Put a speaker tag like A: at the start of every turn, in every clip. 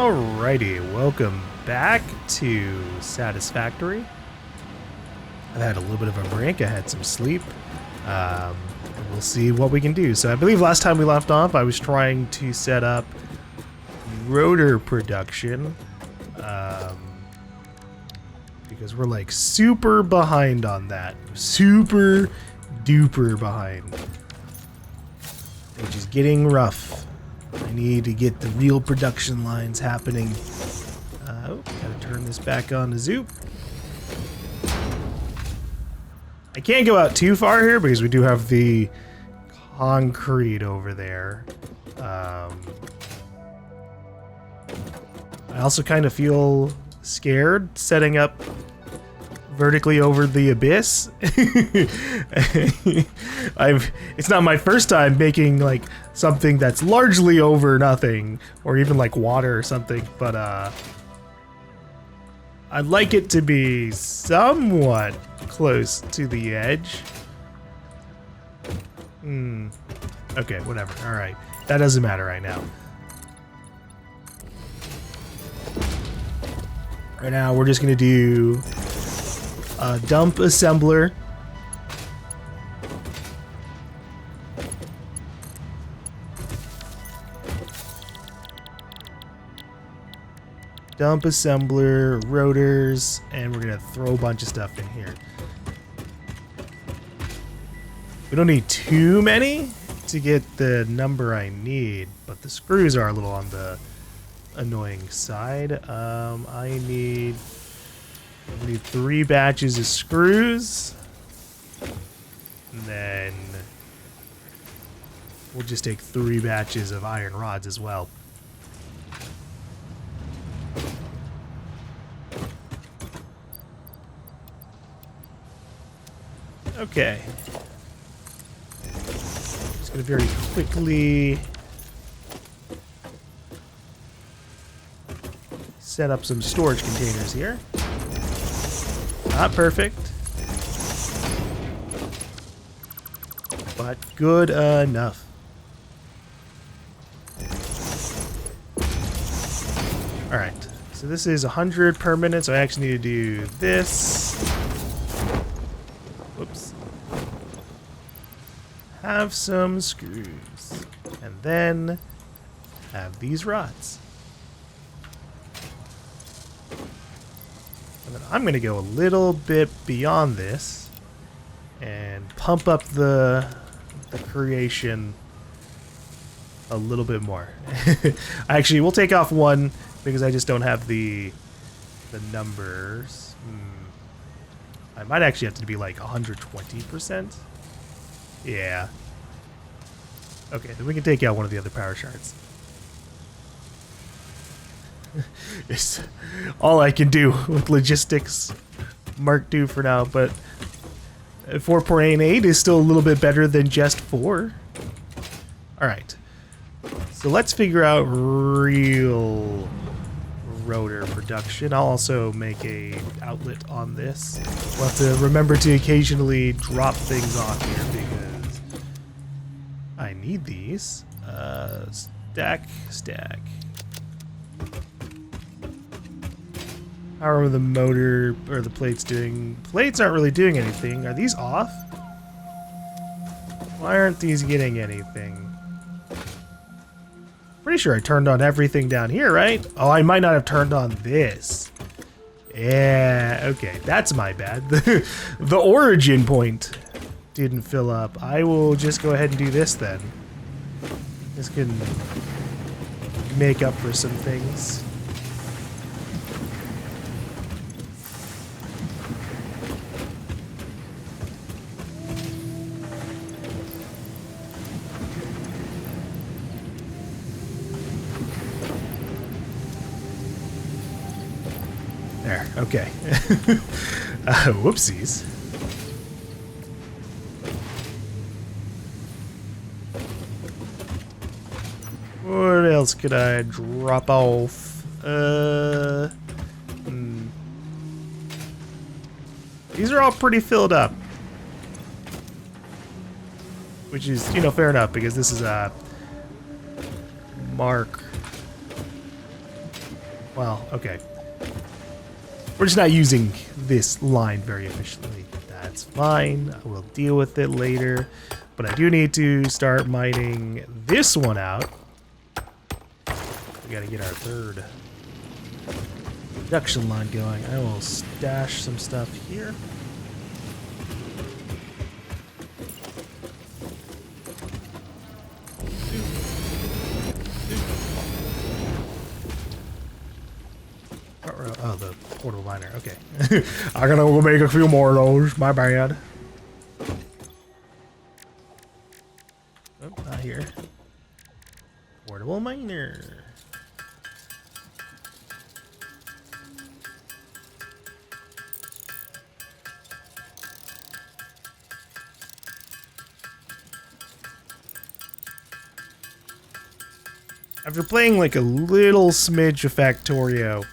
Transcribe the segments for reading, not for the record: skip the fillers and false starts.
A: Alrighty, welcome back to Satisfactory. I've had a little bit of a break, I had some sleep. We'll see what we can do. So I believe last time we left off, I was trying to set up rotor production. Because we're like super behind on that. Super duper behind. Which is getting rough. I need to get the real production lines happening. Gotta turn this back on to Zoop. I can't go out too far here because we do have the concrete over there. I also kind of feel scared setting up vertically over the abyss. It's not my first time making like something that's largely over nothing or even like water or something, but I'd like it to be somewhat close to the edge. Okay, whatever. All right, that doesn't matter right now. Right now we're just gonna do a dump assembler. Dump assembler, rotors, and we're gonna throw a bunch of stuff in here. We don't need too many to get the number I need, but the screws are a little on the annoying side. I need 3 batches of screws, and then we'll just take 3 batches of iron rods as well. Okay. Just gonna very quickly set up some storage containers here. Not perfect, but good enough. All right, so this is 100 per minute, so I actually need to do this. Whoops. Have some screws, and then have these rods. And then I'm going to go a little bit beyond this and pump up the creation a little bit more. Actually, we'll take off 1 because I just don't have the numbers. I might actually have to be like 120%. Yeah. Okay, then we can take out one of the other power shards. It's all I can do with logistics Mark II for now, but 4.88 is still a little bit better than just 4. Alright, so let's figure out real rotor production. I'll also make a outlet on this. We'll have to remember to occasionally drop things off here because I need these. Stack. How are the motor or the plates doing? Plates aren't really doing anything. Are these off? Why aren't these getting anything? Pretty sure I turned on everything down here, right? Oh, I might not have turned on this. Yeah, okay, that's my bad. The origin point didn't fill up. I will just go ahead and do this then. This can make up for some things. There, okay. Whoopsies. What else could I drop off? These are all pretty filled up. Which is, you know, fair enough because this is a Mark Well, okay. We're just not using this line very efficiently. That's fine. I will deal with it later. But I do need to start mining this one out. We gotta get our third production line going. I will stash some stuff here. Oh, the portable miner. Okay. I'm gonna go make a few more of those. My bad. Oh, not here. Portable miner. After playing like a little smidge of Factorio,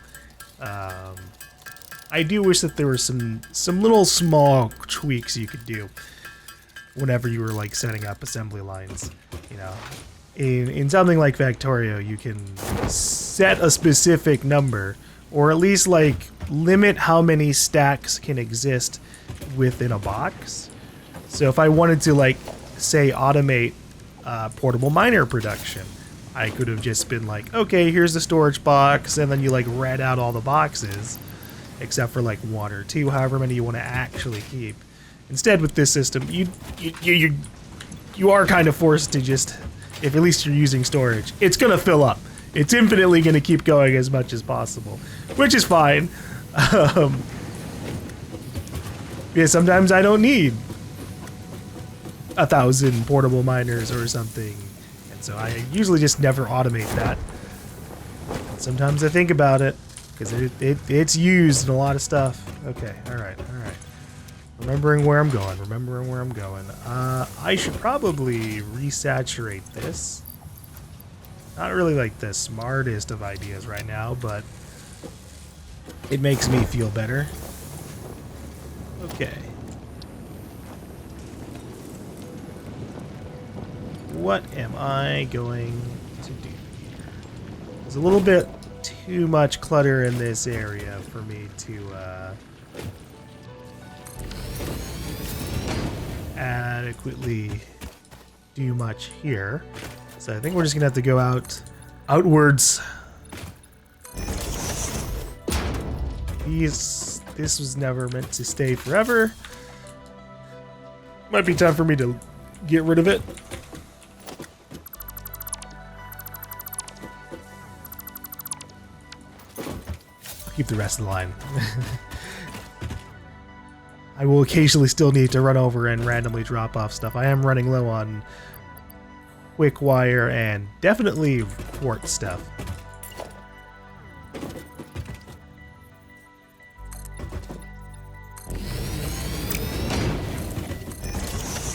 A: I do wish that there were some little small tweaks you could do whenever you were like setting up assembly lines. You know, in something like Factorio, you can set a specific number, or at least like limit how many stacks can exist within a box. So if I wanted to like say automate portable miner production, I could have just been like, okay, here's the storage box, and then you like read out all the boxes, except for like 1 or 2, however many you want to actually keep. Instead, with this system, you are kind of forced to just, if at least you're using storage, it's gonna fill up. It's infinitely gonna keep going as much as possible, which is fine. Because sometimes I don't need 1,000 portable miners or something. So I usually just never automate that. Sometimes I think about it, because it's used in a lot of stuff. Okay, alright. Remembering where I'm going, I should probably resaturate this. Not really like the smartest of ideas right now, but it makes me feel better. Okay. What am I going to do here? There's a little bit too much clutter in this area for me to adequately do much here. So I think we're just gonna have to go outwards. This was never meant to stay forever. Might be time for me to get rid of it. Keep the rest of the line. I will occasionally still need to run over and randomly drop off stuff. I am running low on quick wire and definitely quartz stuff.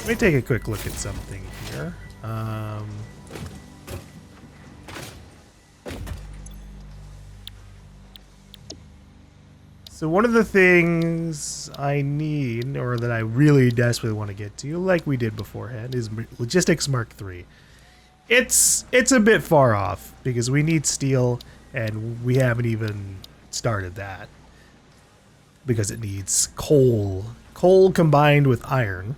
A: Let me take a quick look at something here. So one of the things I need, or that I really desperately want to get to, like we did beforehand, is Logistics Mark III. It's a bit far off, because we need steel, and we haven't even started that. Because it needs coal. Coal combined with iron.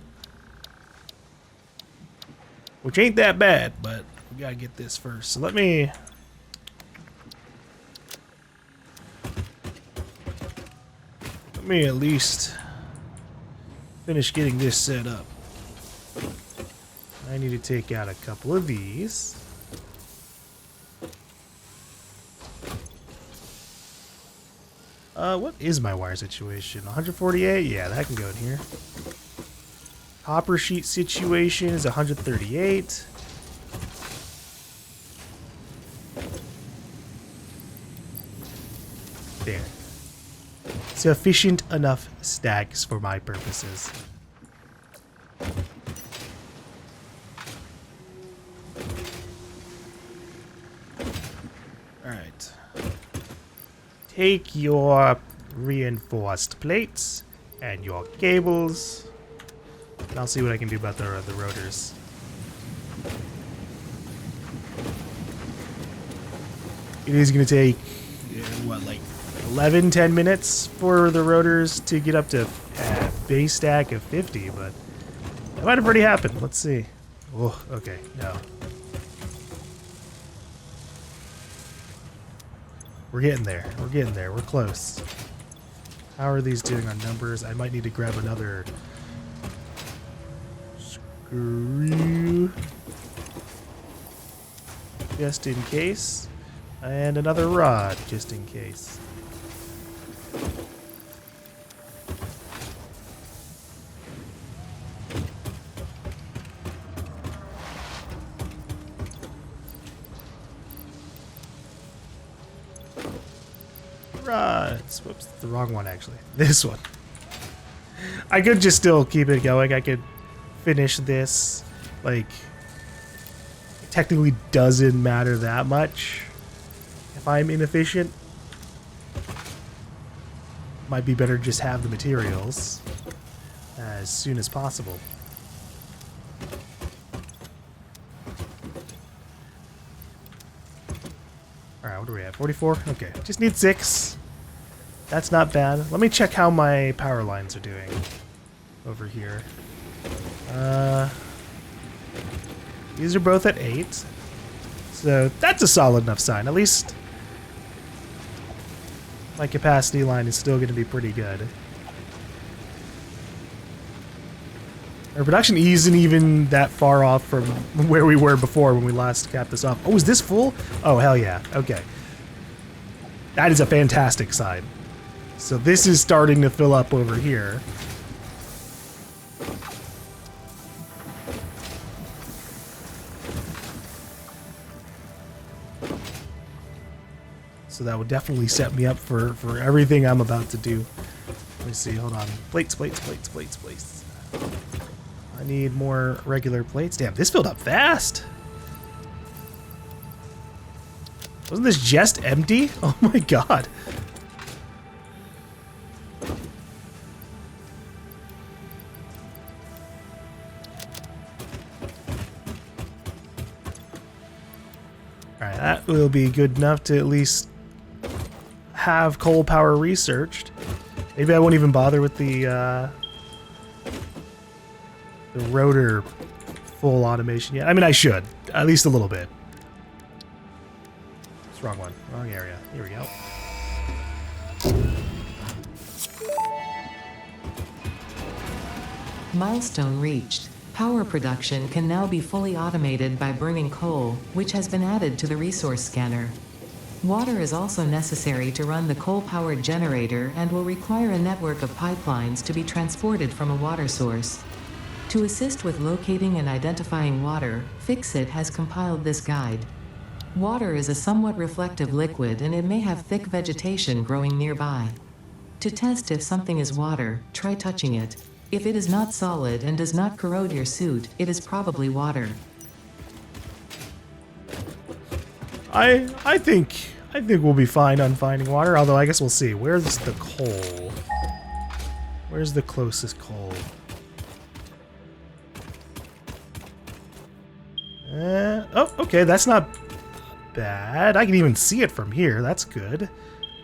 A: Which ain't that bad, but we gotta get this first. So let me at least finish getting this set up. I need to take out a couple of these. What is my wire situation? 148? Yeah, that can go in here. Copper sheet situation is 138. There. Sufficient enough stacks for my purposes. Alright. Take your reinforced plates and your cables. And I'll see what I can do about the rotors. It is going to take what, like 11, 10 minutes for the rotors to get up to a base stack of 50, but that might have already happened. Let's see. Oh, okay, no. We're getting there. We're getting there. We're close. How are these doing on numbers? I might need to grab another screw just in case, and another rod just in case. Rods. Whoops, the wrong one actually. This one. I could just still keep it going. I could finish this. Like, it technically doesn't matter that much if I'm inefficient. Might be better just have the materials as soon as possible. Alright, what are we at? 44? Okay, just need 6. That's not bad. Let me check how my power lines are doing over here. These are both at 8. So that's a solid enough sign. At least my capacity line is still going to be pretty good. Our production isn't even that far off from where we were before when we last capped this off. Oh, is this full? Oh, hell yeah. Okay. That is a fantastic sign. So this is starting to fill up over here. So that would definitely set me up for everything I'm about to do. Let me see, hold on. Plates, plates, plates, plates, plates. I need more regular plates. Damn, this filled up fast. Wasn't this just empty? Oh my god. Alright, that will be good enough to at least have coal power researched. Maybe I won't even bother with the rotor full automation yet. I mean, I should. At least a little bit. It's the wrong one. Wrong area. Here we go.
B: Milestone reached. Power production can now be fully automated by burning coal, which has been added to the resource scanner. Water is also necessary to run the coal-powered generator and will require a network of pipelines to be transported from a water source. To assist with locating and identifying water, Fixit has compiled this guide. Water is a somewhat reflective liquid and it may have thick vegetation growing nearby. To test if something is water, try touching it. If it is not solid and does not corrode your suit, it is probably water.
A: I think we'll be fine on finding water, although I guess we'll see. Where's the coal? Where's the closest coal? Oh, okay, that's not bad. I can even see it from here. That's good.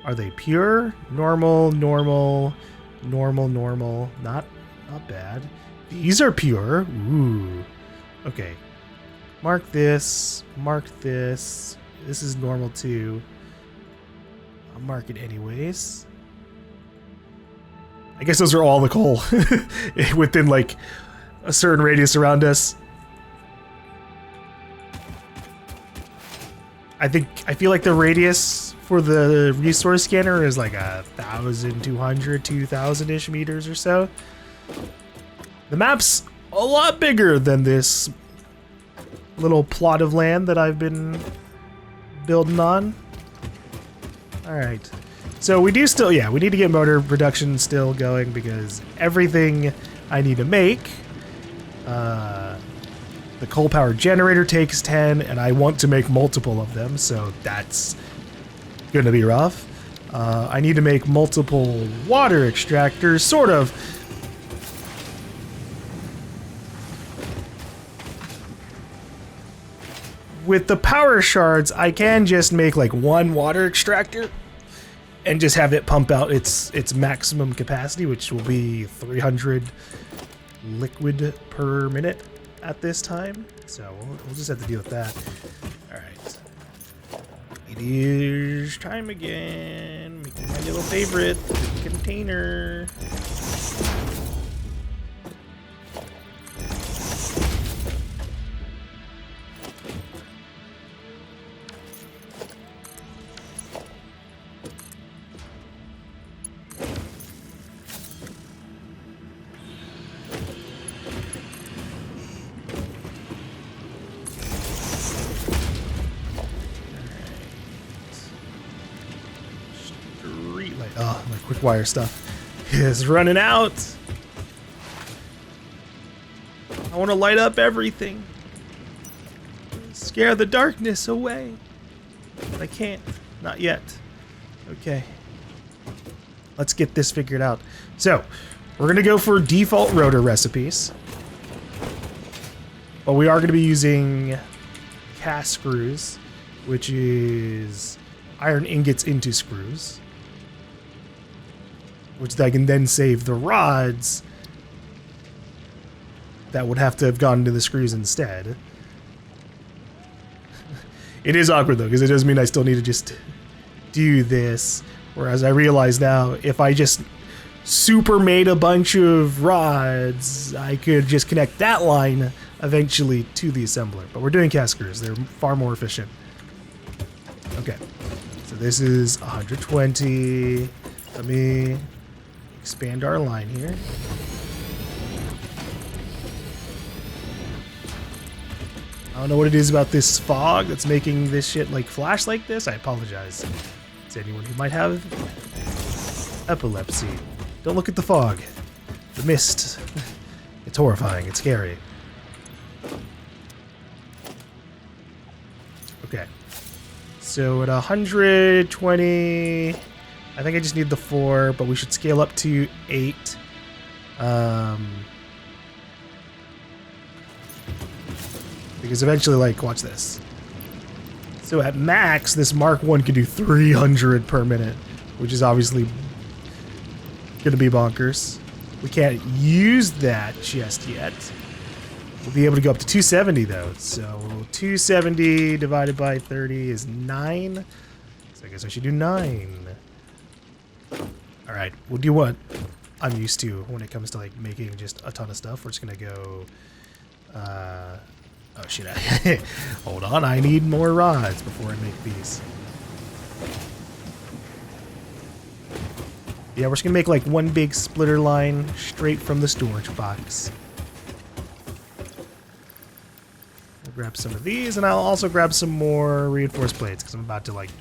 A: Are they pure? Normal, normal, normal, normal. Not bad. These are pure. Ooh. Okay. Mark this. Mark this. This is normal too. I'll mark it anyways. I guess those are all the coal within like a certain radius around us. I feel like the radius for the resource scanner is like 1,200, 2,000-ish meters or so. The map's a lot bigger than this little plot of land that I've been building on. Alright. So we do still, yeah, we need to get motor production still going because everything I need to make, the coal power generator takes 10 and I want to make multiple of them, so that's gonna be rough. I need to make multiple water extractors, sort of. With the power shards, I can just make like one water extractor and just have it pump out its maximum capacity, which will be 300 liquid per minute at this time. So we'll just have to deal with that. All right. It is time again. Making my little favorite, the container. Oh, my quick wire stuff is running out. I want to light up everything. Scare the darkness away. But I can't. Not yet. Okay. Let's get this figured out. So, we're going to go for default rotor recipes. But we are going to be using cast screws, which is iron ingots into screws, which I can then save the rods that would have to have gone into the screws instead. It is awkward though, because it does mean I still need to just do this. Whereas I realize now, if I just super made a bunch of rods, I could just connect that line eventually to the assembler. But we're doing cast screws. They're far more efficient. Okay. So this is 120. Let me expand our line here. I don't know what it is about this fog that's making this shit like flash like this. I apologize to anyone who might have epilepsy. Don't look at the fog. The mist. It's horrifying. It's scary. Okay. So at 120, I think I just need the 4, but we should scale up to 8. Because eventually, like, watch this. So at max, this Mark 1 can do 300 per minute, which is obviously going to be bonkers. We can't use that just yet. We'll be able to go up to 270, though. So 270 divided by 30 is 9. So I guess I should do 9. All right, we'll do what I'm used to when it comes to like making just a ton of stuff. We're just gonna go. Oh shit! Hold on, I need more rods before I make these. Yeah, we're just gonna make like one big splitter line straight from the storage box. We'll grab some of these, and I'll also grab some more reinforced plates because I'm about to like.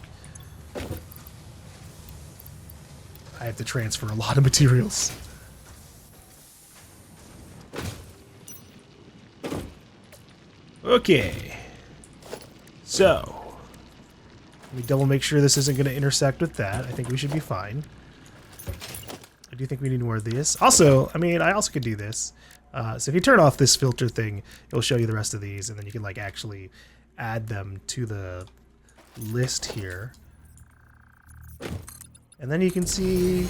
A: I have to transfer a lot of materials. Okay. So, let me double make sure this isn't going to intersect with that. I think we should be fine. I do think we need more of this. Also, I mean, I also could do this. So if you turn off this filter thing, it'll show you the rest of these, and then you can like actually add them to the list here. And then you can see,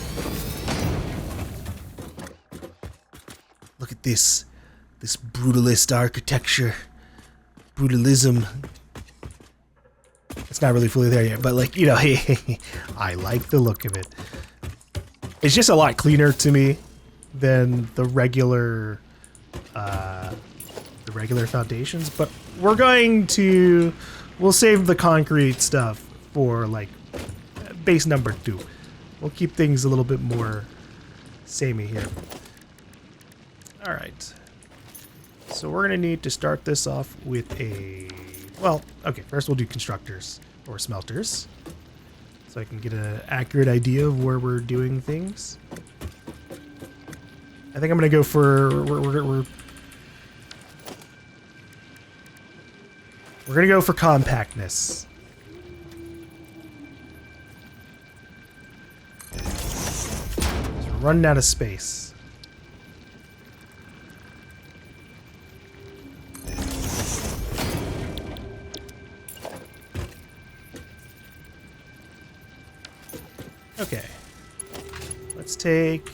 A: look at this brutalist architecture, brutalism. It's not really fully there yet, but like, you know, I like the look of it. It's just a lot cleaner to me than the regular foundations, but we'll save the concrete stuff for like base number 2. We'll keep things a little bit more samey here. All right. So we're gonna need to start this off with a, well, okay, first we'll do constructors or smelters so I can get an accurate idea of where we're doing things. I think I'm gonna go for, we're gonna go for compactness. Running out of space. Okay. Let's take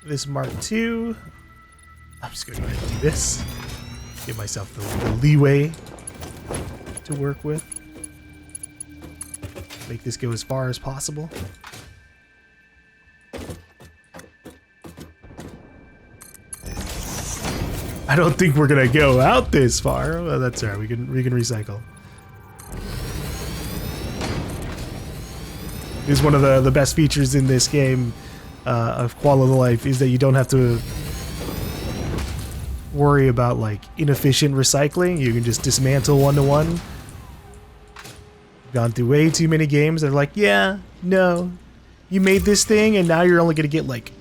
A: this Mark II. I'm just gonna go ahead and do this. Give myself the leeway to work with. Make this go as far as possible. I don't think we're gonna go out this far. Well, that's alright. We can recycle. Is one of the best features in this game of quality of life is that you don't have to worry about like inefficient recycling. You can just dismantle one-to-one. Gone through way too many games that are like, yeah, no, you made this thing and now you're only gonna get like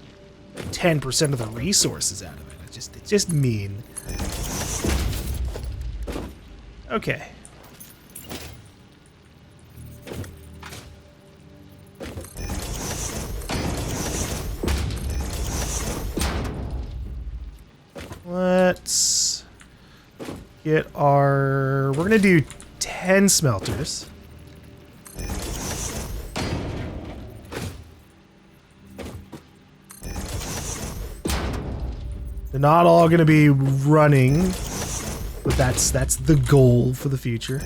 A: 10% of the resources out of it. It's just mean. Okay. Let's get our... We're gonna do 10 smelters. They're not all gonna be running, but that's the goal for the future.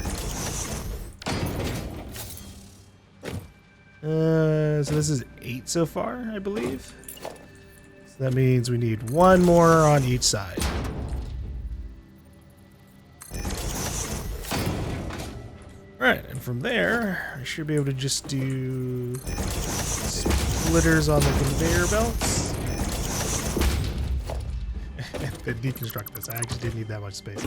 A: So this is 8 so far, I believe. So that means we need 1 more on each side. Alright, and from there, I should be able to just do splitters on the conveyor belts. And deconstruct this. I actually didn't need that much space.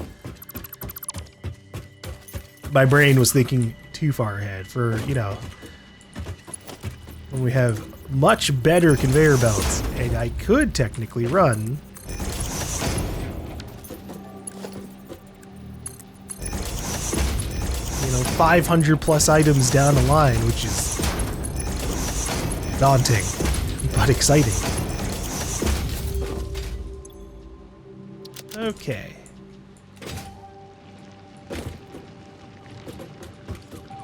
A: My brain was thinking too far ahead for, you know, when we have much better conveyor belts, and I could technically run 500 plus items down the line, which is daunting but exciting. Okay.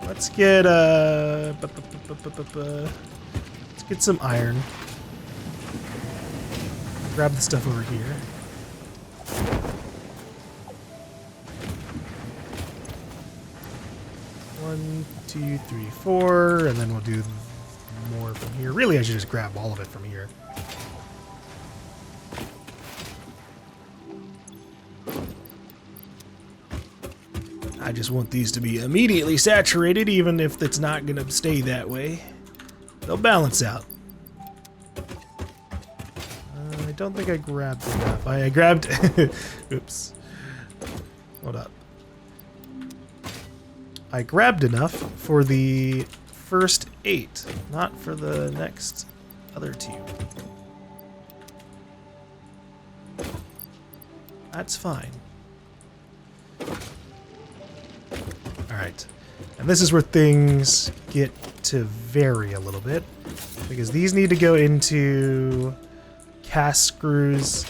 A: Let's get let's get some iron. Grab the stuff over here. One, two, three, four, and then we'll do more from here. Really, I should just grab all of it from here. I just want these to be immediately saturated, even if it's not going to stay that way. They'll balance out. I don't think I grabbed enough. I grabbed... Oops. Hold up. I grabbed enough for the first 8, not for the next other 2. That's fine. Alright. And this is where things get to vary a little bit, because these need to go into cast screws.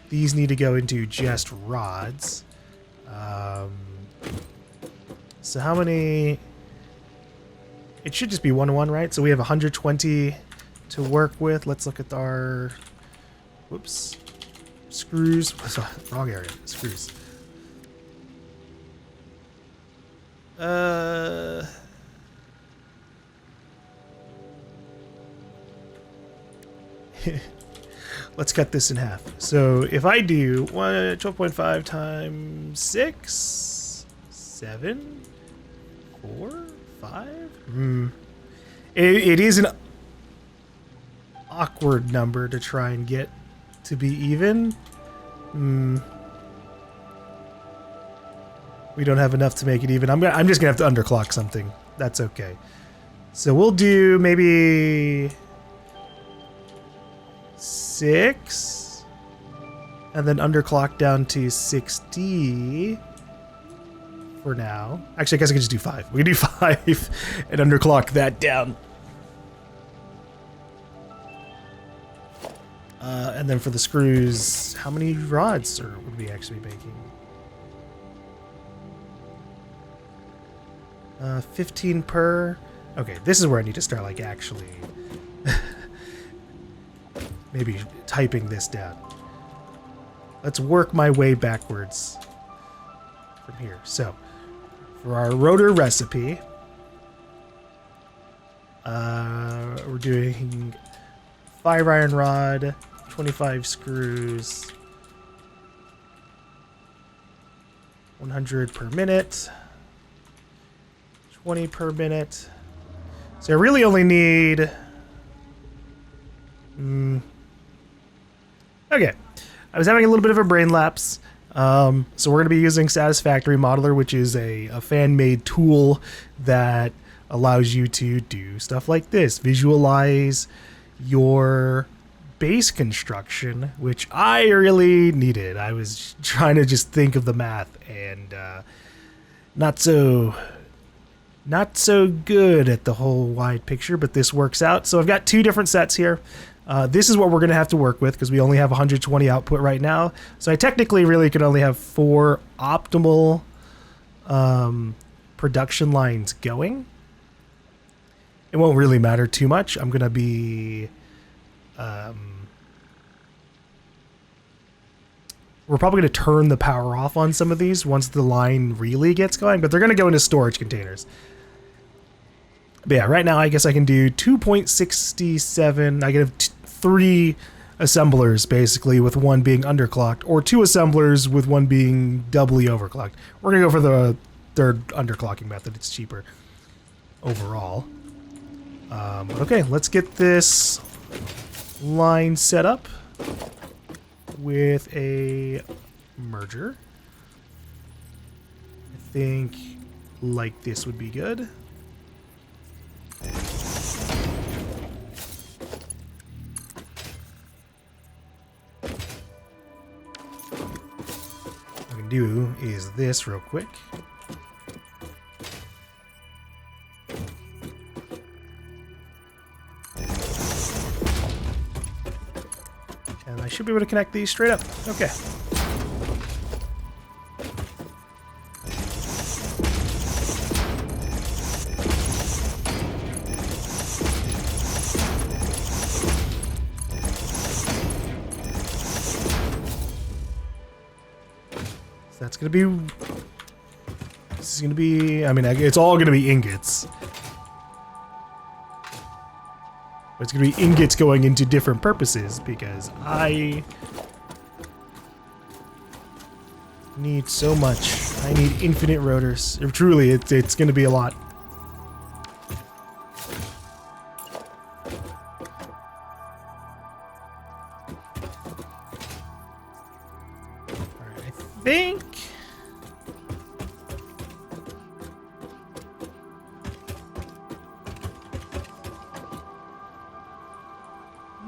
A: These need to go into just rods. So how many... It should just be 1-to-1, right? So we have 120 to work with. Let's look at our... Whoops. Screws. Wrong area. Screws. Let's cut this in half. So if I do 12.5 times 6, 7... 4, 5? It is an awkward number to try and get to be even. We don't have enough to make it even. I'm just gonna have to underclock something. That's okay. So we'll do maybe 6, and then underclock down to 60. For now. Actually, I guess I could just do 5. We can do 5 and underclock that down. And then for the screws, how many rods would we actually be making? 15 per. Okay, this is where I need to start, like, actually maybe typing this down. Let's work my way backwards from here. So, for our rotor recipe, we're doing 5 iron rod, 25 screws, 100 per minute, 20 per minute. So I really only need... Okay. I was having a little bit of a brain lapse. So we're going to be using Satisfactory Modeler, which is a fan-made tool that allows you to do stuff like this. Visualize your base construction, which I really needed. I was trying to just think of the math, and not so good at the whole wide picture, but this works out. So I've got 2 different sets here. This is what we're going to have to work with because we only have 120 output right now. So I technically really could only have 4 optimal production lines going. It won't really matter too much. I'm going to be... we're probably going to turn the power off on some of these once the line really gets going, but they're going to go into storage containers. But yeah, right now I guess I can do 2.67. I can have 3 assemblers basically, with one being underclocked, or 2 assemblers with one being doubly overclocked. We're going to go for the third underclocking method. It's cheaper overall. Okay, let's get this line set up with a merger. I think like this would be good. What I can do is this real quick. And I should be able to connect these straight up. Okay. That's gonna be... This is gonna be... I mean, it's all gonna be ingots. But it's gonna be ingots going into different purposes, because I need so much. I need infinite rotors. Truly, it's gonna be a lot. Alright, I think...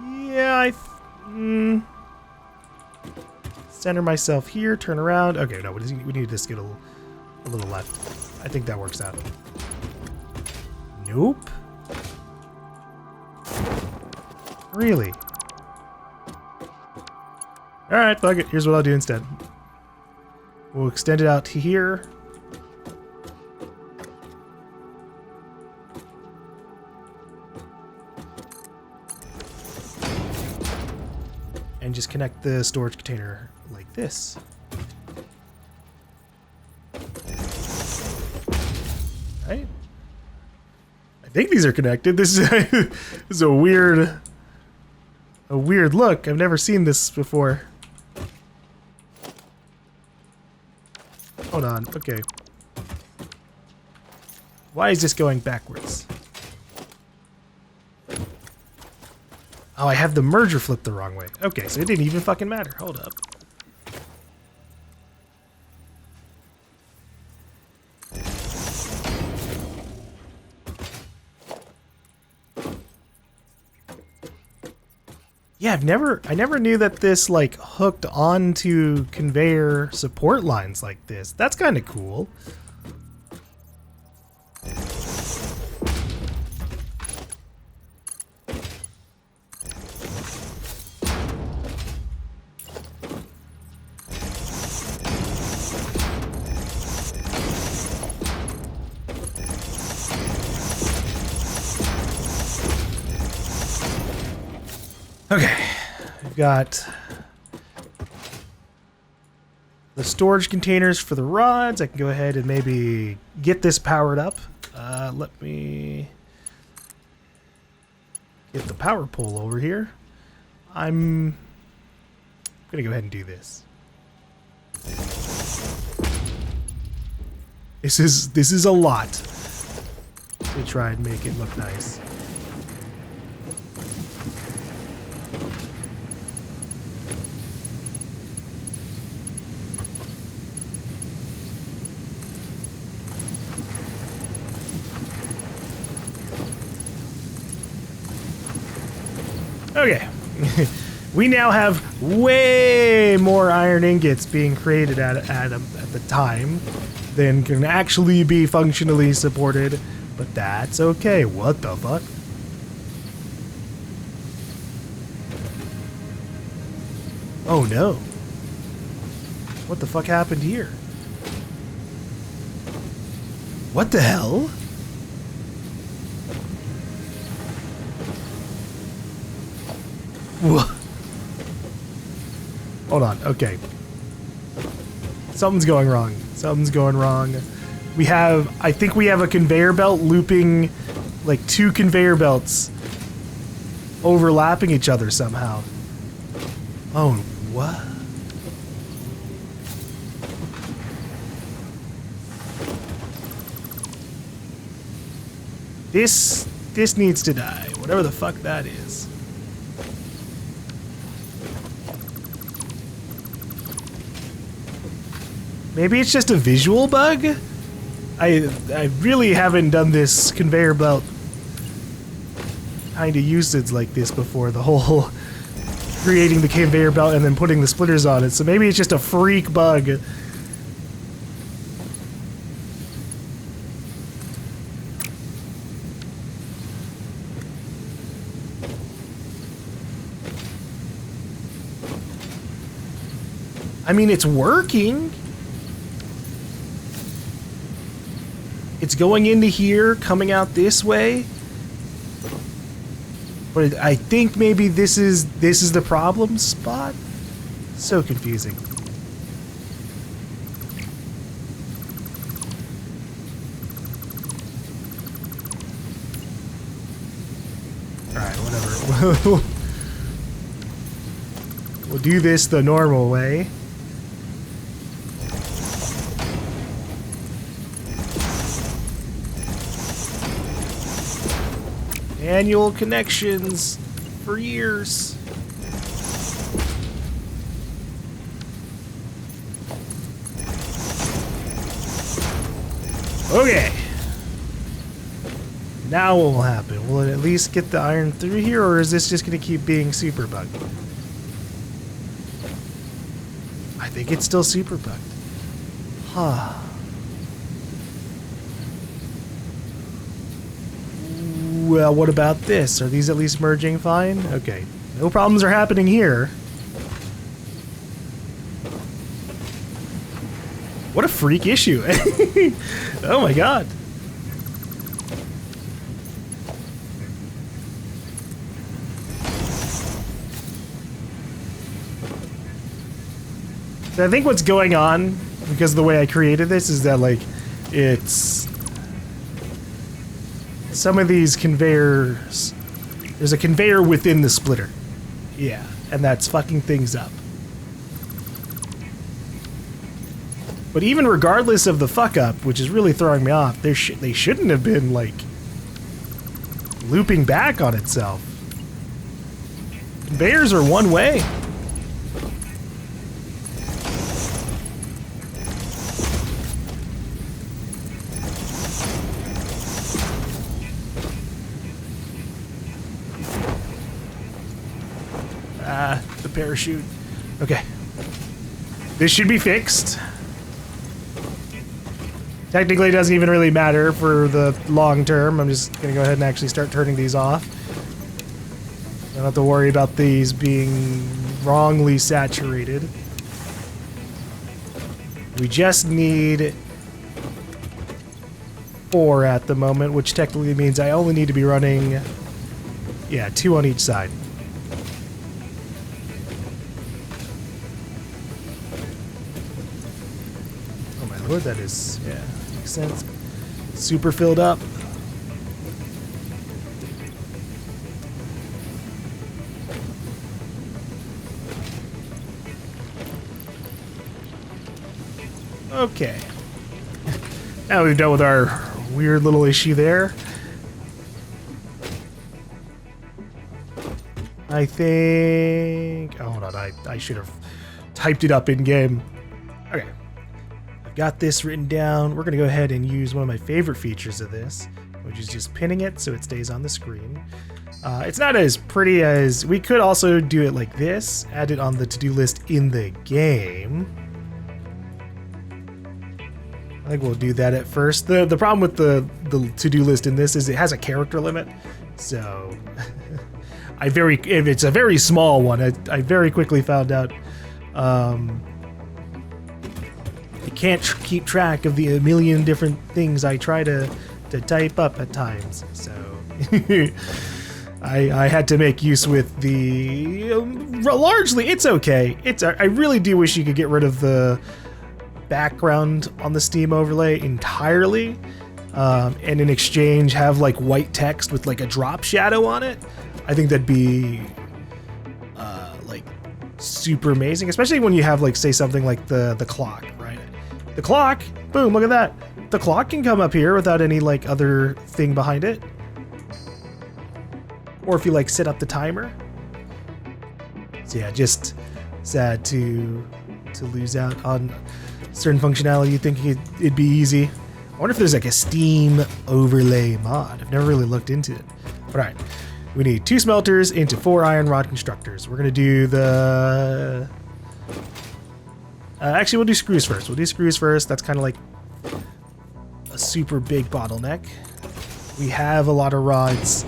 A: Yeah, center myself here, turn around. Okay, no, we need this to get a little left. I think that works out. Nope. Really? Alright, fuck it. Here's what I'll do instead. We'll extend it out to here. And just connect the storage container like this. Right? I think these are connected. This is a weird look. I've never seen this before. Hold on. Okay. Why is this going backwards? Oh, I have the merger flipped the wrong way. Okay, so it didn't even fucking matter. Hold up. Yeah, I never knew that this like hooked onto conveyor support lines like this. That's kind of cool. Okay, we've got the storage containers for the rods. I can go ahead and maybe get this powered up. Let me get the power pole over here. I'm gonna go ahead and do this. This is a lot to try and make it look nice. Okay. We now have way more iron ingots being created at the time than can actually be functionally supported, but that's okay. What the fuck? Oh no. What the fuck happened here? What the hell? Whoa. Hold on, okay. Something's going wrong. Something's going wrong. I think we have a conveyor belt looping, like 2 conveyor belts overlapping each other somehow. Oh, what? This needs to die, whatever the fuck that is. Maybe it's just a visual bug? I really haven't done this conveyor belt kind of usage like this before. The whole creating the conveyor belt and then putting the splitters on it. So maybe it's just a freak bug. I mean, it's working. It's going into here, coming out this way. But I think maybe this is the problem spot. So confusing. Alright, whatever. We'll do this the normal way. Annual connections for years. Okay. Now what will happen? Will it at least get the iron through here, or is this just going to keep being super bugged? I think it's still super bugged. Huh. Well, what about this? Are these at least merging fine? Okay. No problems are happening here. What a freak issue. Oh my god. So I think what's going on, because of the way I created this, is that, like, it's... Some of these conveyors... There's a conveyor within the splitter. Yeah, and that's fucking things up. But even regardless of the fuck up, which is really throwing me off, they shouldn't have been, like, looping back on itself. Conveyors are one way. The parachute. Okay. This should be fixed. Technically, it doesn't even really matter for the long term. I'm just going to go ahead and actually start turning these off. Don't have to worry about these being wrongly saturated. We just need 4 at the moment, which technically means I only need to be running, yeah, 2 on each side. know what that is. Yeah, makes sense. Super filled up. Okay. Now we've dealt with our weird little issue there. I think... Oh, hold on. I should have typed it up in game. Okay. I've got this written down. We're going to go ahead and use one of my favorite features of this, which is just pinning it so it stays on the screen. It's not as pretty as... We could also do it like this. Add it on the to-do list in the game. I think we'll do that at first. The problem with the to-do list in this is it has a character limit. So... if it's a very small one, I very quickly found out you can't keep track of the million different things I try to type up at times. So I had to make use with the largely it's okay. I really do wish you could get rid of the background on the Steam overlay entirely, and in exchange have like white text with like a drop shadow on it. I think that'd be like super amazing, especially when you have like say something like the clock, right? The clock, boom, look at that. The clock can come up here without any like other thing behind it. Or if you like set up the timer. So yeah, just sad to lose out on certain functionality. You'd think it'd be easy. I wonder if there's like a Steam overlay mod. I've never really looked into it. But all right. We need 2 smelters into 4 iron rod constructors. We're going to do the... actually, we'll do screws first. We'll do screws first. That's kind of like a super big bottleneck. We have a lot of rods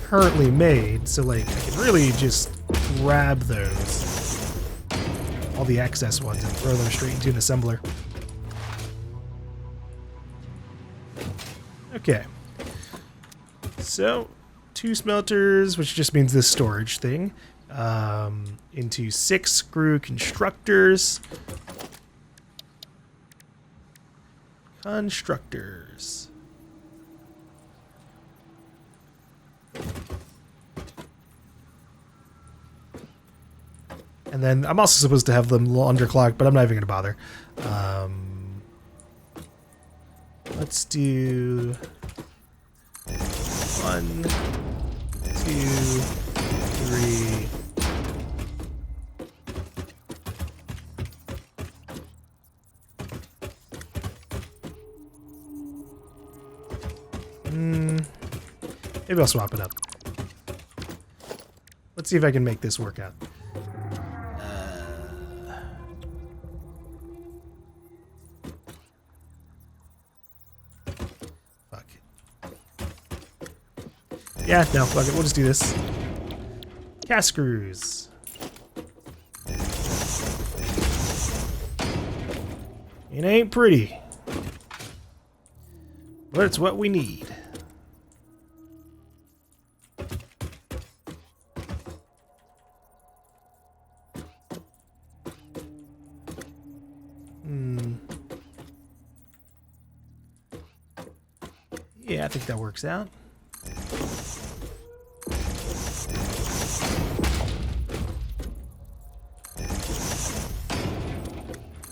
A: currently made, so like I can really just grab those, all the excess ones, and throw them straight into an assembler. Okay. So, 2 smelters, which just means this storage thing, into 6 screw constructors. And then I'm also supposed to have them underclocked, but I'm not even going to bother. Let's do 1, 2, 3. Maybe I'll swap it up. Let's see if I can make this work out. Fuck. Yeah, no, fuck it. We'll just do this. Cast screws. It ain't pretty, but it's what we need. Yeah, I think that works out.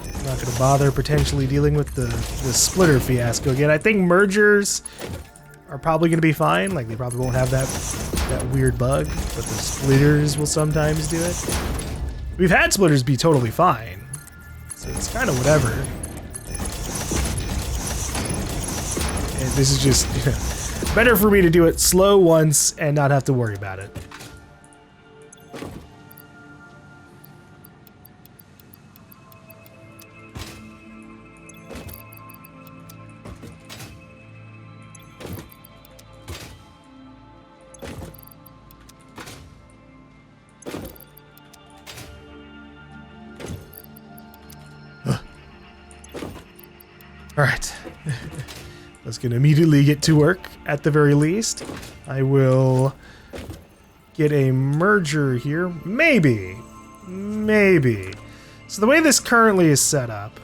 A: I'm not going to bother potentially dealing with the splitter fiasco again. I think mergers are probably going to be fine. Like, they probably won't have that weird bug, but the splitters will sometimes do it. We've had splitters be totally fine, so it's kind of whatever. And this is just, you know, better for me to do it slow once and not have to worry about it. All right. Let's get immediately get to work at the very least. I will get a merger here. Maybe. So the way this currently is set up,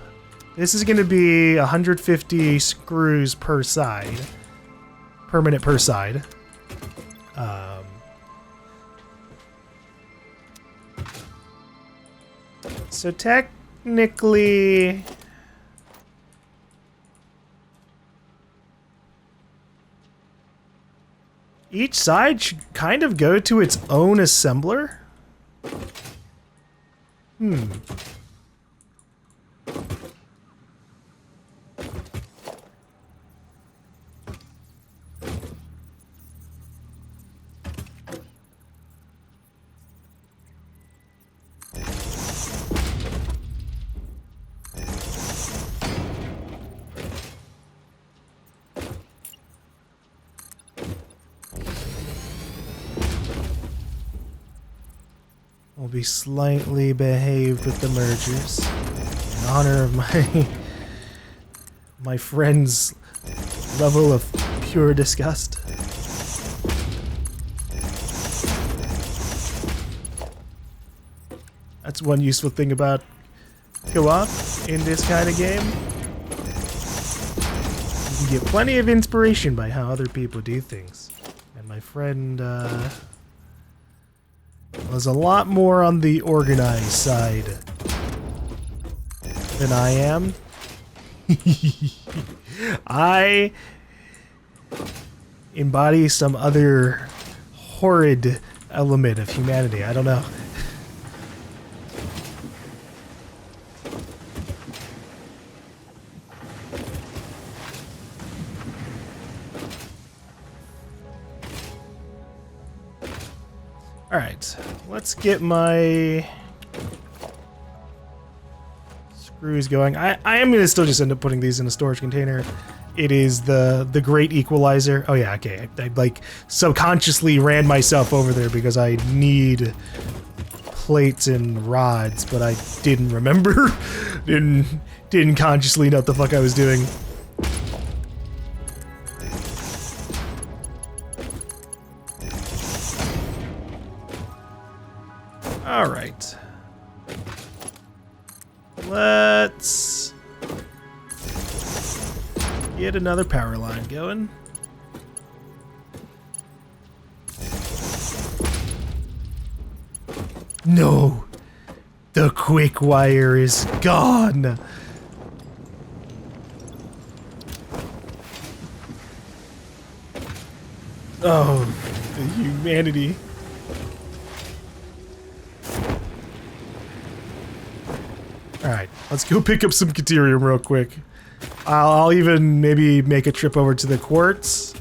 A: This is going to be 150 screws per side. Permanent per side. So technically... each side should kind of go to its own assembler? Will be slightly behaved with the mergers in honor of my friend's level of pure disgust. That's one useful thing about co-op in this kind of game. You can get plenty of inspiration by how other people do things. And my friend was a lot more on the organized side than I am. I embody some other horrid element of humanity. I don't know. Alright, let's get my screws going. I am going to still just end up putting these in a storage container. It is the great equalizer. Oh yeah, okay. I like subconsciously ran myself over there because I need plates and rods, but I didn't remember. didn't consciously know what the fuck I was doing. Alright. Let's get another power line going. No! The quick wire is gone! Oh, the humanity. Alright, let's go pick up some Caterium real quick. I'll even maybe make a trip over to the quartz,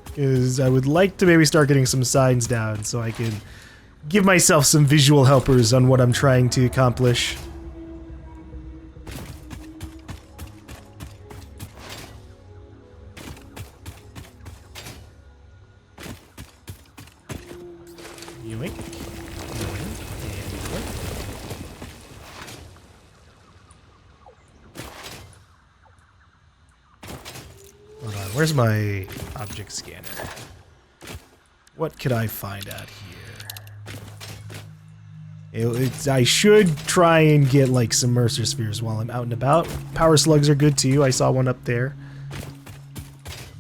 A: because I would like to maybe start getting some signs down so I can give myself some visual helpers on what I'm trying to accomplish. Yoink. Hold on, where's my object scanner? What could I find out here? I should try and get like some Mercer spheres while I'm out and about. Power slugs are good too. I saw one up there.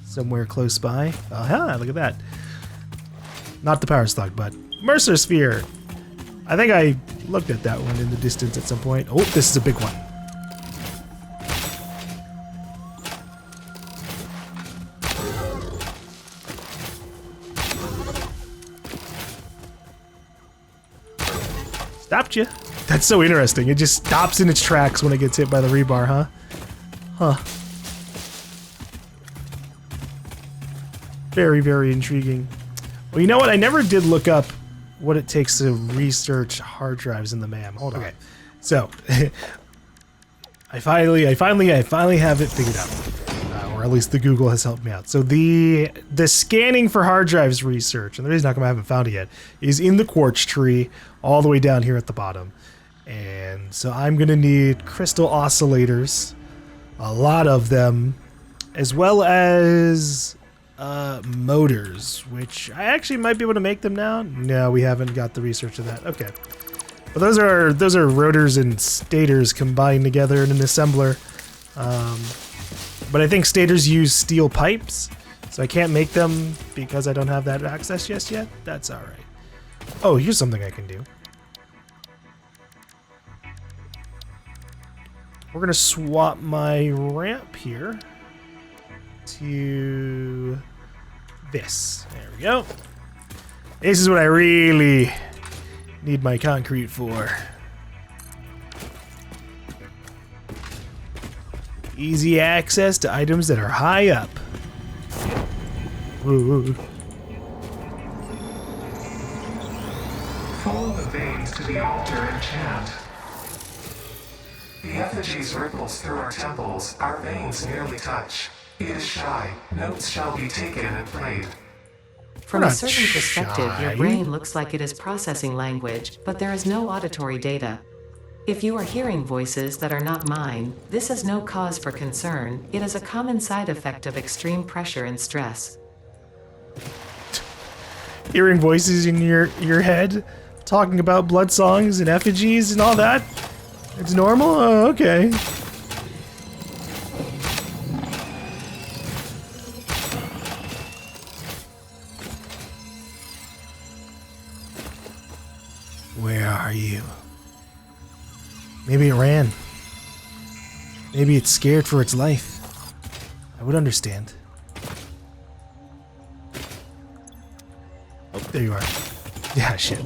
A: Somewhere close by. Uh-huh, look at that. Not the power slug, but Mercer sphere. I think I looked at that one in the distance at some point. Oh, this is a big one. Stopped you. That's so interesting. It just stops in its tracks when it gets hit by the rebar, huh? Huh. Very, very intriguing. Well, you know what? I never did look up what it takes to research hard drives in the MAM. Hold on. Okay. So, I finally have it figured out. Or at least the Google has helped me out. So the scanning for hard drives research, and the reason how come I haven't found it yet, is in the quartz tree all the way down here at the bottom. And so I'm going to need crystal oscillators, a lot of them, as well as motors, which I actually might be able to make them now. No, we haven't got the research of that. Okay. But those are rotors and stators combined together in an assembler. But I think stators use steel pipes, so I can't make them because I don't have that access just yet. That's all right. Oh, here's something I can do. We're gonna swap my ramp here to this. There we go. This is what I really need my concrete for. Easy access to items that are high up. Ooh.
C: Follow the veins to the altar and chant. The effigies ripples through our temples, our veins nearly touch. It is shy, notes shall be taken and played.
B: From
A: We're
B: a
A: not
B: certain perspective, your
A: shy.
B: brain looks like it is processing language, but there is no auditory data. If you are hearing voices that are not mine, this is no cause for concern. It is a common side effect of extreme pressure and stress.
A: Hearing voices in your head talking about blood songs and effigies and all that. It's normal? Oh, okay. Where are you? Maybe it ran. Maybe it's scared for its life. I would understand. Oh, there you are. Yeah, shit.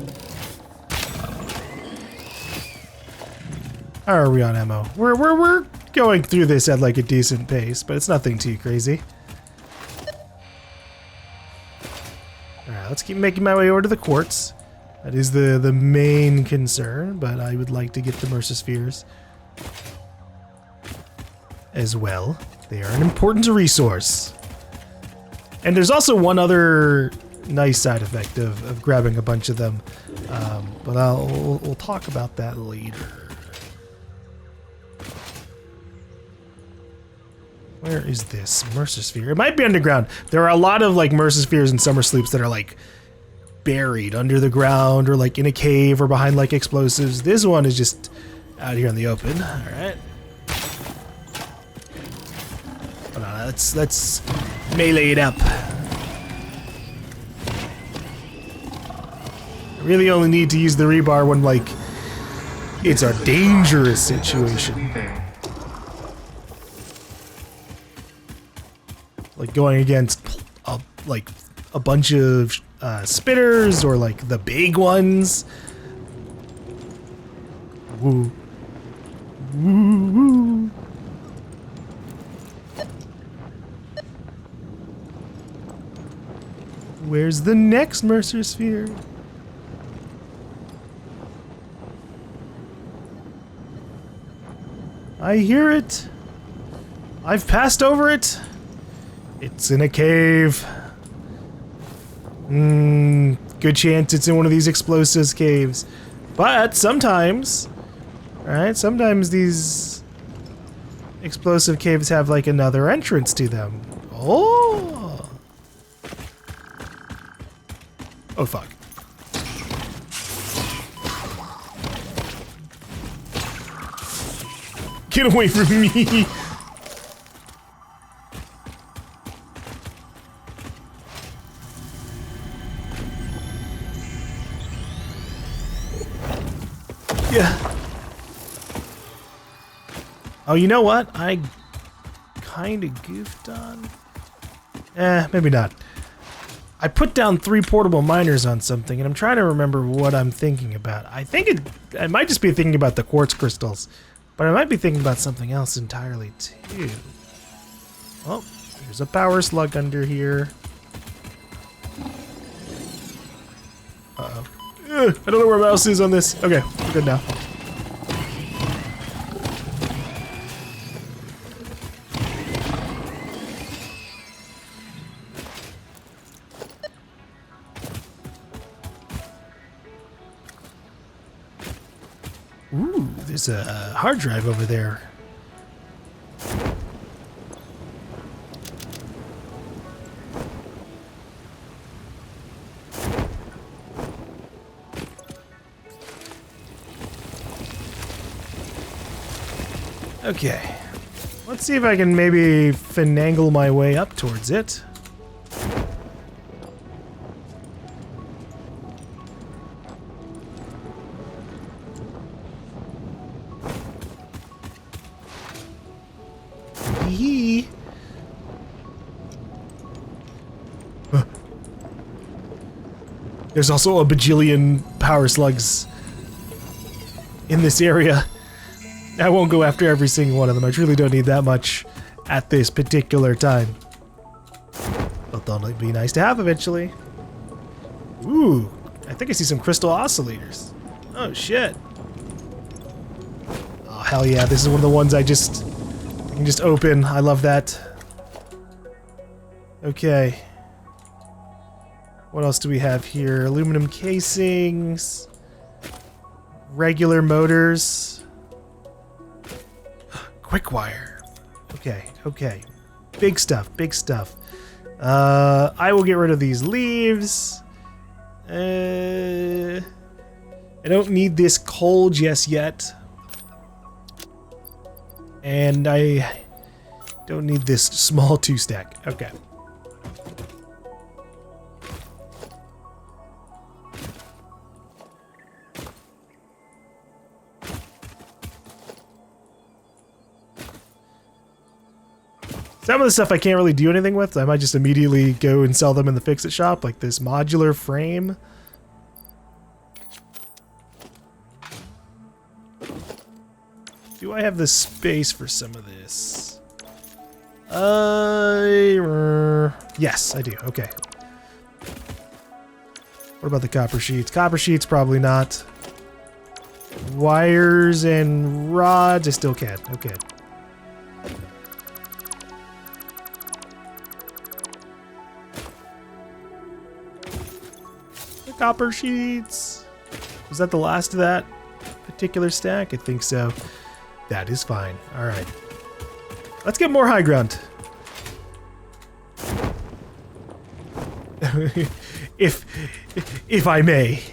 A: How are we on ammo? We're going through this at like a decent pace, but it's nothing too crazy. Alright, let's keep making my way over to the quartz. That is the main concern, but I would like to get the Mercer-spheres as well. They are an important resource. And there's also one other nice side effect of grabbing a bunch of them, but we'll talk about that later. Where is this Mercer-sphere? It might be underground. There are a lot of like Mercer-spheres and Summer Sleeps that are like buried under the ground or like in a cave or behind like explosives. This one is just out here in the open. All right. Hold on, let's melee it up. I really only need to use the rebar when like it's a dangerous situation. Like going against like a bunch of spinners or like the big ones. Woo. Woo woo. Where's the next Mercer-sphere? I hear it. I've passed over it. It's in a cave. Good chance it's in one of these explosives caves. But sometimes, right? Sometimes these explosive caves have like another entrance to them. Oh. Oh fuck. Get away from me. Yeah. Oh, you know what? I kind of goofed on. Maybe not. I put down 3 portable miners on something, and I'm trying to remember what I'm thinking about. I think I might just be thinking about the quartz crystals, but I might be thinking about something else entirely too. Oh, there's a power slug under here. Uh-oh. I don't know where mouse is on this. Okay, we're good now. Ooh, there's a hard drive over there. Okay. Let's see if I can maybe finagle my way up towards it. Yee. There's also a bajillion power slugs in this area. I won't go after every single one of them. I truly don't need that much at this particular time. But they'll be nice to have eventually. Ooh, I think I see some crystal oscillators. Oh shit. Oh hell yeah, this is one of the ones I can just open. I love that. Okay. What else do we have here? Aluminum casings. Regular motors. Quick wire. Okay, okay. Big stuff, big stuff. I will get rid of these leaves. I don't need this coal just yet. And I don't need this small 2-stack. Okay. Some of the stuff I can't really do anything with. I might just immediately go and sell them in the fix-it shop, like this modular frame. Do I have the space for some of this? Yes, I do. Okay. What about the copper sheets? Copper sheets, probably not. Wires and rods, I still can. Okay. Copper sheets. Was that the last of that particular stack? I think so. That is fine. All right. Let's get more high ground. if I may.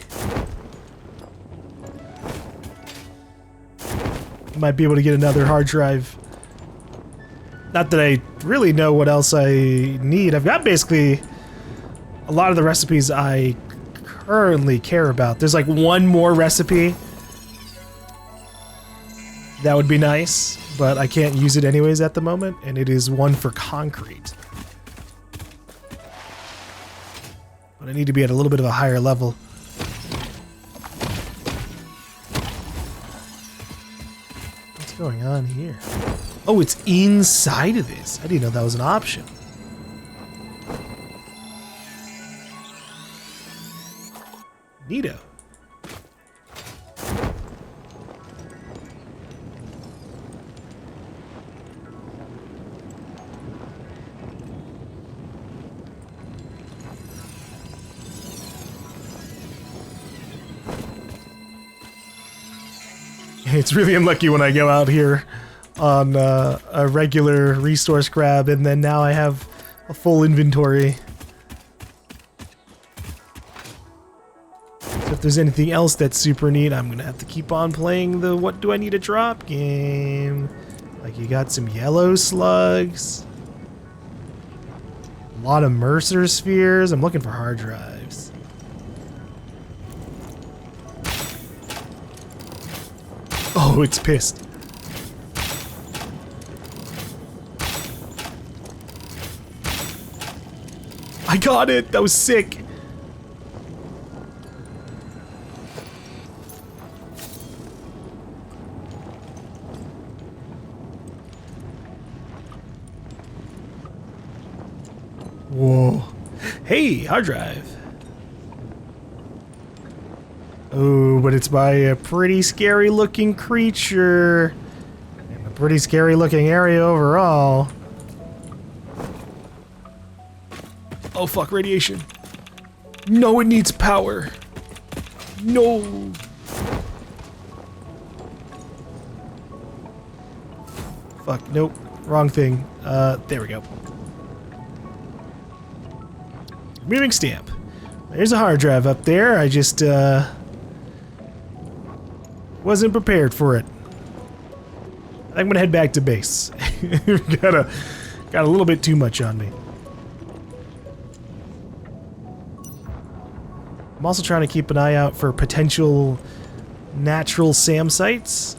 A: Might be able to get another hard drive. Not that I really know what else I need. I've got basically a lot of the recipes I currently care about. There's like one more recipe that would be nice, but I can't use it anyways at the moment, and it is one for concrete. But I need to be at a little bit of a higher level. What's going on here? Oh, it's inside of this. I didn't know that was an option. Neato. It's really unlucky when I go out here on a regular resource grab and then now I have a full inventory. So if there's anything else that's super neat, I'm gonna have to keep on playing the what do I need to drop game. Like you got some yellow slugs. A lot of Mercer spheres. I'm looking for hard drives. Oh, it's pissed. I got it! That was sick! Whoa. Hey, hard drive. Oh, but it's by a pretty scary looking creature. And a pretty scary looking area overall. Oh fuck, radiation. No, it needs power. No. Fuck, nope. Wrong thing. There we go. Moving stamp. There's a hard drive up there. I just, wasn't prepared for it. I'm gonna head back to base. got a little bit too much on me. I'm also trying to keep an eye out for potential natural SAM sites.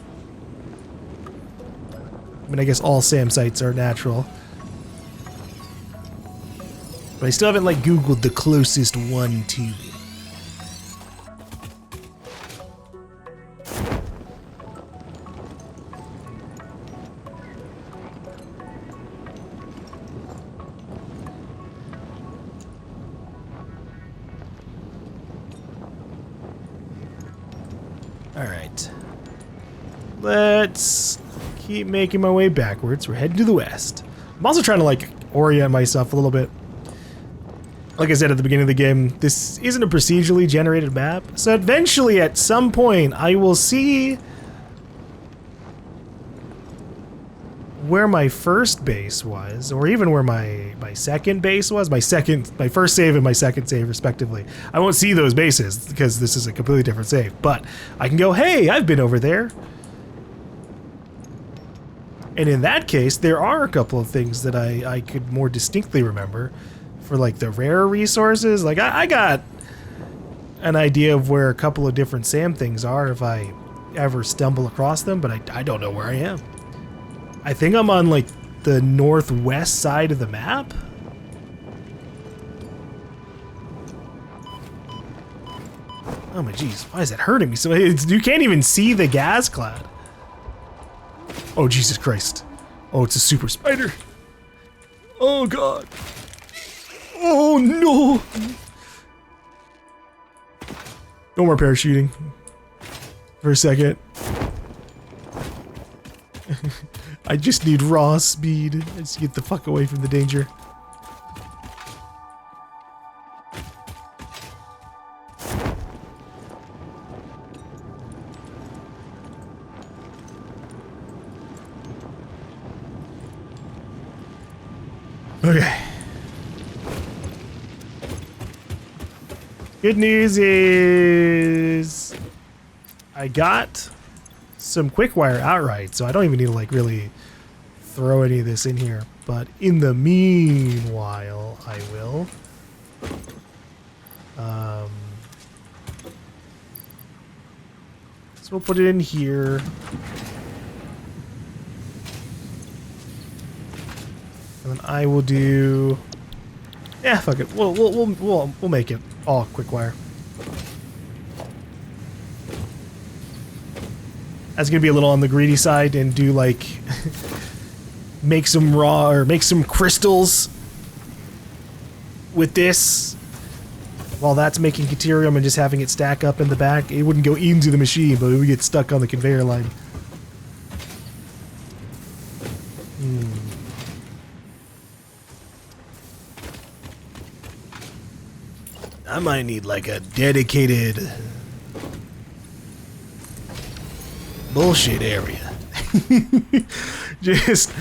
A: I mean, I guess all SAM sites are natural. But I still haven't, like, Googled the closest one to me. Alright. Let's keep making my way backwards. We're heading to the west. I'm also trying to, like, orient myself a little bit. Like I said at the beginning of the game, this isn't a procedurally generated map. So eventually, at some point, I will see where my first base was, or even where my second base was, my first save and my second save respectively. I won't see those bases because this is a completely different save, but I can go, hey, I've been over there. And in that case, there are a couple of things that I could more distinctly remember for, like, the rare resources. Like, I got an idea of where a couple of different SAM things are if I ever stumble across them, but I don't know where I am. I think I'm on, like, the northwest side of the map. Oh my jeez, why is that hurting me? So you can't even see the gas cloud. Oh Jesus Christ. Oh, it's a super spider. Oh god. Oh no. No more parachuting. For a second. I just need raw speed. Let's get the fuck away from the danger. Okay. Good news is I got some quick wire outright, so I don't even need to, like, really throw any of this in here. But in the meanwhile, I will. So we'll put it in here. And then I will do. Yeah, fuck it. We'll make it all quick wire. That's gonna be a little on the greedy side and do, like, make some raw or make some crystals with this while that's making Caterium and just having it stack up in the back. It wouldn't go into the machine, but it would get stuck on the conveyor line. I might need, like, a dedicated bullshit area. Just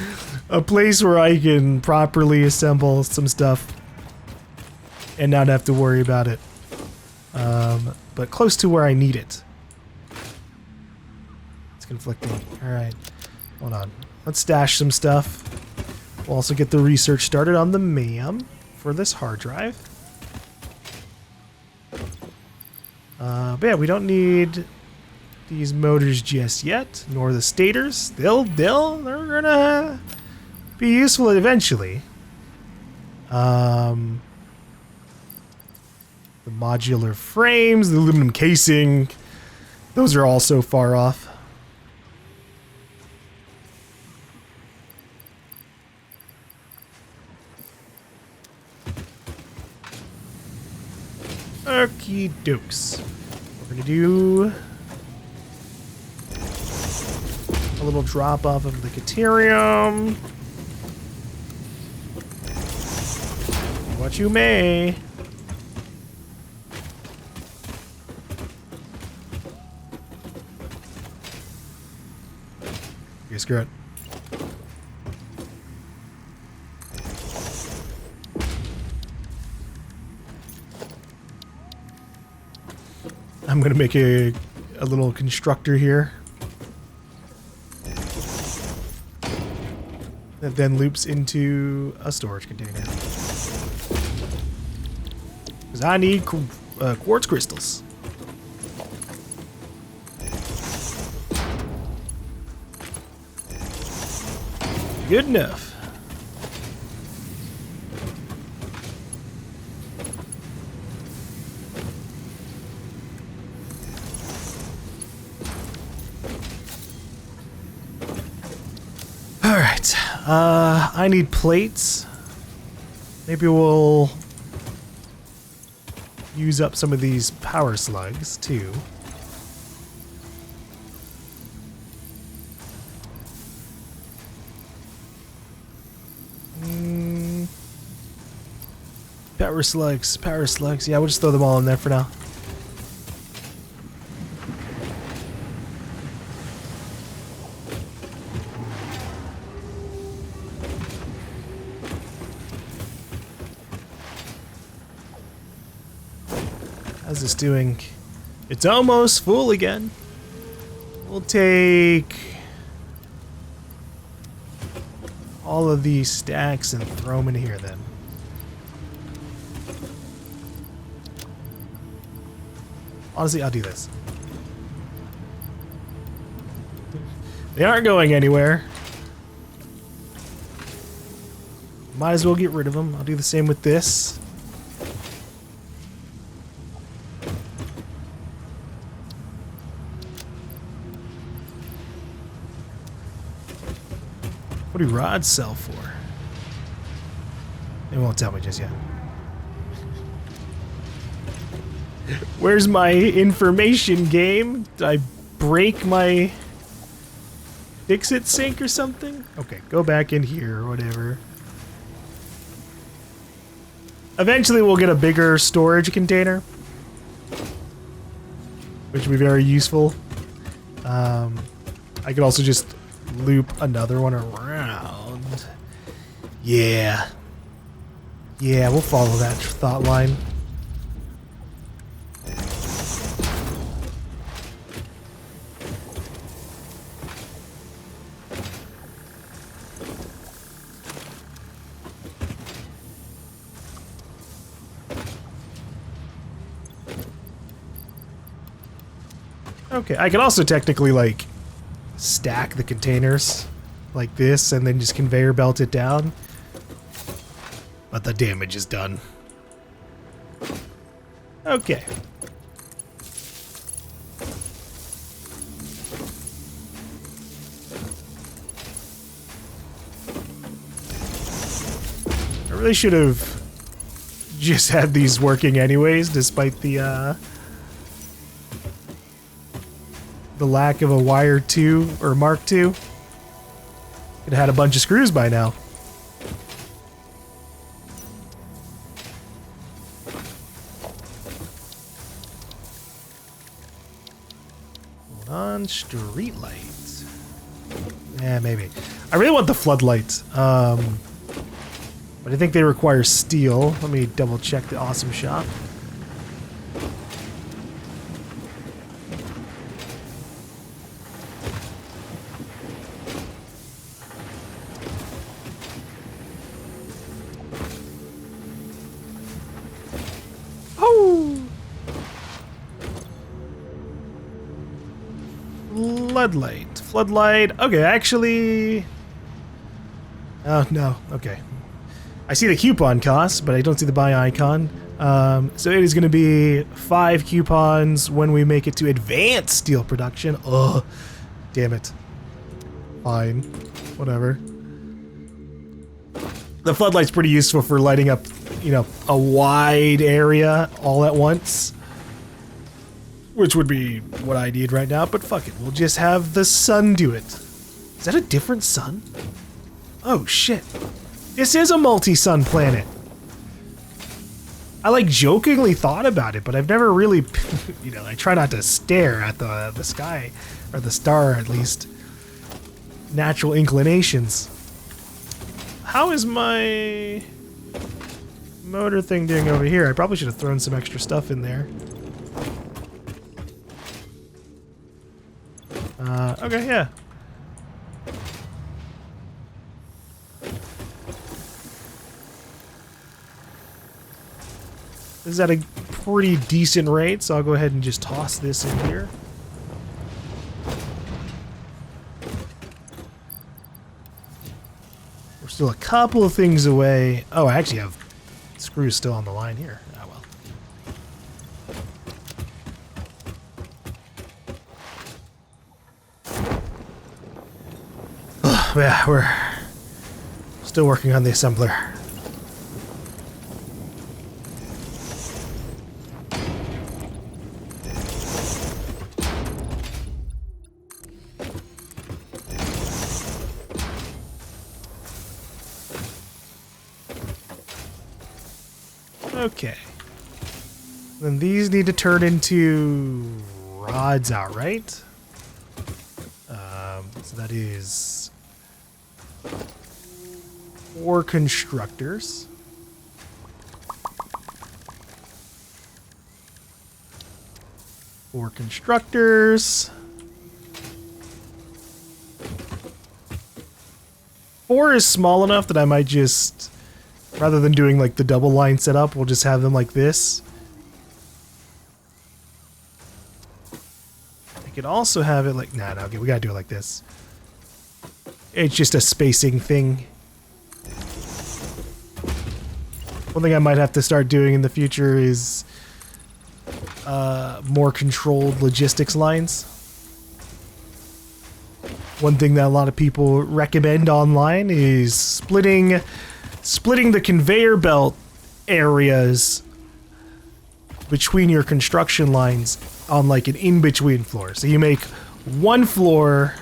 A: a place where I can properly assemble some stuff and not have to worry about it. But close to where I need it. It's conflicting. Alright. Hold on. Let's stash some stuff. We'll also get the research started on the MAM for this hard drive. But yeah, we don't need these motors just yet, nor the stators. They're gonna be useful eventually. The modular frames, the aluminum casing, those are all so far off. Okie dokes. We're gonna do a little drop off of the Caterium. What you may. Okay, screw it. I'm gonna make a little constructor here. that then loops into a storage container. Because I need quartz crystals. Good enough. Alright, I need plates. Maybe we'll use up some of these power slugs too. Power slugs, power slugs. Yeah, we'll just throw them all in there for now. How's this doing? It's almost full again. We'll take all of these stacks and throw them in here then. Honestly, I'll do this. They aren't going anywhere. Might as well get rid of them. I'll do the same with this. What do rods sell for? They won't tell me just yet. Where's my information, game? Did I break my fix-it sink or something? Okay, go back in here or whatever. Eventually we'll get a bigger storage container, which will be very useful. I could also just loop another one around. Yeah. Yeah, we'll follow that thought line. Okay, I can also technically, like, stack the containers like this and then just conveyor belt it down. But the damage is done. Okay. I really should have just had these working anyways, despite the lack of a wire 2 or Mark II. Could have had a bunch of screws by now. Hold on, street lights. Yeah, maybe. I really want the floodlights. But I think they require steel. Let me double check the awesome shop. Floodlight. Floodlight. Okay, actually... Oh, no. Okay. I see the coupon cost, but I don't see the buy icon. So it is going to be 5 coupons when we make it to advanced steel production. Ugh. Damn it. Fine. Whatever. The floodlight's pretty useful for lighting up, you know, a wide area all at once. Which would be what I need right now, but fuck it. We'll just have the sun do it. Is that a different sun? Oh, shit. This is a multi-sun planet. I, like, jokingly thought about it, but I've never really... you know, I try not to stare at the sky, or the star, at least. Natural inclinations. How is my motor thing doing over here? I probably should have thrown some extra stuff in there. Okay, yeah. This is at a pretty decent rate, so I'll go ahead and just toss this in here. We're still a couple of things away. Oh, I actually have screws still on the line here. Oh well. Yeah, we're still working on the assembler. Okay. Then these need to turn into rods outright. So that is 4 constructors. Four constructors. 4 is small enough that I might just, rather than doing like the double line setup, we'll just have them like this. I could also have it like, nah, okay, we gotta do it like this. It's just a spacing thing. One thing I might have to start doing in the future is more controlled logistics lines. One thing that a lot of people recommend online is splitting the conveyor belt areas between your construction lines on like an in-between floor. So you make one floor,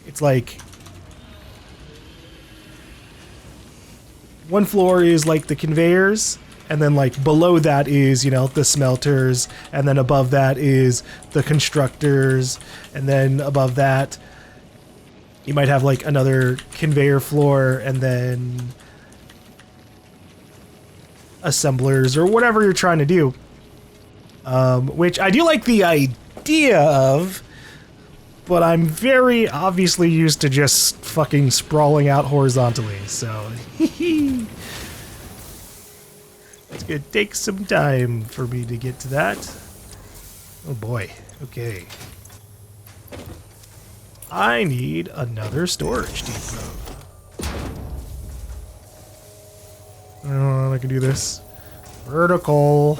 A: it's like one floor is like the conveyors, and then like below that is, you know, the smelters, and then above that is the constructors, and then above that you might have like another conveyor floor, and then assemblers or whatever you're trying to do. Which I do like the idea of, but I'm very obviously used to just fucking sprawling out horizontally, so it's gonna take some time for me to get to that. Oh boy, okay. I need another storage depot. Oh, I can do this. Vertical.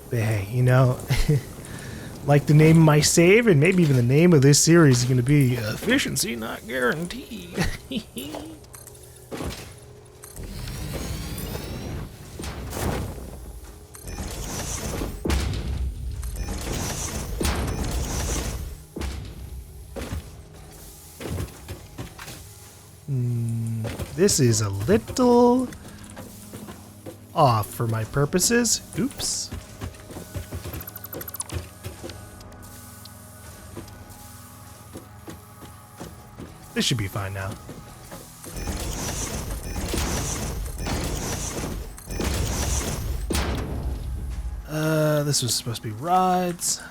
A: But hey, you know, like the name of my save, and maybe even the name of this series is going to be Efficiency Not Guaranteed. This is a little off for my purposes. Oops. This should be fine now. This was supposed to be rods.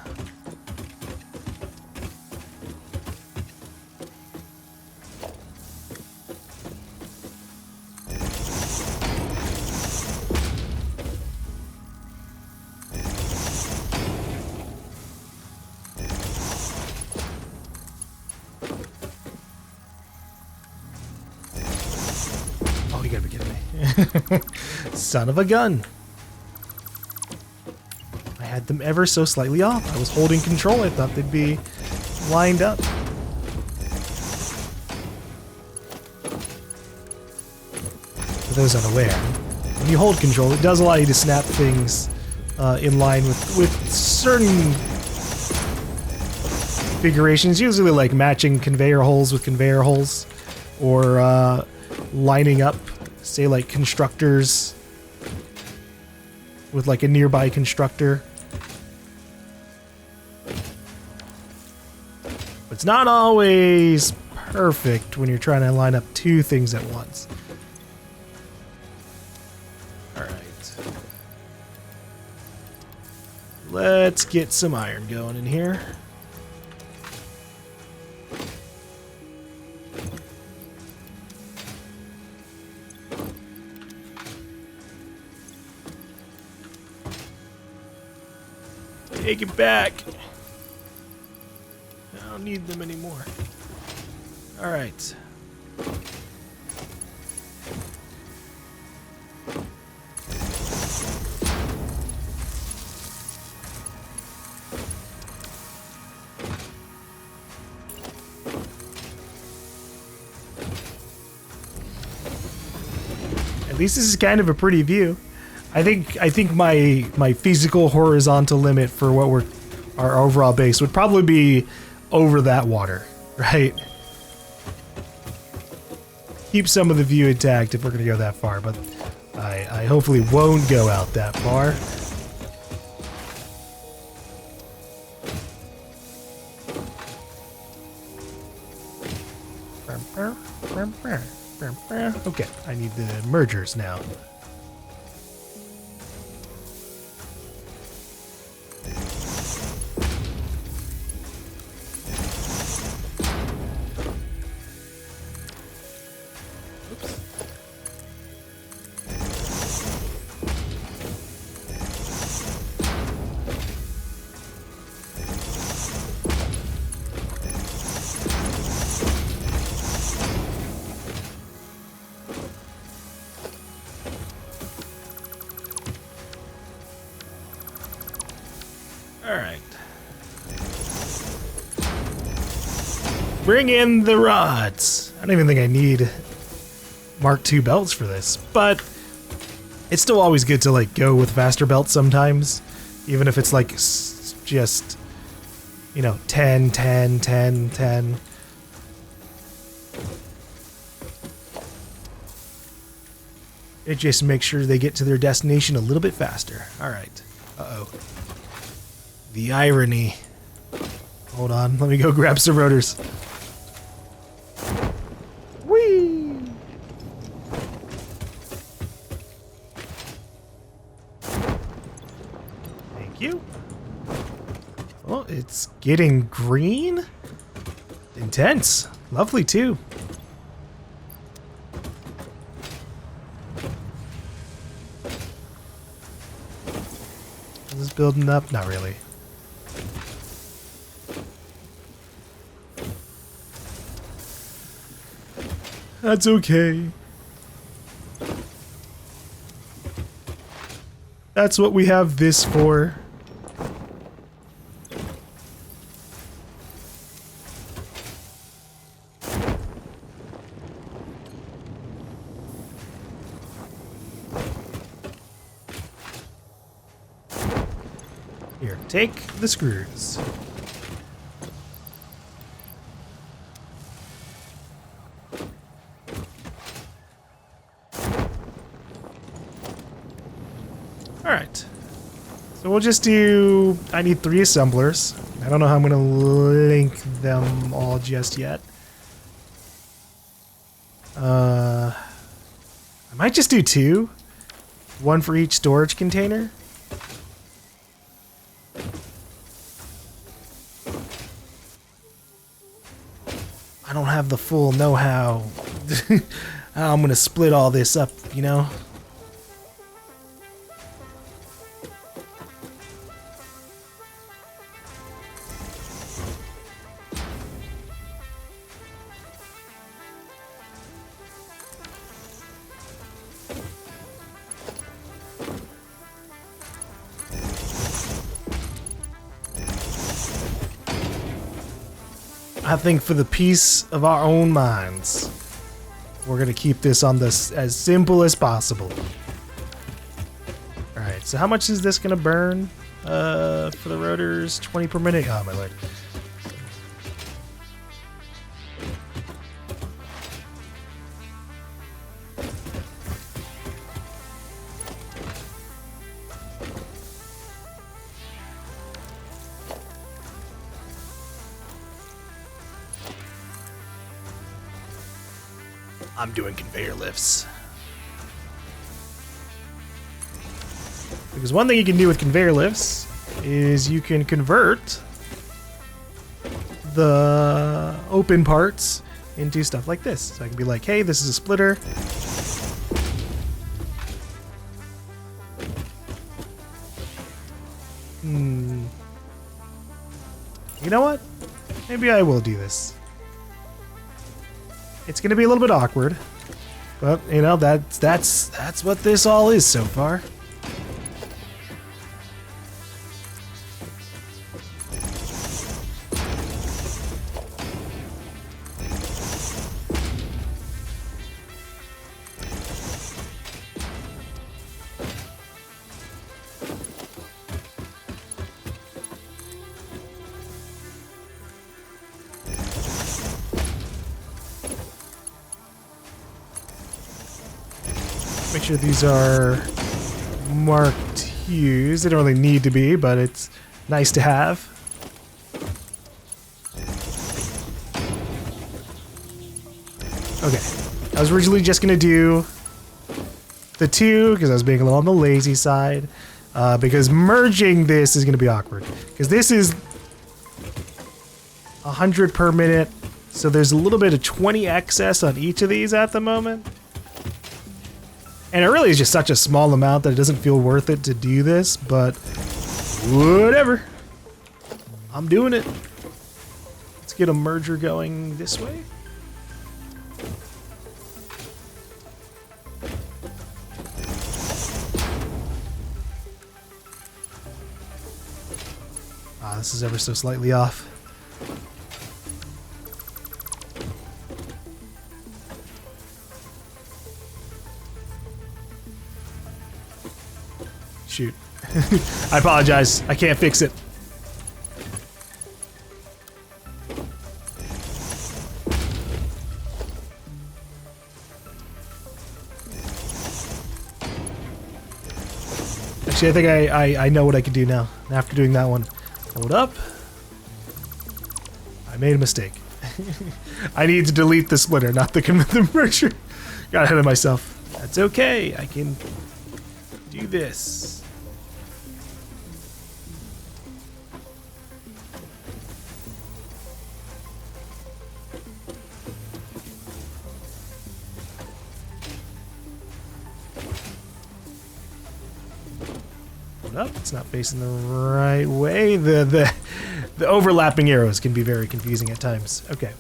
A: Oh, you gotta be kidding me. Son of a gun. I had them ever so slightly off. I was holding control. I thought they'd be lined up. For those unaware, when you hold control, it does allow you to snap things in line with certain configurations, usually like matching conveyor holes with conveyor holes, or lining up, say like constructors with like a nearby constructor. But it's not always perfect when you're trying to line up two things at once. Alright. Let's get some iron going in here. Take it back. I don't need them anymore. Alright. At least this is kind of a pretty view. I think my physical horizontal limit for what our overall base would probably be over that water, right? Keep some of the view intact if we're gonna go that far, but I hopefully won't go out that far. Okay, I need the mergers now. Alright. Bring in the rods. I don't even think I need Mark II belts for this, but it's still always good to like go with faster belts sometimes, even if it's like just, you know, 10, 10, 10, 10. It just makes sure they get to their destination a little bit faster. Alright. Uh-oh. The irony. Hold on, let me go grab some rotors. Whee! Thank you. Oh, it's getting green? Intense. Lovely, too. Is this building up? Not really. That's okay. That's what we have this for. Here, take the screws. Alright. So we'll just do... I need 3 assemblers. I don't know how I'm going to link them all just yet. I might just do 2. 1 for each storage container. I don't have the full know-how. How I'm going to split all this up, you know? I think for the peace of our own minds, we're gonna keep this on this as simple as possible. Alright, so how much is this gonna burn for the rotors? 20 per minute? Oh my lord. I'm doing conveyor lifts. Because one thing you can do with conveyor lifts is you can convert the open parts into stuff like this. So I can be like, hey, this is a splitter. You know what? Maybe I will do this. It's gonna be a little bit awkward, but you know that's what this all is so far. Make sure these are marked hues. They don't really need to be, but it's nice to have. Okay. I was originally just going to do the two because I was being a little on the lazy side. Because merging this is going to be awkward. Because this is 100 per minute. So there's a little bit of 20 excess on each of these at the moment. And it really is just such a small amount that it doesn't feel worth it to do this, but whatever. I'm doing it. Let's get a merger going this way. This is ever so slightly off. Shoot. I apologize. I can't fix it. Actually, I think I know what I can do now. After doing that one. Hold up. I made a mistake. I need to delete the splitter, not the merger. Got ahead of myself. That's okay. I can do this. Up. It's not facing the right way. The overlapping arrows can be very confusing at times. Okay.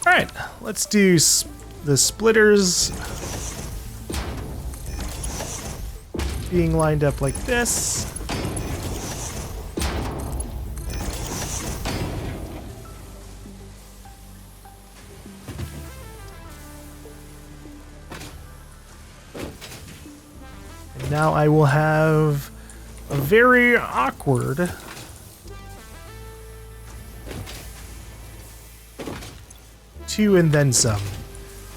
A: All right. Let's do the splitters being lined up like this. Now I will have a very awkward two and then some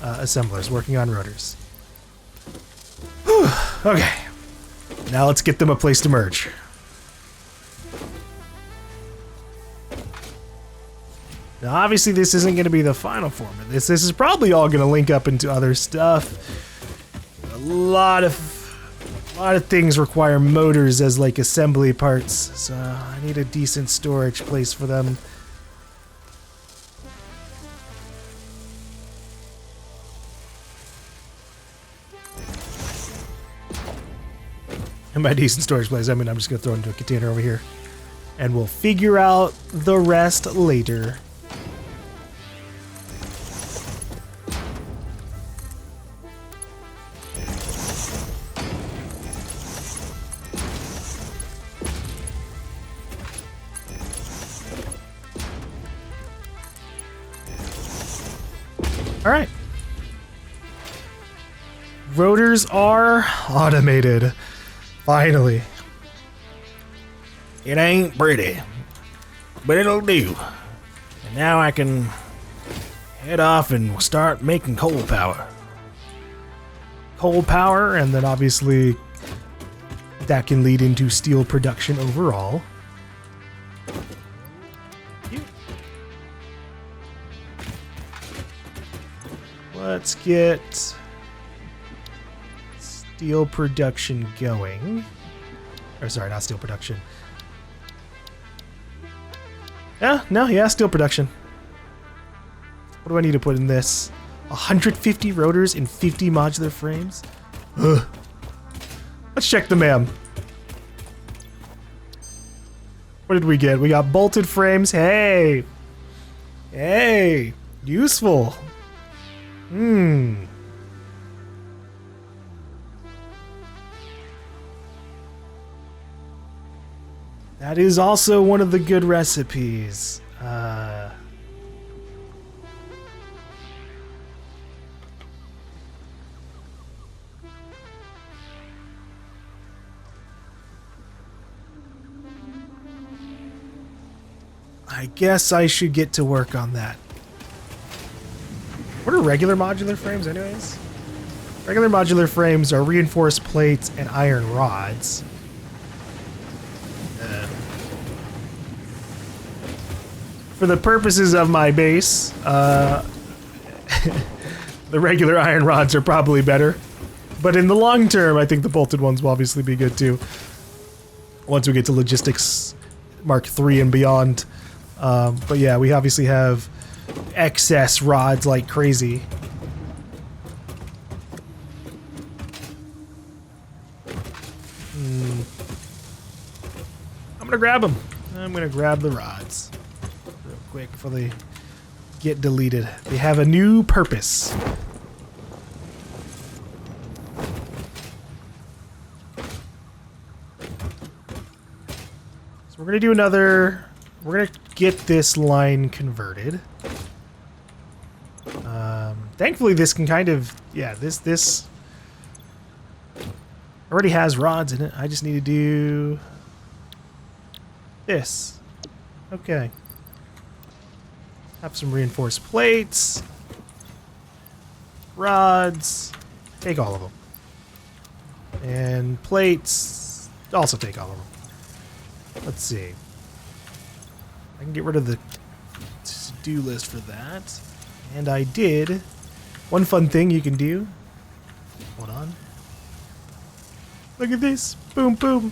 A: assemblers working on rotors. Whew. Okay, now let's get them a place to merge. Now obviously this isn't going to be the final form of this. This is probably all going to link up into other stuff. A lot of things require motors as like assembly parts, so I need a decent storage place for them. And by decent storage place, I mean I'm just gonna throw it into a container over here. And we'll figure out the rest later. All right. Rotors are automated. Finally. It ain't pretty, but it'll do. And now I can head off and start making coal power. Coal power, and then obviously That can lead into steel production overall. Let's get steel production going. Or sorry, not steel production. Yeah, steel production. What do I need to put in this? 150 rotors in 50 modular frames? Ugh. Let's check the MAM. What did we get? We got bolted frames. Hey! Hey! Useful. That is also one of the good recipes. I guess I should get to work on that. What are regular modular frames anyways? Regular modular frames are reinforced plates and iron rods. For the purposes of my base, the regular iron rods are probably better. But in the long term, I think the bolted ones will obviously be good too. Once we get to Logistics Mark III and beyond. But yeah, we obviously have excess rods like crazy. I'm gonna grab them. I'm gonna grab the rods real quick before they get deleted. They have a new purpose. So we're gonna do another. We're gonna get this line converted. Thankfully, this can kind of, yeah, this already has rods in it. I just need to do this. Okay. Have some reinforced plates, rods. Take all of them, and plates. Also take all of them. Let's see. I can get rid of the to-do list for that. And I did. One fun thing you can do. Hold on. Look at this. Boom, boom.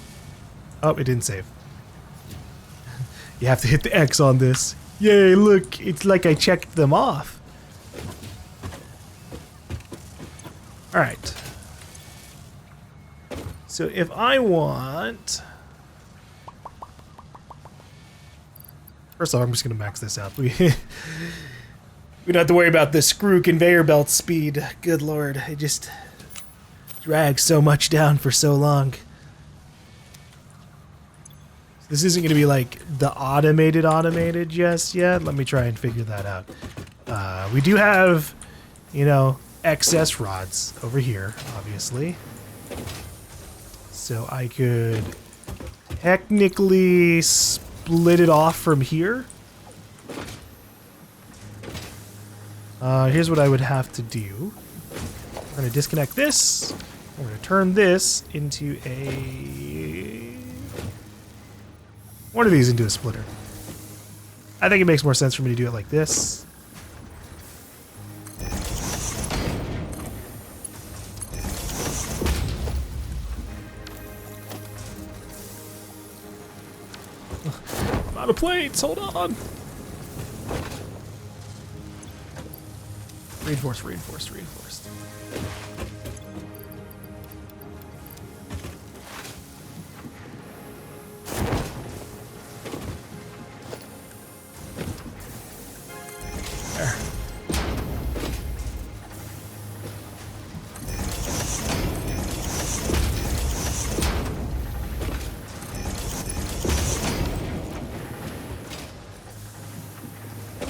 A: Oh, it didn't save. You have to hit the X on this. Yay, look. It's like I checked them off. Alright. So if I want... First off, I'm just going to max this out. We don't have to worry about the screw conveyor belt speed. Good lord, it just drags so much down for so long. This isn't going to be like the automated just yet. Let me try and figure that out. We do have, you know, excess rods over here, obviously. So I could technically split it off from here. Here's what I would have to do. I'm going to disconnect this. I'm going to turn this into one of these into a splitter. I think it makes more sense for me to do it like this. I'm out of plates. Hold on. Reinforced, reinforced, reinforced. There.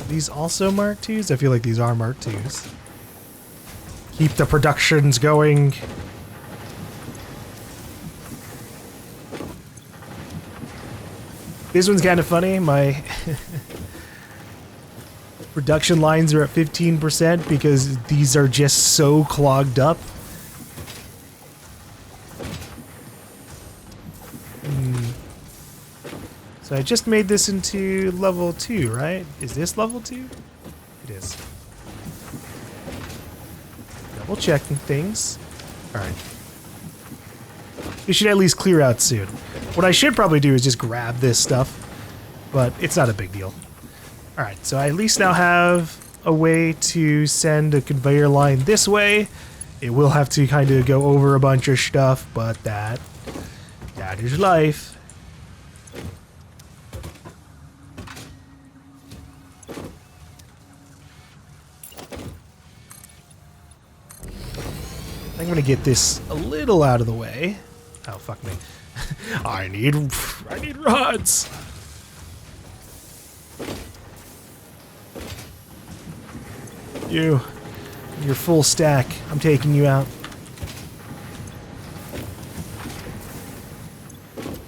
A: These also Mark IIs? I feel like these are Mark IIs. Keep the productions going. This one's kind of funny. My production lines are at 15% because these are just so clogged up. So I just made this into level 2, right? Is this level 2? It is. Double checking things. Alright. We should at least clear out soon. What I should probably do is just grab this stuff, but it's not a big deal. Alright, so I at least now have a way to send a conveyor line this way. It will have to kind of go over a bunch of stuff, but that is life. I'm gonna get this a little out of the way. Oh, fuck me. I need rods. You're full stack. I'm taking you out.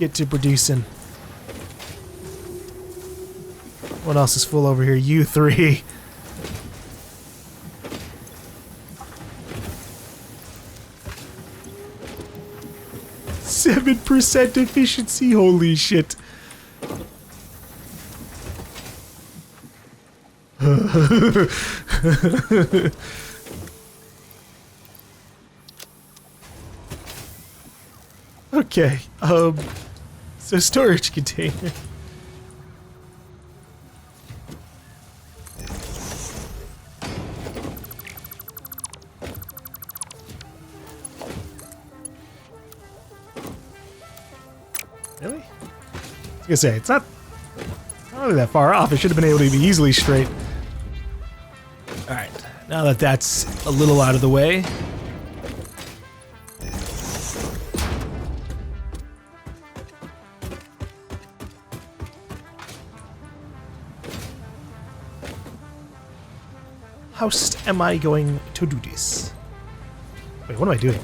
A: Get to producing. What else is full over here? You three. %% efficiency. Holy shit. Okay, so storage container. Really? I was gonna say, it's not really that far off. It should have been able to be easily straight. Alright, now that that's a little out of the way. How am I going to do this? Wait, what am I doing?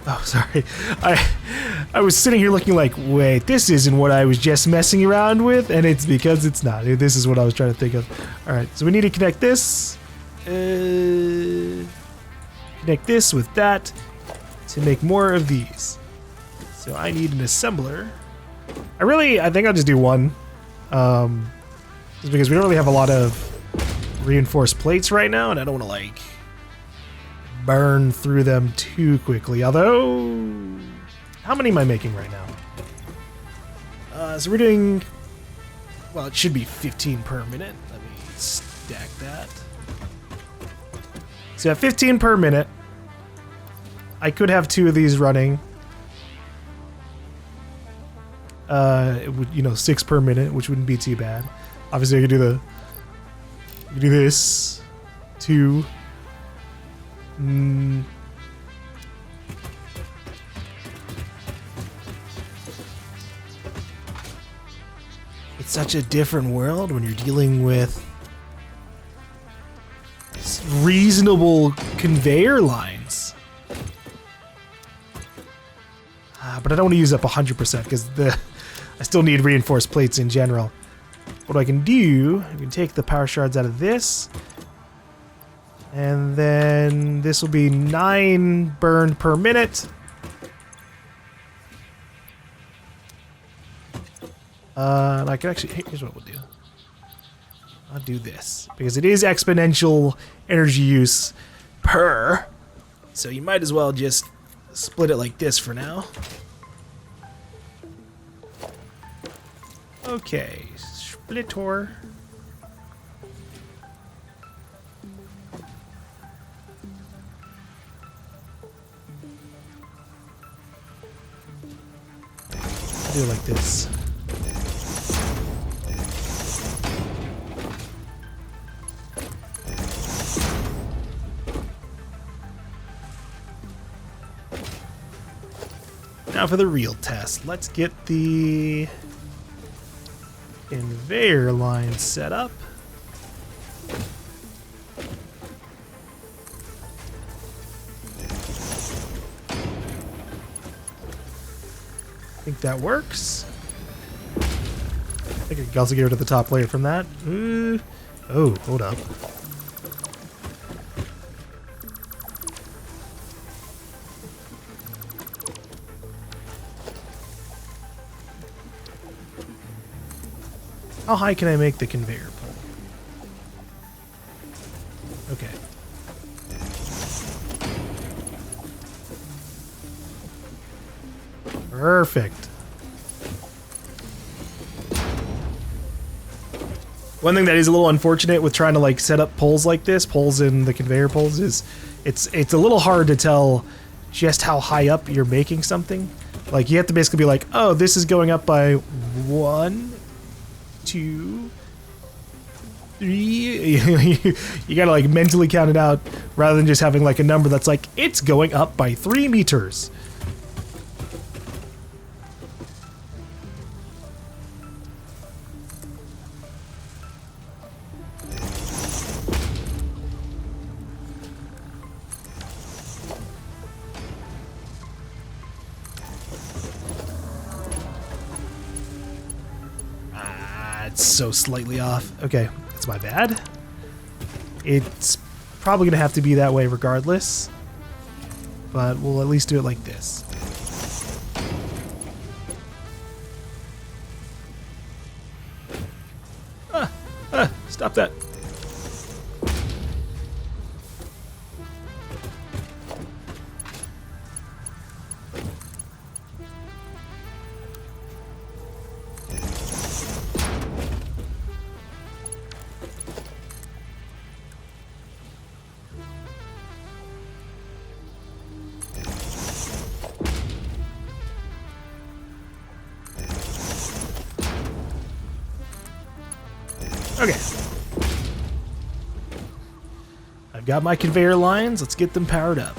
A: Oh, sorry. I was sitting here looking like, wait, this isn't what I was just messing around with, and it's because it's not. This is what I was trying to think of. Alright, so we need to connect this. Connect this with that to make more of these. So I need an assembler. I think I'll just do one. Just because we don't really have a lot of reinforced plates right now, and I don't want to, like, burn through them too quickly. Although, how many am I making right now? So we're doing, well, it should be 15 per minute. Let me stack that. So at 15 per minute, I could have 2 of these running. It would, 6 per minute, which wouldn't be too bad. Obviously, I could do this. 2. It's such a different world when you're dealing with reasonable conveyor lines. But I don't want to use up 100% because I still need reinforced plates in general. What I can do, I can take the power shards out of this. And then this will be 9 burned per minute. And I can actually, here's what we'll do. I'll do this because it is exponential energy use per. So you might as well just split it like this for now. Okay, splitter. Do it like this. Now for the real test. Let's get the conveyor line set up. I think that works. I think I can also get rid of the top layer from that. Oh, hold up. How high can I make the conveyor pole? Okay. Perfect. One thing that is a little unfortunate with trying to like set up poles like this, poles in the conveyor poles, is it's a little hard to tell just how high up you're making something. Like you have to basically be like, oh, this is going up by 1, 2, 3. You gotta like mentally count it out rather than just having like a number that's like, it's going up by 3 meters. It's so slightly off. Okay, that's my bad. It's probably gonna have to be that way regardless, but we'll at least do it like this. Stop that. Okay. I've got my conveyor lines. Let's get them powered up.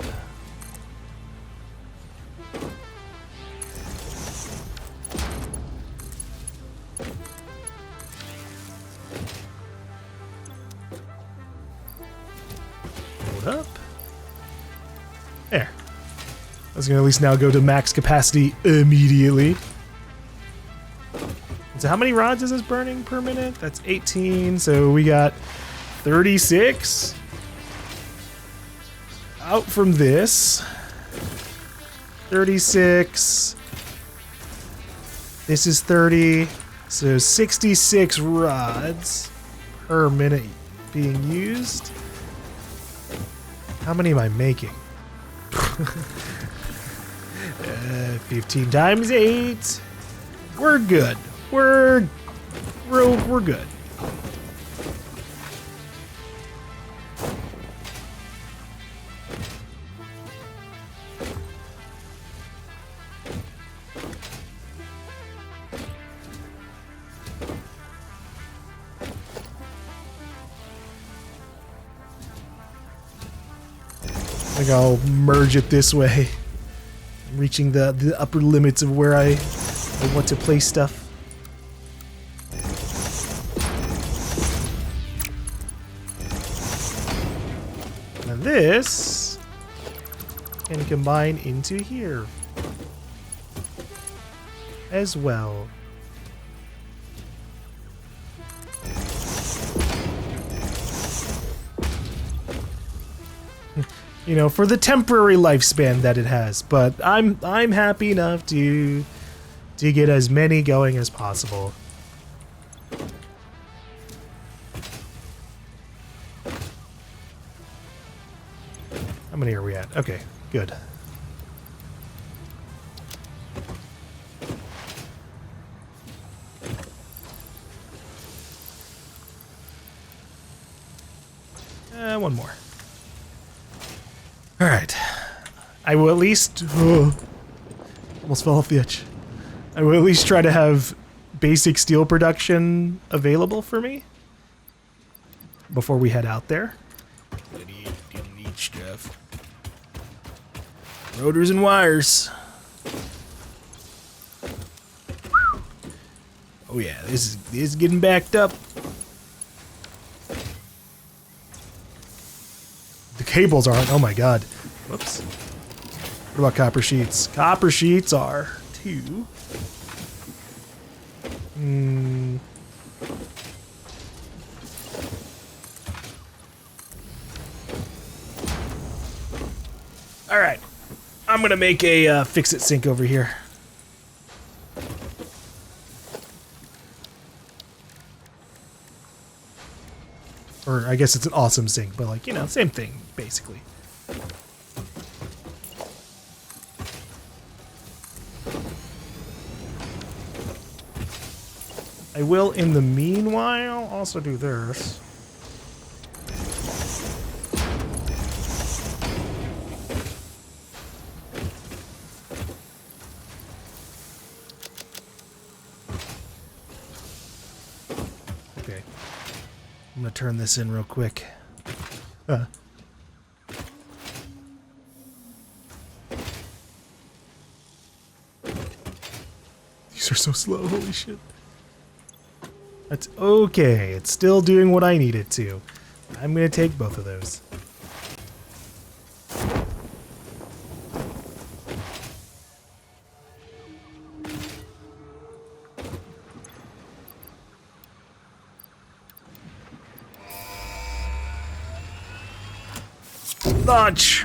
A: Hold up. There. I was going to at least now go to max capacity immediately. So how many rods is this burning per minute? That's 18, so we got 36 out from this. 36. This is 30, so 66 rods per minute being used. How many am I making? 15 times 8. We're good. We're good. I think I'll merge it this way. I'm reaching the upper limits of where I want to place stuff. And this can combine into here as well. You know, for the temporary lifespan that it has, but I'm happy enough to get as many going as possible. How many are we at? Okay, good. One more. All right. I will at least... almost fell off the edge. I will at least try to have basic steel production available for me before we head out there. Didn't need stuff. Rotors and wires. Oh yeah, this is getting backed up. The cables aren't. Oh my god. Whoops. What about copper sheets? Copper sheets are 2. All right. I'm gonna make a fix-it sink over here. Or I guess it's an awesome sink, but like, you know, same thing, basically. I will, in the meanwhile, also do this. Okay. I'm gonna turn this in real quick. These are so slow, holy shit. That's okay. It's still doing what I need it to. I'm going to take both of those. Launch!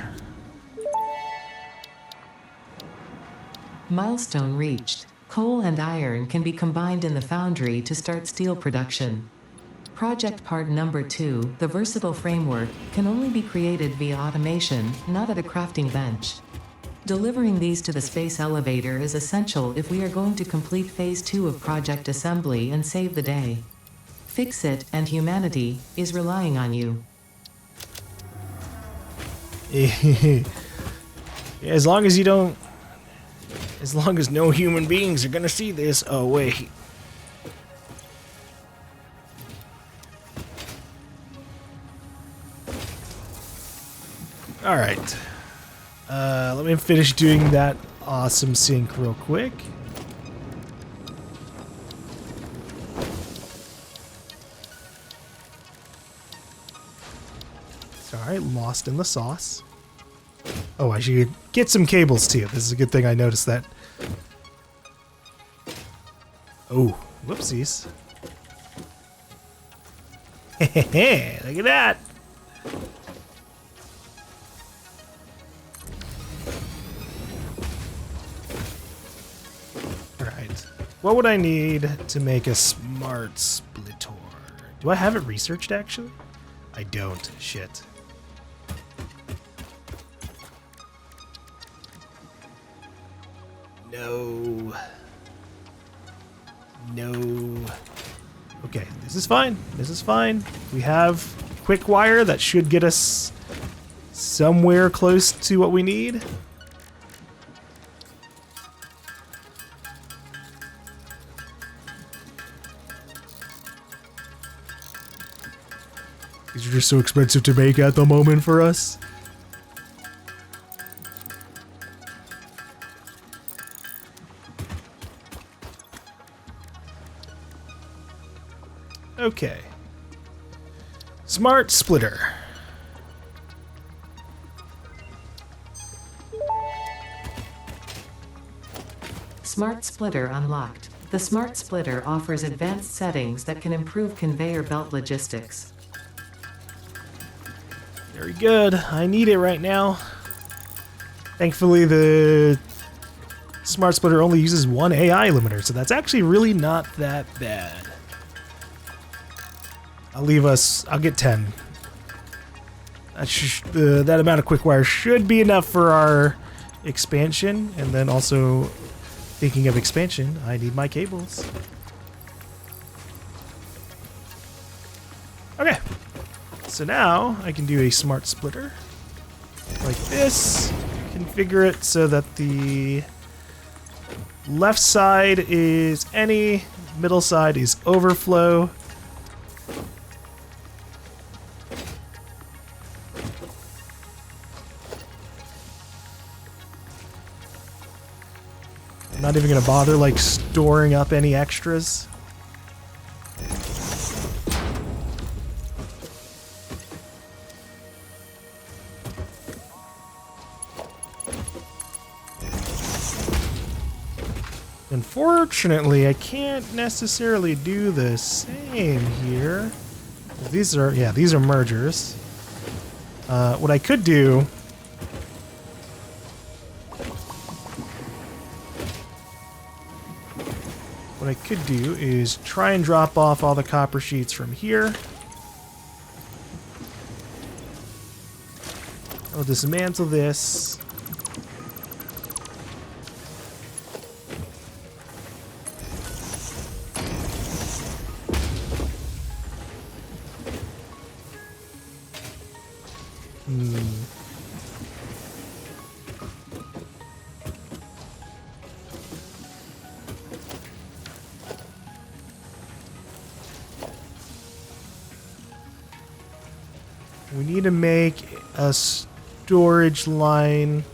B: Milestone reached. Coal and iron can be combined in the foundry to start steel production. Project part number 2, the versatile framework, can only be created via automation, not at a crafting bench. Delivering these to the space elevator is essential if we are going to complete phase 2 of project assembly and save the day. Fix It and humanity is relying on you.
A: As long as you don't... As long as no human beings are gonna see this... Oh, wait. Alright. Let me finish doing that awesome sync real quick. Sorry, lost in the sauce. Oh, I should get some cables too. This is a good thing I noticed that. Oh, whoopsies. Hehehe, look at that. Alright. What would I need to make a smart splitter? Do I have it researched actually? I don't. Shit. No. No. Okay, this is fine. This is fine. We have quick wire that should get us somewhere close to what we need. These are just so expensive to make at the moment for us. Okay. Smart splitter.
B: Smart Splitter unlocked. The Smart Splitter offers advanced settings that can improve conveyor belt logistics.
A: Very good. I need it right now. Thankfully, the Smart Splitter only uses one AI limiter, so that's actually really not that bad. I'll get 10. That amount of quick wire should be enough for our expansion. And then also, thinking of expansion, I need my cables. Okay. So now I can do a smart splitter like this. Configure it so that the left side is any, middle side is overflow. Not even gonna bother like storing up any extras. Unfortunately, I can't necessarily do the same here. These are mergers. What I could do is try and drop off all the copper sheets from here. I'll dismantle this. We need to make a storage line.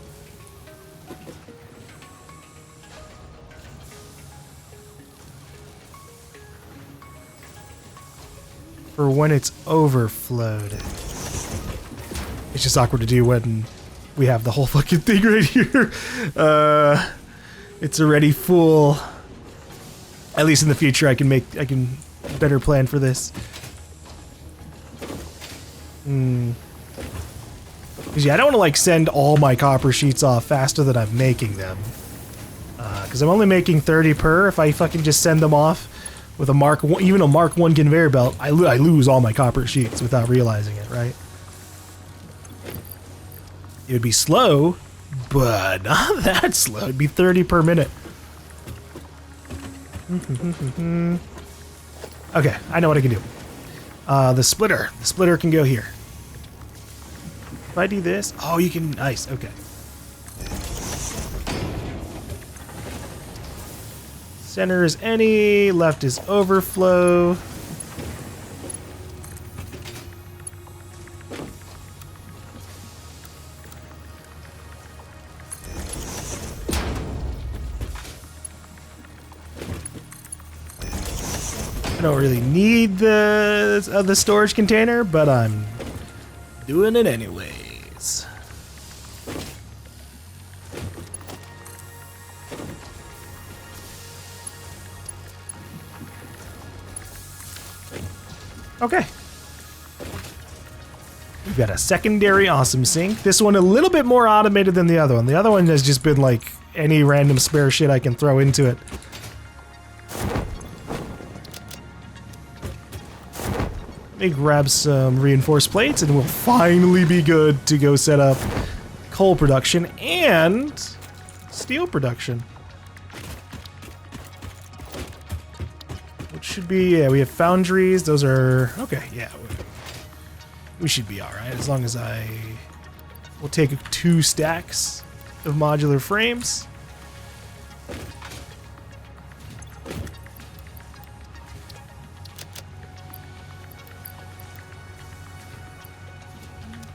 A: For when it's overflowed. It's just awkward to do when we have the whole fucking thing right here. It's already full. At least in the future I can better plan for this. Because yeah, I don't want to like send all my copper sheets off faster than I'm making them. Because I'm only making 30 per. If I fucking just send them off with a Mark 1, even a Mark 1 conveyor belt, I lose all my copper sheets without realizing it, right? It would be slow, but not that slow. It'd be 30 per minute. Okay, I know what I can do. The splitter can go here. If I do this, oh, you can, nice, okay. Center is any, left is overflow. I don't really need the storage container, but I'm doing it anyways. Okay. We've got a secondary awesome sink. This one a little bit more automated than the other one. The other one has just been like any random spare shit I can throw into it. Let me grab some reinforced plates and we'll finally be good to go set up coal production and steel production. Which should be, yeah, we have foundries. Those are, okay, yeah. We should be alright as long as we'll take 2 stacks of modular frames.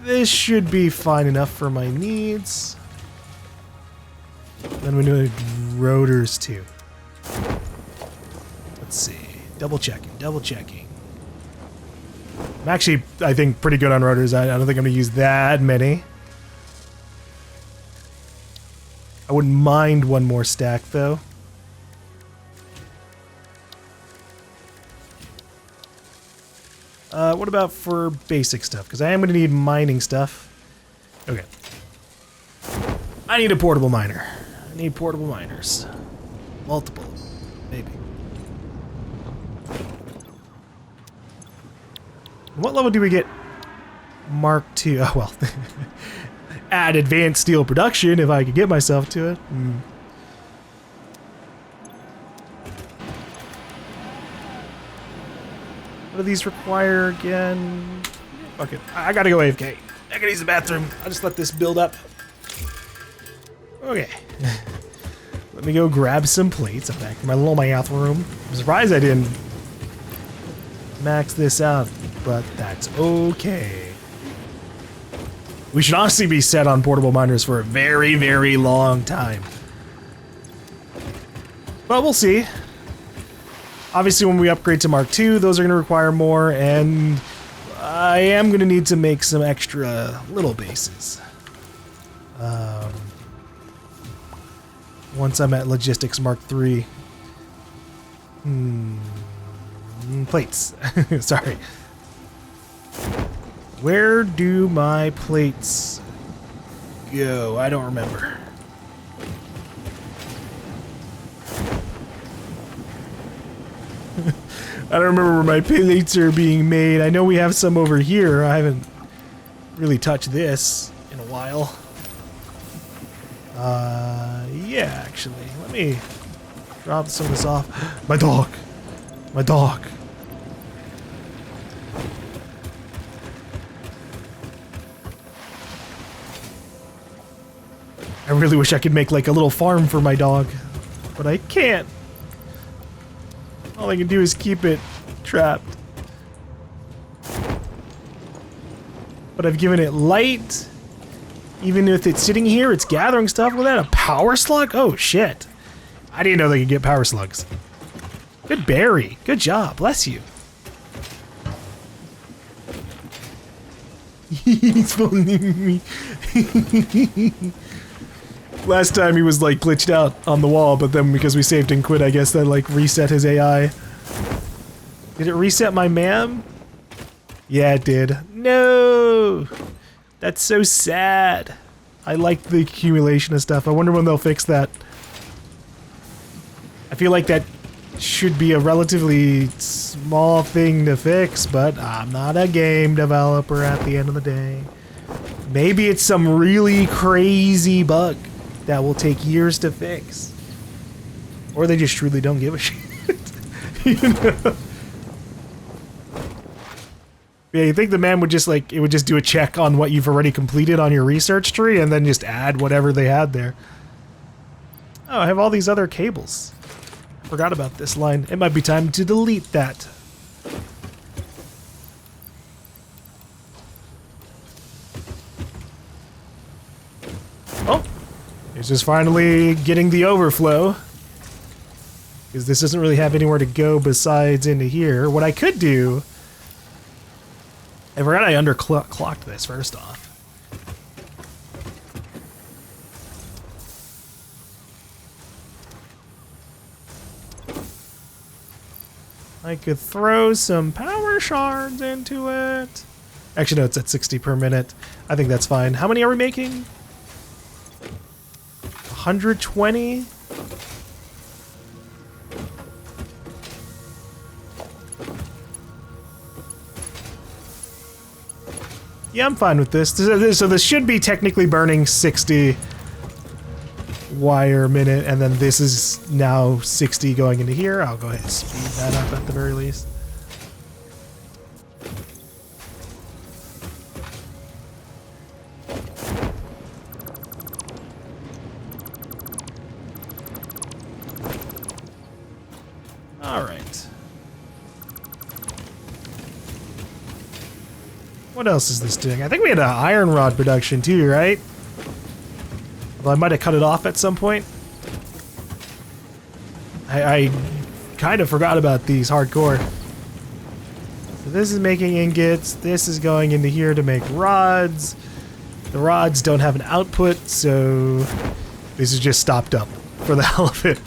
A: This should be fine enough for my needs. Then we need rotors too. Let's see. Double checking. I'm actually, I think, pretty good on rotors. I don't think I'm going to use that many. I wouldn't mind one more stack though. What about for basic stuff? Because I am going to need mining stuff. Okay. I need a portable miner. I need portable miners. Multiple. Maybe. What level do we get Mark II? Oh, well. Add advanced steel production if I could get myself to it. What do these require again? Fuck it. I gotta go AFK. I gotta use the bathroom. I'll just let this build up. Okay. Let me go grab some plates. I'm back in my little bathroom. I'm surprised I didn't max this out, but that's okay. We should honestly be set on portable miners for a very, very long time. But we'll see. Obviously, when we upgrade to Mark II, those are going to require more, and I am going to need to make some extra little bases. Once I'm at Logistics Mark III. Plates. Sorry. Where do my plates go? I don't remember. I don't remember where my plates are being made. I know we have some over here. I haven't really touched this in a while. Yeah, actually. Let me drop some of this off. My dog! My dog! I really wish I could make like a little farm for my dog, but I can't. All I can do is keep it trapped. But I've given it light. Even if it's sitting here, it's gathering stuff. Was that a power slug? Oh shit. I didn't know they could get power slugs. Good berry. Good job. Bless you. He's following me. Last time he was like glitched out on the wall, but then because we saved and quit, I guess that like reset his AI. Did it reset my ma'am? Yeah, it did. No! That's so sad. I like the accumulation of stuff. I wonder when they'll fix that. I feel like that should be a relatively small thing to fix, but I'm not a game developer at the end of the day. Maybe it's some really crazy bug that will take years to fix. Or they just truly don't give a shit. You know? Yeah, you think the man would just like, it would just do a check on what you've already completed on your research tree and then just add whatever they had there. Oh, I have all these other cables. Forgot about this line. It might be time to delete that. Oh, it's just finally getting the overflow. Because this doesn't really have anywhere to go besides into here. What I could do... I forgot I underclocked this first off. I could throw some power shards into it. Actually, no, it's at 60 per minute. I think that's fine. How many are we making? 120? Yeah, I'm fine with this. So this should be technically burning 60 wire a minute, and then this is now 60 going into here. I'll go ahead and speed that up at the very least. All right. What else is this doing? I think we had an iron rod production too, right? Well, I might have cut it off at some point. I kind of forgot about these hardcore. So this is making ingots. This is going into here to make rods. The rods don't have an output, so this is just stopped up for the hell of it.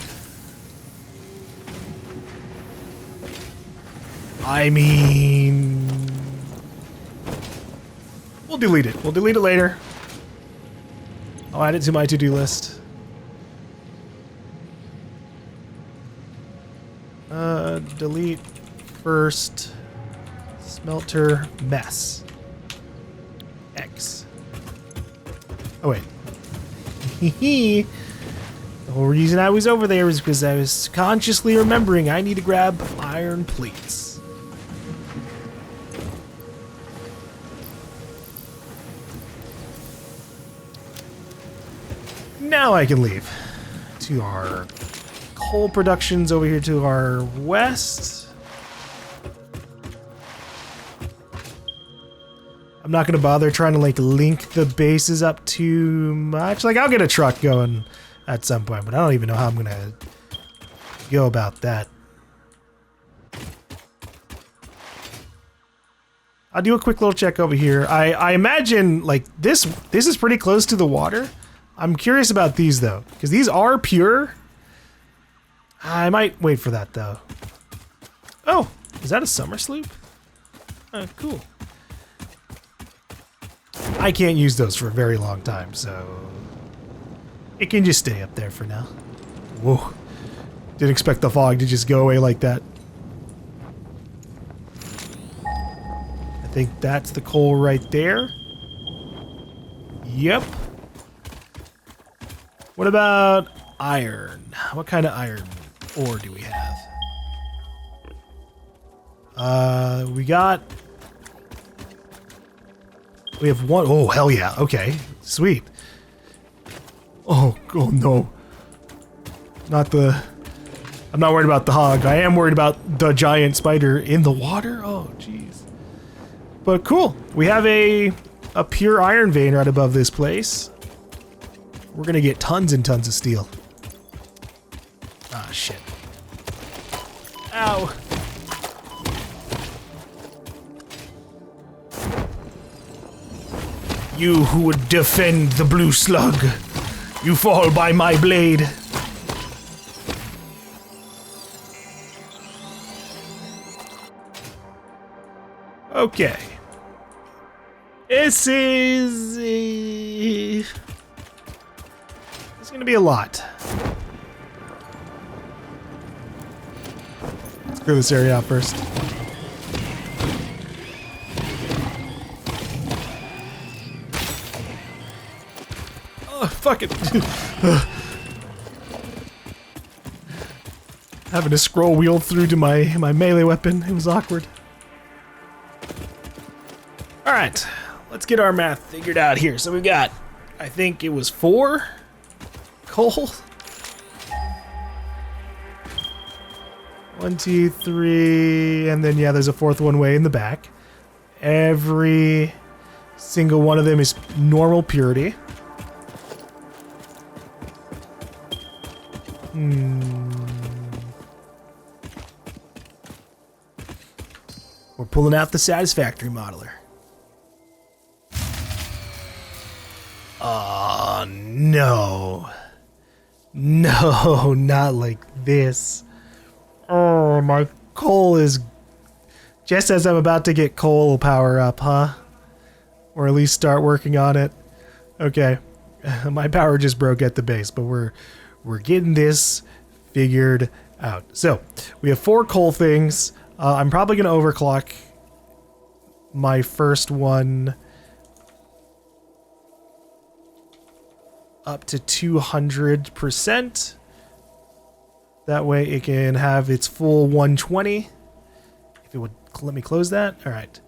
A: I mean... We'll delete it. We'll delete it later. I'll add it to my to-do list. Delete first smelter mess. X. Oh wait. The whole reason I was over there is because I was consciously remembering I need to grab iron plates. Now I can leave to our coal productions over here to our west. I'm not going to bother trying to like link the bases up too much. Like I'll get a truck going at some point, but I don't even know how I'm going to go about that. I'll do a quick little check over here. I imagine like this is pretty close to the water. I'm curious about these though, because these are pure. I might wait for that though. Oh, is that a summer sloop? Oh, cool. I can't use those for a very long time, so it can just stay up there for now. Whoa. Didn't expect the fog to just go away like that. I think that's the coal right there. Yep. What about iron? What kind of iron ore do we have? We have one. Oh, hell yeah. Okay. Sweet. Oh no. I'm not worried about the hog. I am worried about the giant spider in the water. Oh, jeez. But cool. We have a pure iron vein right above this place. We're gonna get tons and tons of steel. Ah, shit. Ow. You who would defend the blue slug, you fall by my blade. Okay. This is... It's gonna be a lot. Let's clear this area out first. Oh, fuck it. Having to scroll wheel through to my melee weapon. It was awkward. Alright, let's get our math figured out here. So we've got, I think it was 4 coal. 1, 2, 3, and then yeah, there's a 4th one way in the back. Every single one of them is normal purity. We're pulling out the Satisfactory modeler. Oh, no. No, not like this. Oh, my coal is... Just as I'm about to get coal power up, huh? Or at least start working on it. Okay. My power just broke at the base, but we're getting this figured out. So, we have 4 coal things. I'm probably going to overclock my first one up to 200%. That way it can have its full 120. If it would let me close that. All right.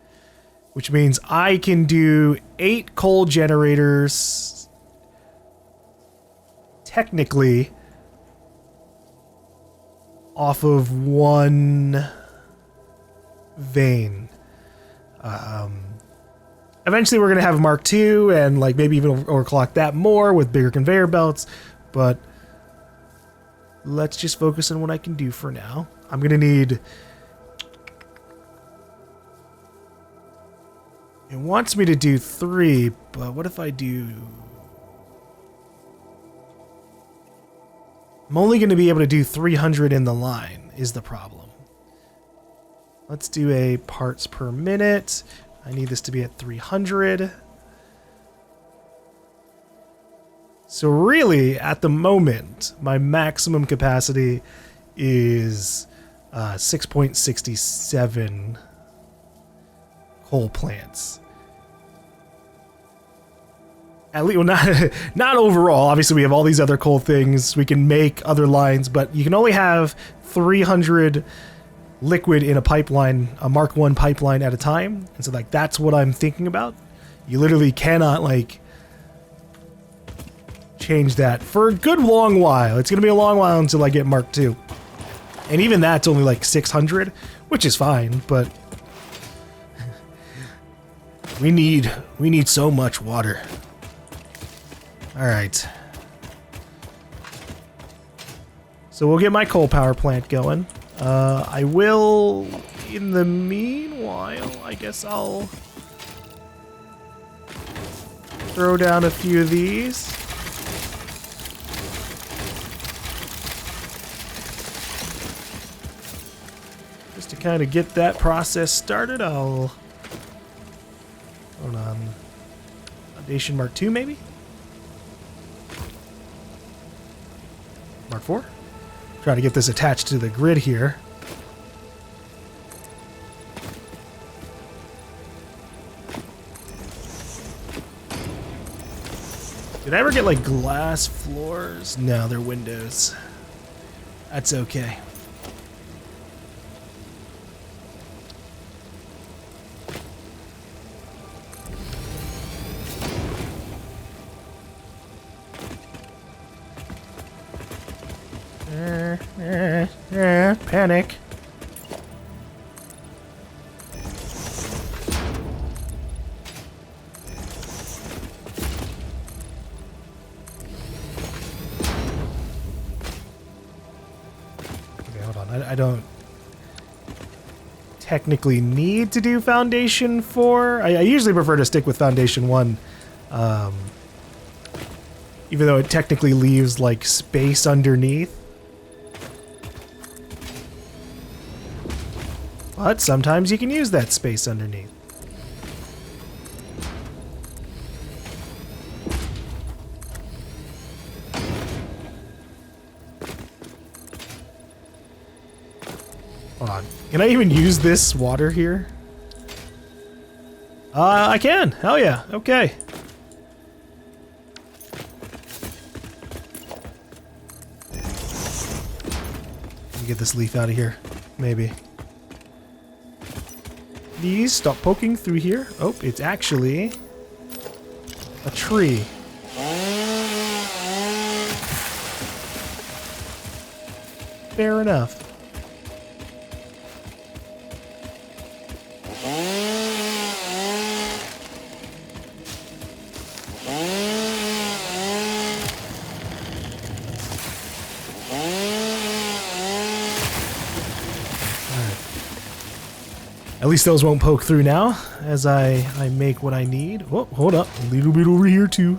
A: Which means I can do 8 coal generators technically off of 1 vein. Eventually we're going to have Mark II and like maybe even overclock that more with bigger conveyor belts, but let's just focus on what I can do for now. I'm going to need... It wants me to do 3, but what if I do... I'm only going to be able to do 300 in the line is the problem. Let's do a parts per minute. I need this to be at 300. So really, at the moment, my maximum capacity is 6.67 coal plants. At least, well, not overall. Obviously, we have all these other coal things. We can make other lines, but you can only have 300 liquid in a pipeline, a Mark I pipeline at a time. And so, like, that's what I'm thinking about. You literally cannot, like, change that for a good long while. It's going to be a long while until I get Mark II. And even that's only, like, 600, which is fine, but we need so much water. All right. So we'll get my coal power plant going. I will, in the meanwhile, I guess I'll throw down a few of these. Just to kind of get that process started, I'll... Hold on. Foundation Mark II, maybe? Mark IV? Try to get this attached to the grid here. Did Did I ever get like glass floors? No, they're windows. That's okay. Panic. Okay, hold on. I don't technically need to do Foundation 4. I usually prefer to stick with Foundation 1. Even though it technically leaves like space underneath. But sometimes you can use that space underneath. Hold on. Can I even use this water here? I can. Hell yeah. Okay. Let me get this leaf out of here. Maybe. Please stop poking through here. Oh, it's actually a tree. Fair enough. At least those won't poke through now, as I make what I need. Oh, hold up. A little bit over here, too.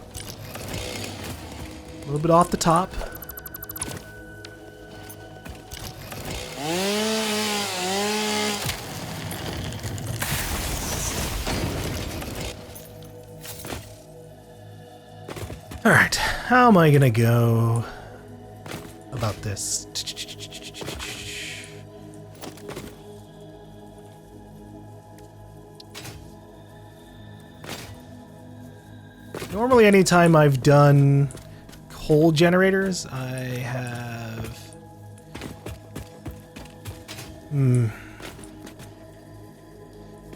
A: A little bit off the top. Alright, how am I gonna go about this? Normally, anytime I've done coal generators, I have... I've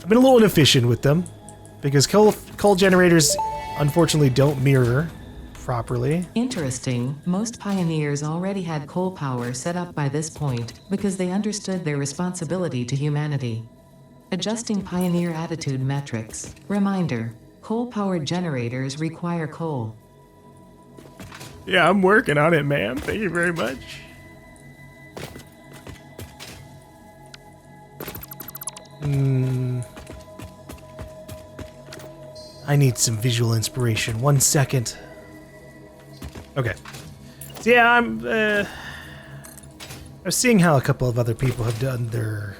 A: been a little inefficient with them, because coal generators, unfortunately, don't mirror properly.
B: Interesting, most pioneers already had coal power set up by this point, because they understood their responsibility to humanity. Adjusting pioneer attitude metrics. Reminder. Coal-powered generators require coal.
A: Yeah, I'm working on it, ma'am. Thank you very much. I need some visual inspiration. 1 second. Okay. So yeah, I was seeing how a couple of other people have done their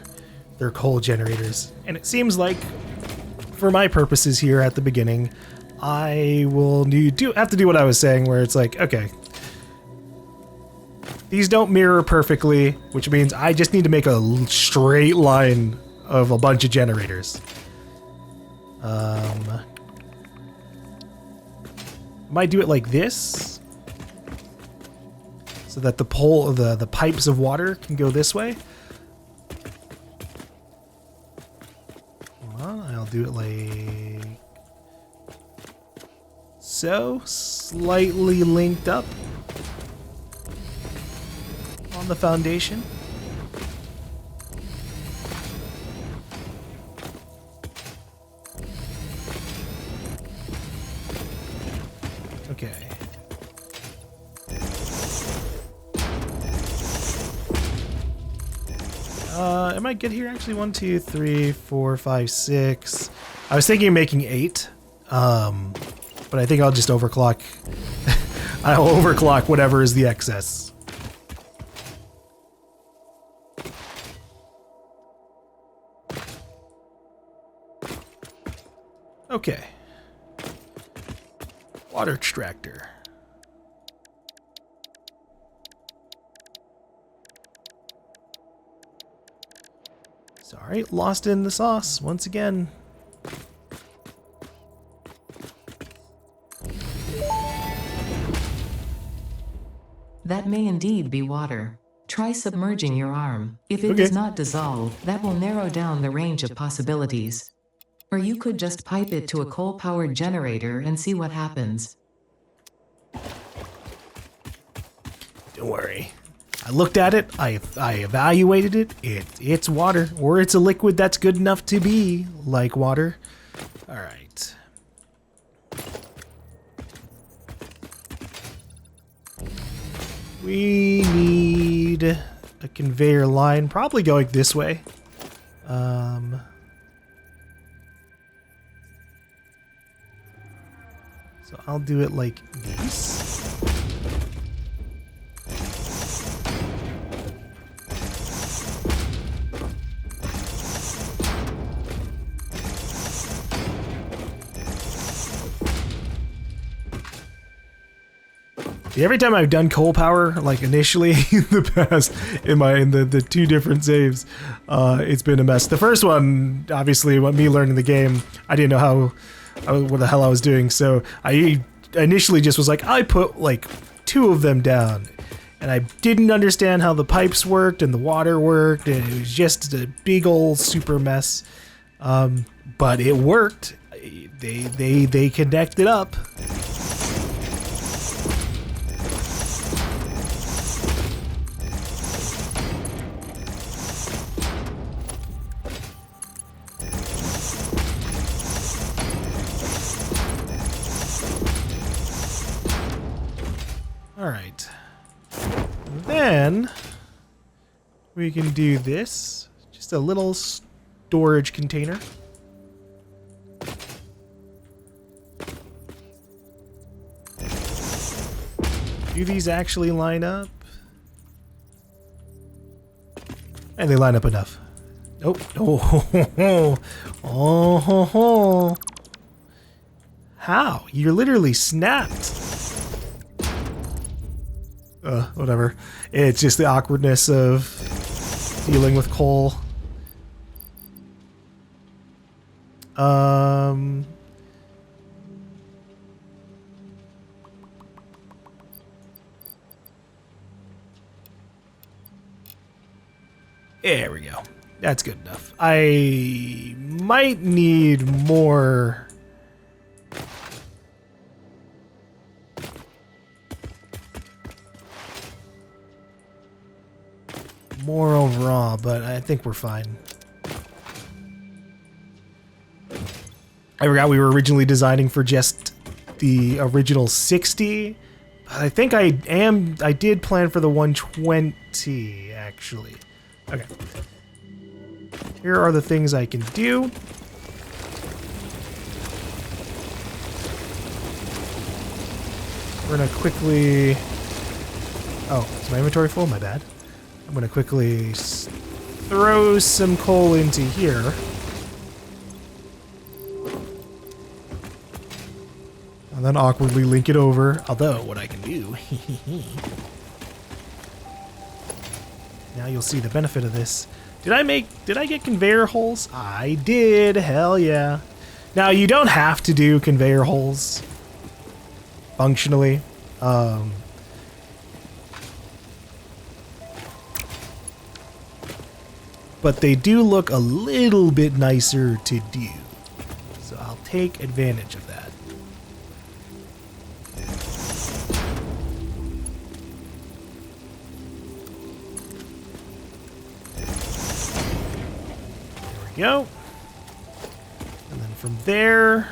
A: coal generators, and it seems like, for my purposes here at the beginning, I will have to do what I was saying, where it's like, okay, these don't mirror perfectly, which means I just need to make a straight line of a bunch of generators. Might do it like this, so that the pipes of water can go this way. I'll do it like so, slightly linked up on the foundation. Okay. Am I good here? Actually, 1, 2, 3, 4, 5, 6. I was thinking of making 8, but I think I'll just overclock. I'll overclock whatever is the excess. Okay. Water extractor. Sorry, lost in the sauce once again.
B: That may indeed be water. Try submerging your arm. If it
A: Okay.
B: does not dissolve, that will narrow down the range of possibilities. Or you could just pipe it to a coal-powered generator and see what happens.
A: Don't worry. I looked at it, I evaluated it, it's water, or it's a liquid that's good enough to be like water. Alright. We need a conveyor line, probably going this way. So I'll do it like this. Every time I've done coal power, like initially in the past, in the two different saves, it's been a mess. The first one, obviously, when me learning the game, I didn't know what the hell I was doing, so I initially just was like, I put like 2 of them down, and I didn't understand how the pipes worked and the water worked, and it was just a big old super mess. But it worked. They connected up. Alright. Then we can do this. Just a little storage container. Do these actually line up? And they line up enough. Nope. Oh, oh, how? You're literally snapped. Whatever. It's just the awkwardness of dealing with coal. There we go. That's good enough. I might need more. More overall, but I think we're fine. I forgot we were originally designing for just the original 60. But I think I did plan for the 120, actually. Okay. Here are the things I can do. We're gonna quickly... Oh, is my inventory full? My bad. I'm gonna quickly throw some coal into here. And then awkwardly link it over. Although, what I can do... Now you'll see the benefit of this. Did I get conveyor holes? I did, hell yeah. Now you don't have to do conveyor holes functionally. But they do look a little bit nicer to do. So I'll take advantage of that. There we go. And then from there,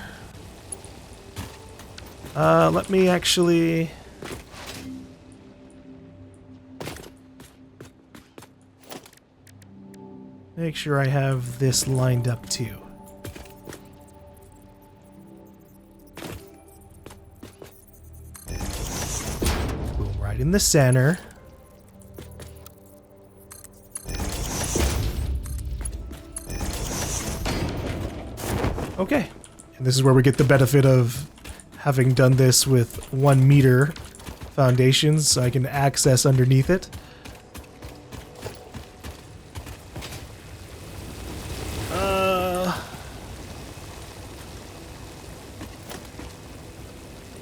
A: let me actually... make sure I have this lined up too. Boom, right in the center. Okay. And this is where we get the benefit of having done this with 1 meter foundations, so I can access underneath it.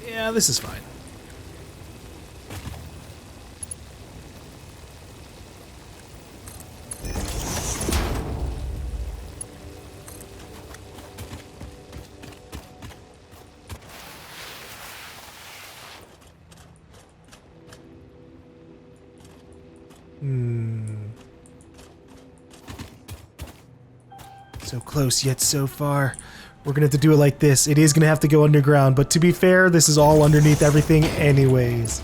A: Yeah, this is fine. So close yet so far. We're gonna have to do it like this. It is gonna have to go underground, but to be fair, this is all underneath everything anyways.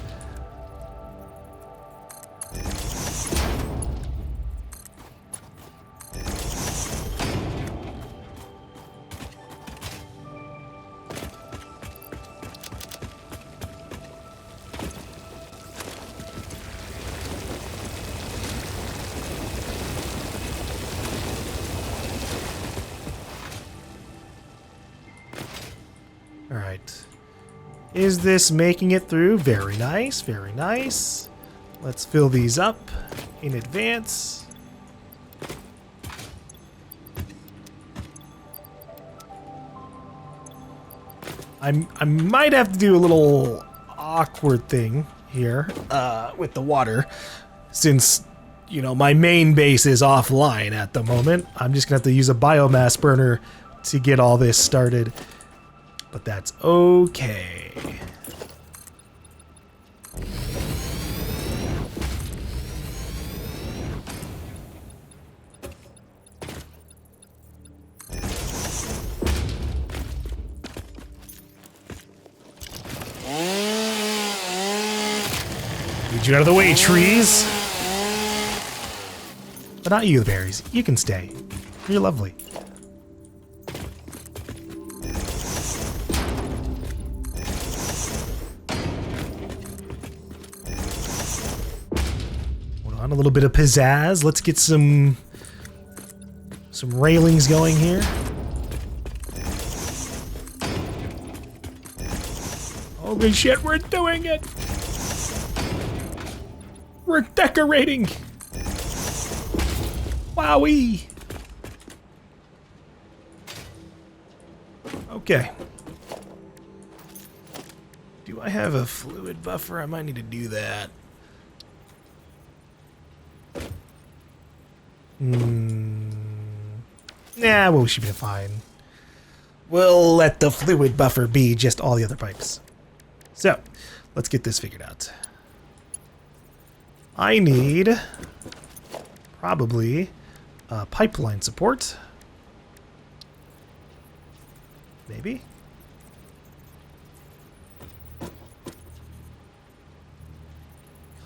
A: Alright. Is this making it through? Very nice, very nice. Let's fill these up in advance. I might have to do a little awkward thing here with the water, since, you know, my main base is offline at the moment. I'm just gonna have to use a biomass burner to get all this started. But that's okay. Get you out of the way, trees. But not you, the berries. You can stay. You're lovely. A little bit of pizzazz. Let's get some railings going here. Holy shit, we're doing it! We're decorating! Wowee! Okay. Do I have a fluid buffer? I might need to do that. Nah, well, we should be fine. We'll let the fluid buffer be just all the other pipes. So, let's get this figured out. I need probably pipeline support. Maybe?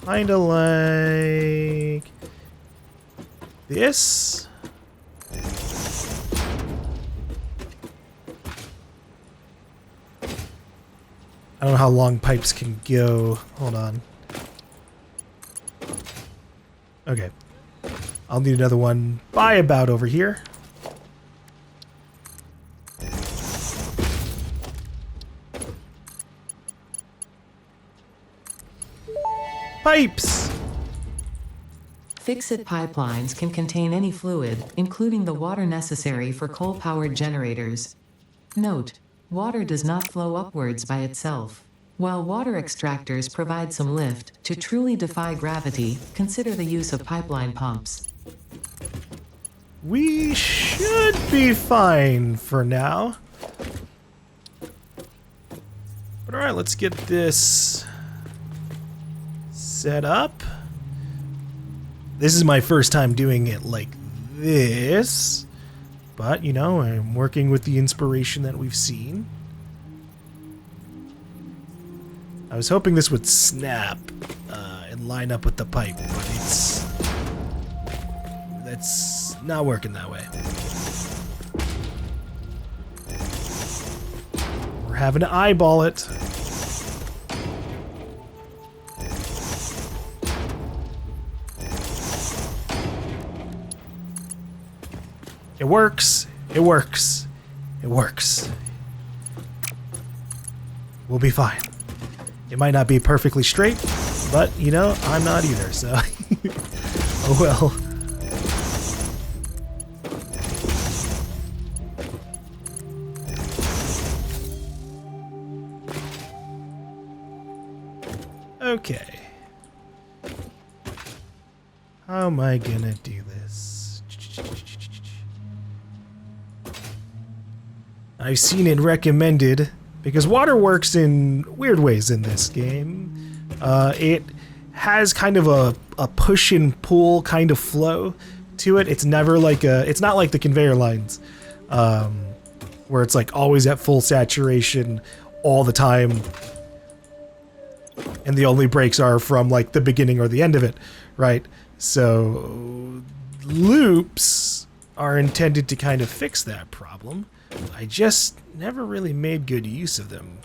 A: Kinda like this. I don't know how long pipes can go. Hold on. Okay. I'll need another one by about over here. Pipes!
B: Fix-it pipelines can contain any fluid, including the water necessary for coal-powered generators. Note: water does not flow upwards by itself. While water extractors provide some lift, to truly defy gravity, consider the use of pipeline pumps.
A: We should be fine for now. But alright, let's get this set up. This is my first time doing it like this. But, you know, I'm working with the inspiration that we've seen. I was hoping this would snap and line up with the pipe, but that's not working that way. We're having to eyeball it. It works. It works. It works. We'll be fine. It might not be perfectly straight, but, you know, I'm not either, so... oh well. Okay. How am I gonna do this? I've seen it recommended, because water works in weird ways in this game. It has kind of a push and pull kind of flow to it. It's never like it's not like the conveyor lines, where it's like always at full saturation all the time, and the only breaks are from like the beginning or the end of it, right? So loops are intended to kind of fix that problem. I just never really made good use of them.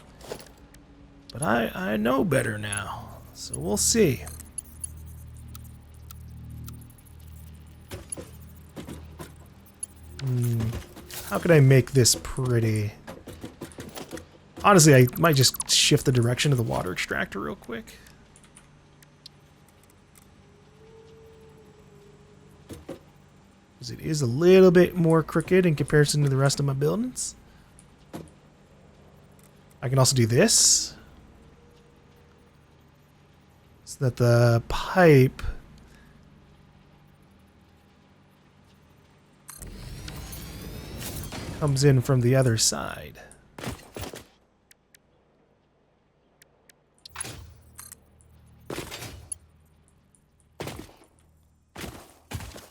A: But I know better now, so we'll see. How can I make this pretty? Honestly, I might just shift the direction of the water extractor real quick. Because it is a little bit more crooked in comparison to the rest of my buildings. I can also do this, so that the pipe comes in from the other side.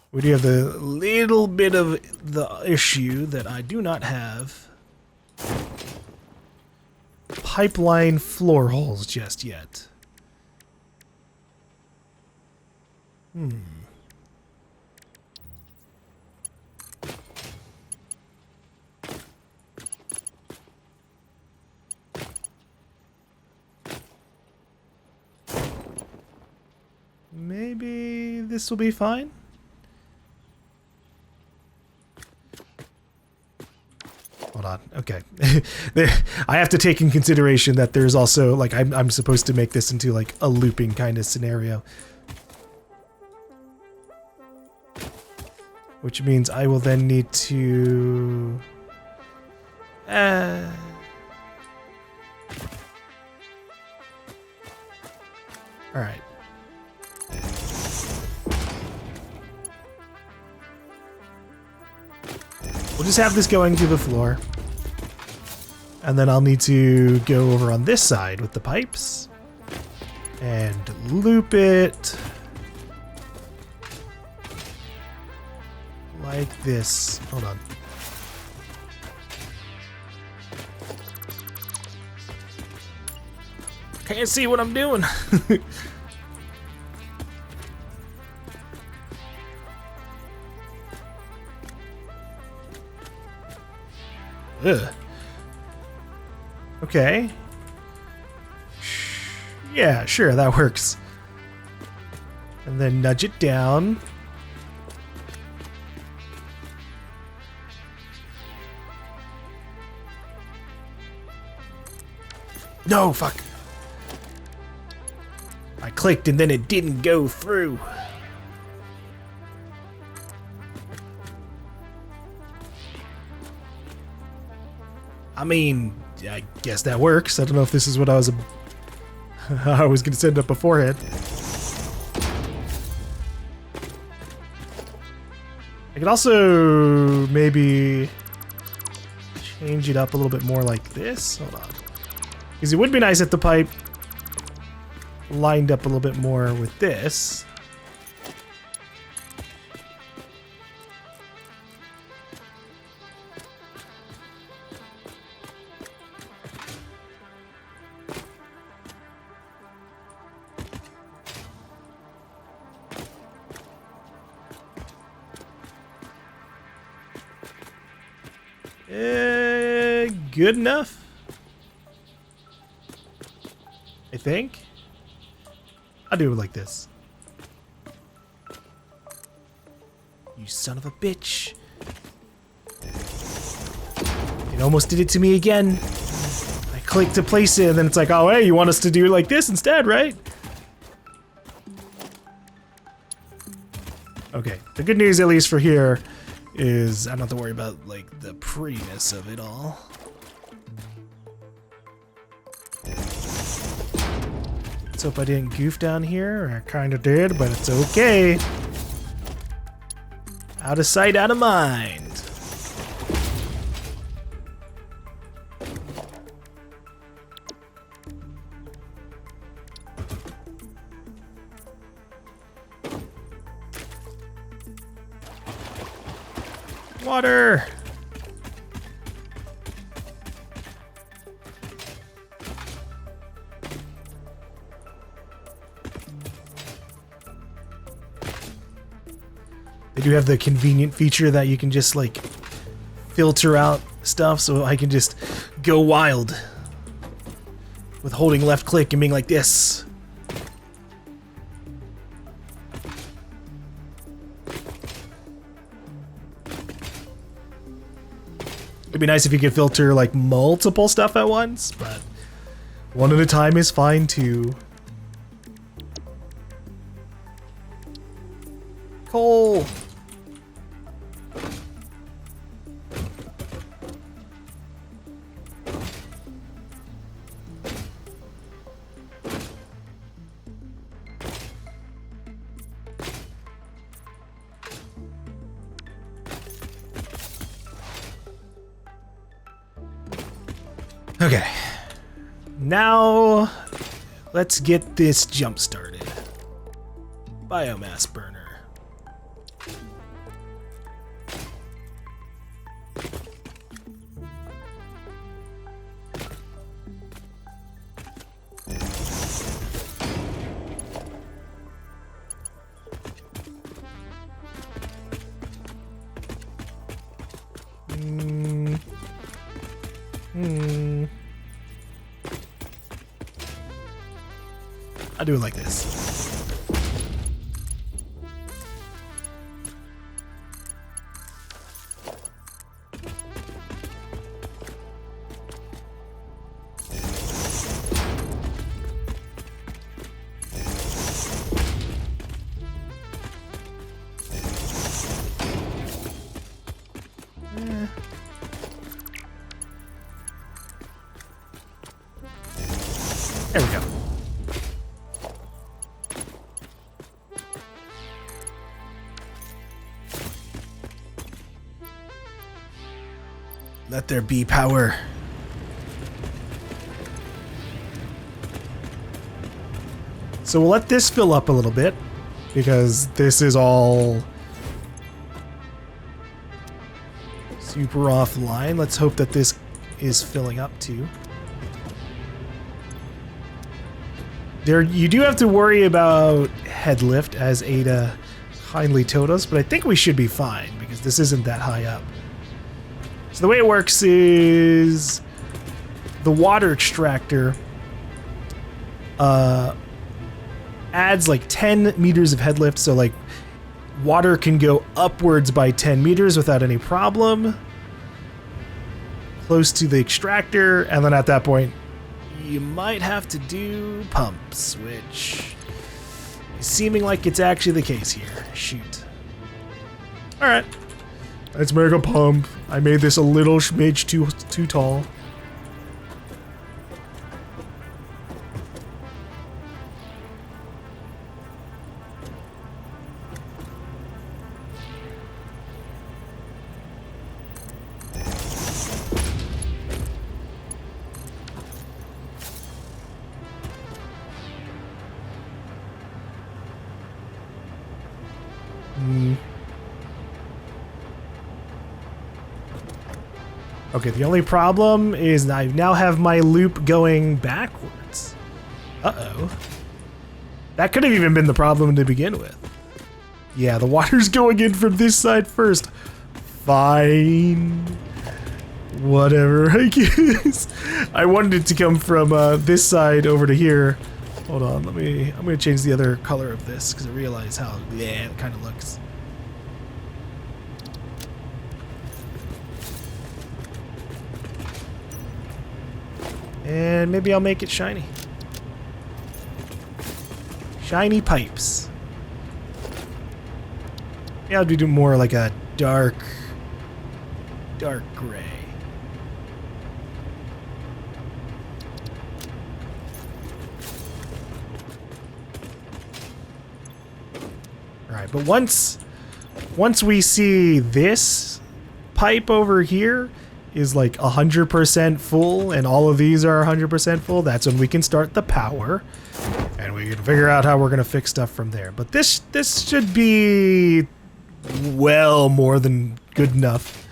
A: We do have the little bit of the issue that I do not have pipeline floor holes just yet. Maybe this will be fine. Hold on. Okay. I have to take in consideration that there's also, like, I'm supposed to make this into, like, a looping kind of scenario. Which means I will then need to... Alright. We'll just have this going through the floor. And then I'll need to go over on this side with the pipes. And loop it. Like this. Hold on. Can't see what I'm doing. Ugh. Okay. Yeah, sure, that works. And then nudge it down. No, fuck. I clicked and then it didn't go through. I mean, I guess that works. I don't know if this is what I was going to send up beforehand. I could also maybe change it up a little bit more like this. Hold on. Because it would be nice if the pipe lined up a little bit more with this. Good enough, I think. I'll do it like this. You son of a bitch. It almost did it to me again. I clicked to place it and then it's like, oh hey, you want us to do it like this instead, right? Okay, the good news, at least for here, is I don't have to worry about like the prettiness of it all. Let's hope I didn't goof down here. I kind of did, but it's okay. Out of sight, out of mind. Water! They do have the convenient feature that you can just like filter out stuff, so I can just go wild with holding left click and being like this. It'd be nice if you could filter like multiple stuff at once, but one at a time is fine too. Coal! Okay, now let's get this jump started. Biomass burner. I'll do it like this. There we go. Let there be power. So we'll let this fill up a little bit, because this is all super offline. Let's hope that this is filling up too. There, you do have to worry about head lift, as Ada kindly told us, but I think we should be fine because this isn't that high up. So the way it works is the water extractor adds like 10 meters of head lift, so like water can go upwards by 10 meters without any problem, close to the extractor, and then at that point you might have to do pumps, which is seeming like it's actually the case here. Shoot. Alright. Let's make a pump. I made this a little smidge too tall. Okay, the only problem is I now have my loop going backwards. Uh-oh. That could have even been the problem to begin with. Yeah, the water's going in from this side first. Fine. Whatever, I guess. I wanted it to come from this side over to here. Hold on, I'm gonna change the other color of this because I realize how, yeah, it kind of looks. And maybe I'll make it shiny. Shiny pipes. Yeah, I'll do more like a dark gray. Alright, but once we see this pipe over here is like 100% full and all of these are 100% full, that's when we can start the power and we can figure out how we're going to fix stuff from there. But this should be well more than good enough.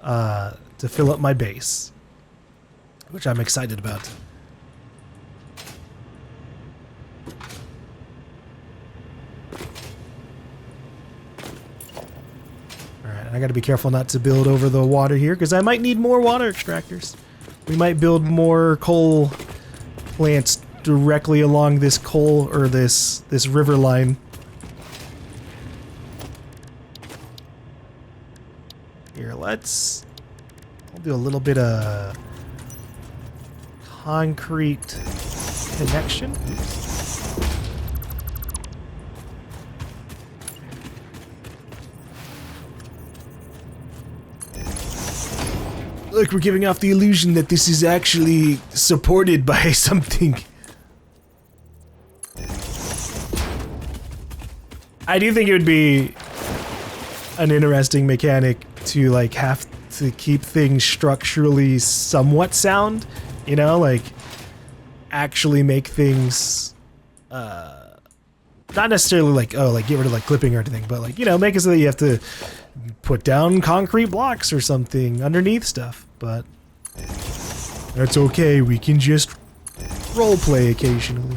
A: to fill up my base, which I'm excited about. Alright, I gotta be careful not to build over the water here, because I might need more water extractors. We might build more coal plants directly along this coal, or this river line. Here, I'll do a little bit of concrete connection. Look, we're giving off the illusion that this is actually supported by something. I do think it would be an interesting mechanic to like have to keep things structurally somewhat sound, you know, like actually make things not necessarily like, oh, like get rid of like clipping or anything, but like, you know, make it so that you have to put down concrete blocks or something underneath stuff. But that's okay, we can just roleplay occasionally.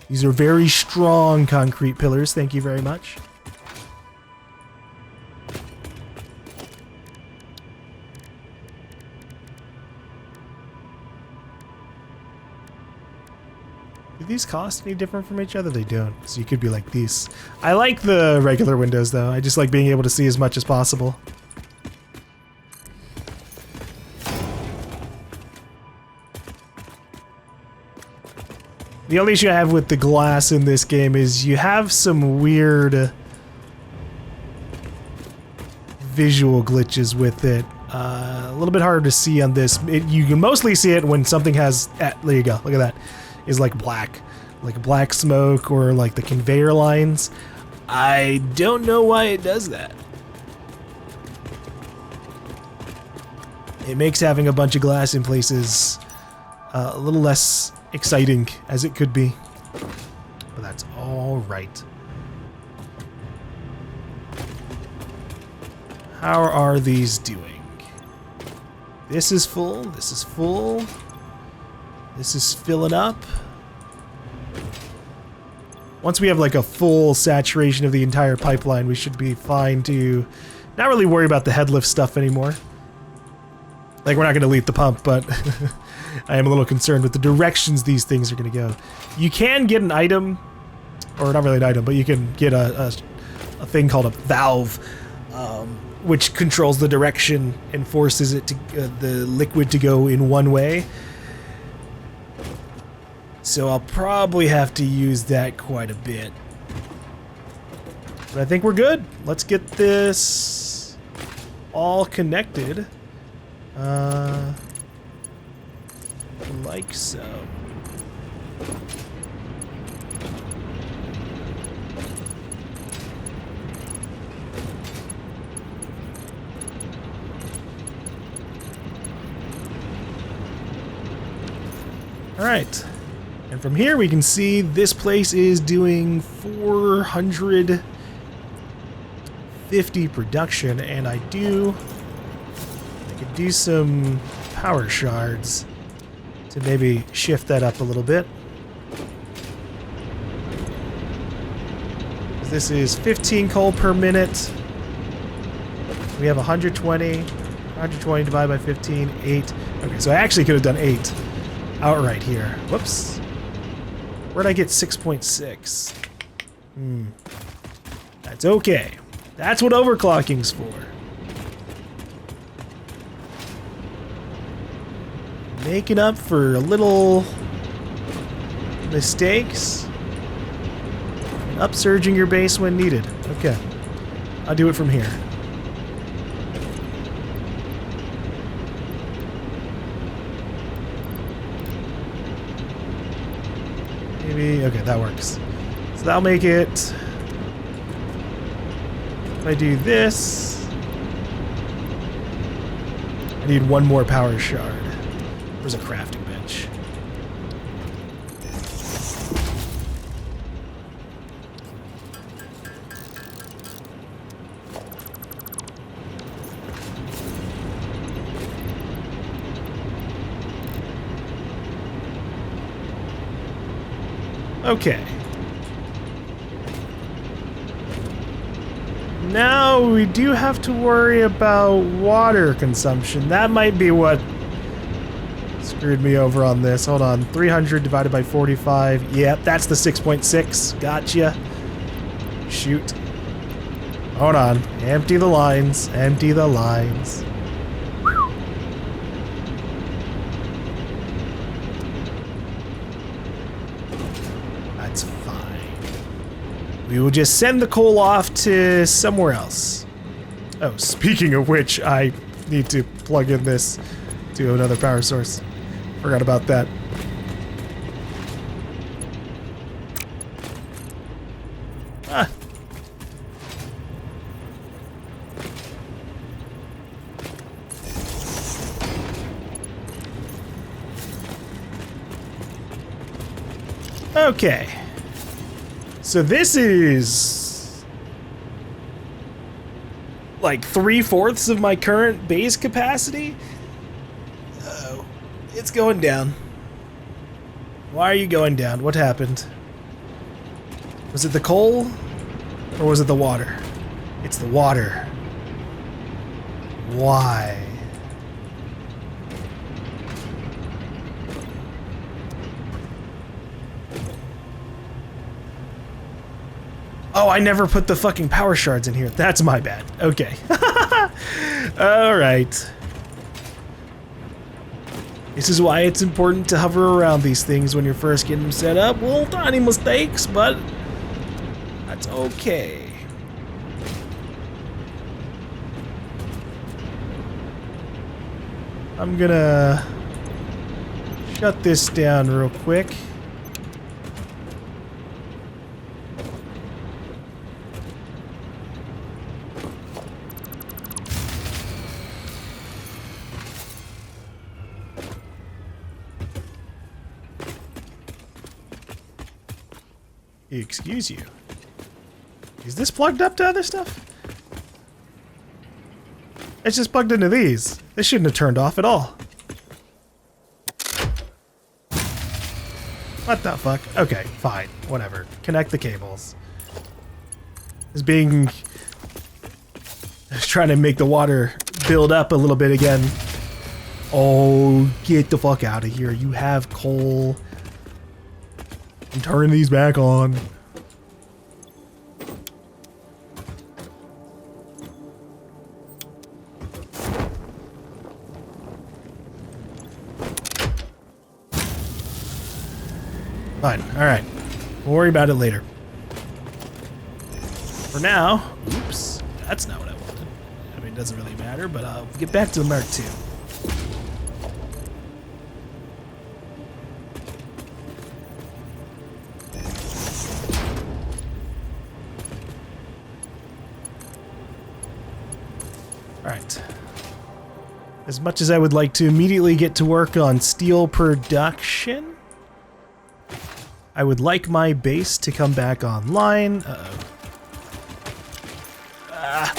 A: These are very strong concrete pillars, thank you very much. Do these cost any different from each other? They don't. So you could be like these. I like the regular windows though. I just like being able to see as much as possible. The only issue I have with the glass in this game is you have some weird visual glitches with it. A little bit harder to see on this. You can mostly see it when something has... there you go. Look at that. Is like black smoke, or like the conveyor lines. I don't know why it does that. It makes having a bunch of glass in places a little less exciting as it could be, but that's all right. How are these doing? This is full, this is full. This is filling up. Once we have like a full saturation of the entire pipeline, we should be fine to not really worry about the head lift stuff anymore. Like, we're not going to leak the pump, but I am a little concerned with the directions these things are going to go. You can get an item, or not really an item, but you can get a thing called a valve, which controls the direction and forces it to the liquid to go in one way. So I'll probably have to use that quite a bit. But I think we're good. Let's get this all connected. Like so. All right. And from here we can see this place is doing 450 production, and I could do some power shards to maybe shift that up a little bit. This is 15 coal per minute. We have 120. 120 divided by 15, 8. Okay, so I actually could have done 8 outright here. Whoops. Where'd I get 6.6? That's okay. That's what overclocking's for. Making up for little mistakes. And upsurging your base when needed. Okay. I'll do it from here. Maybe, okay, that works. So that'll make it, if I do this, I need one more power shard. Where's a crafting bench? Okay. Now we do have to worry about water consumption. That might be what screwed me over on this. Hold on. 300 divided by 45. Yep, that's the 6.6. Gotcha. Shoot. Hold on. Empty the lines. Empty the lines. That's fine. We will just send the coal off to somewhere else. Oh, speaking of which, I need to plug in this to another power source. Forgot about that. Ah. Okay. So this is like 3/4 of my current base capacity. Oh, it's going down. Why are you going down? What happened? Was it the coal or was it the water? It's the water. Why? Oh, I never put the fucking power shards in here. That's my bad. Okay. Alright. This is why it's important to hover around these things when you're first getting them set up. Little tiny mistakes, but that's okay. I'm gonna shut this down real quick. Excuse you. Is this plugged up to other stuff? It's just plugged into these. This shouldn't have turned off at all. What the fuck? Okay, fine. Whatever. Connect the cables. Is being... I was trying to make the water build up a little bit again. Oh, get the fuck out of here. You have coal. I'm turning these back on. Fine, alright. We'll worry about it later. For now, oops, that's not what I wanted. I mean, it doesn't really matter, but I'll get back to the Mark II. Alright. As much as I would like to immediately get to work on steel production, I would like my base to come back online. Uh-oh. Ah.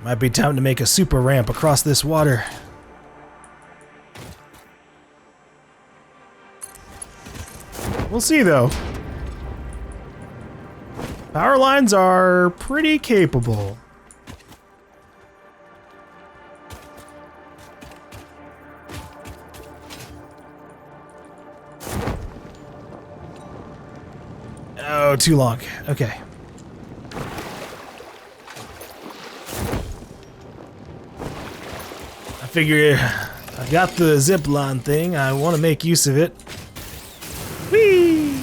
A: Might be time to make a super ramp across this water. We'll see, though. Power lines are pretty capable. Oh, too long. Okay. I figure I got the zip line thing. I want to make use of it. Whee!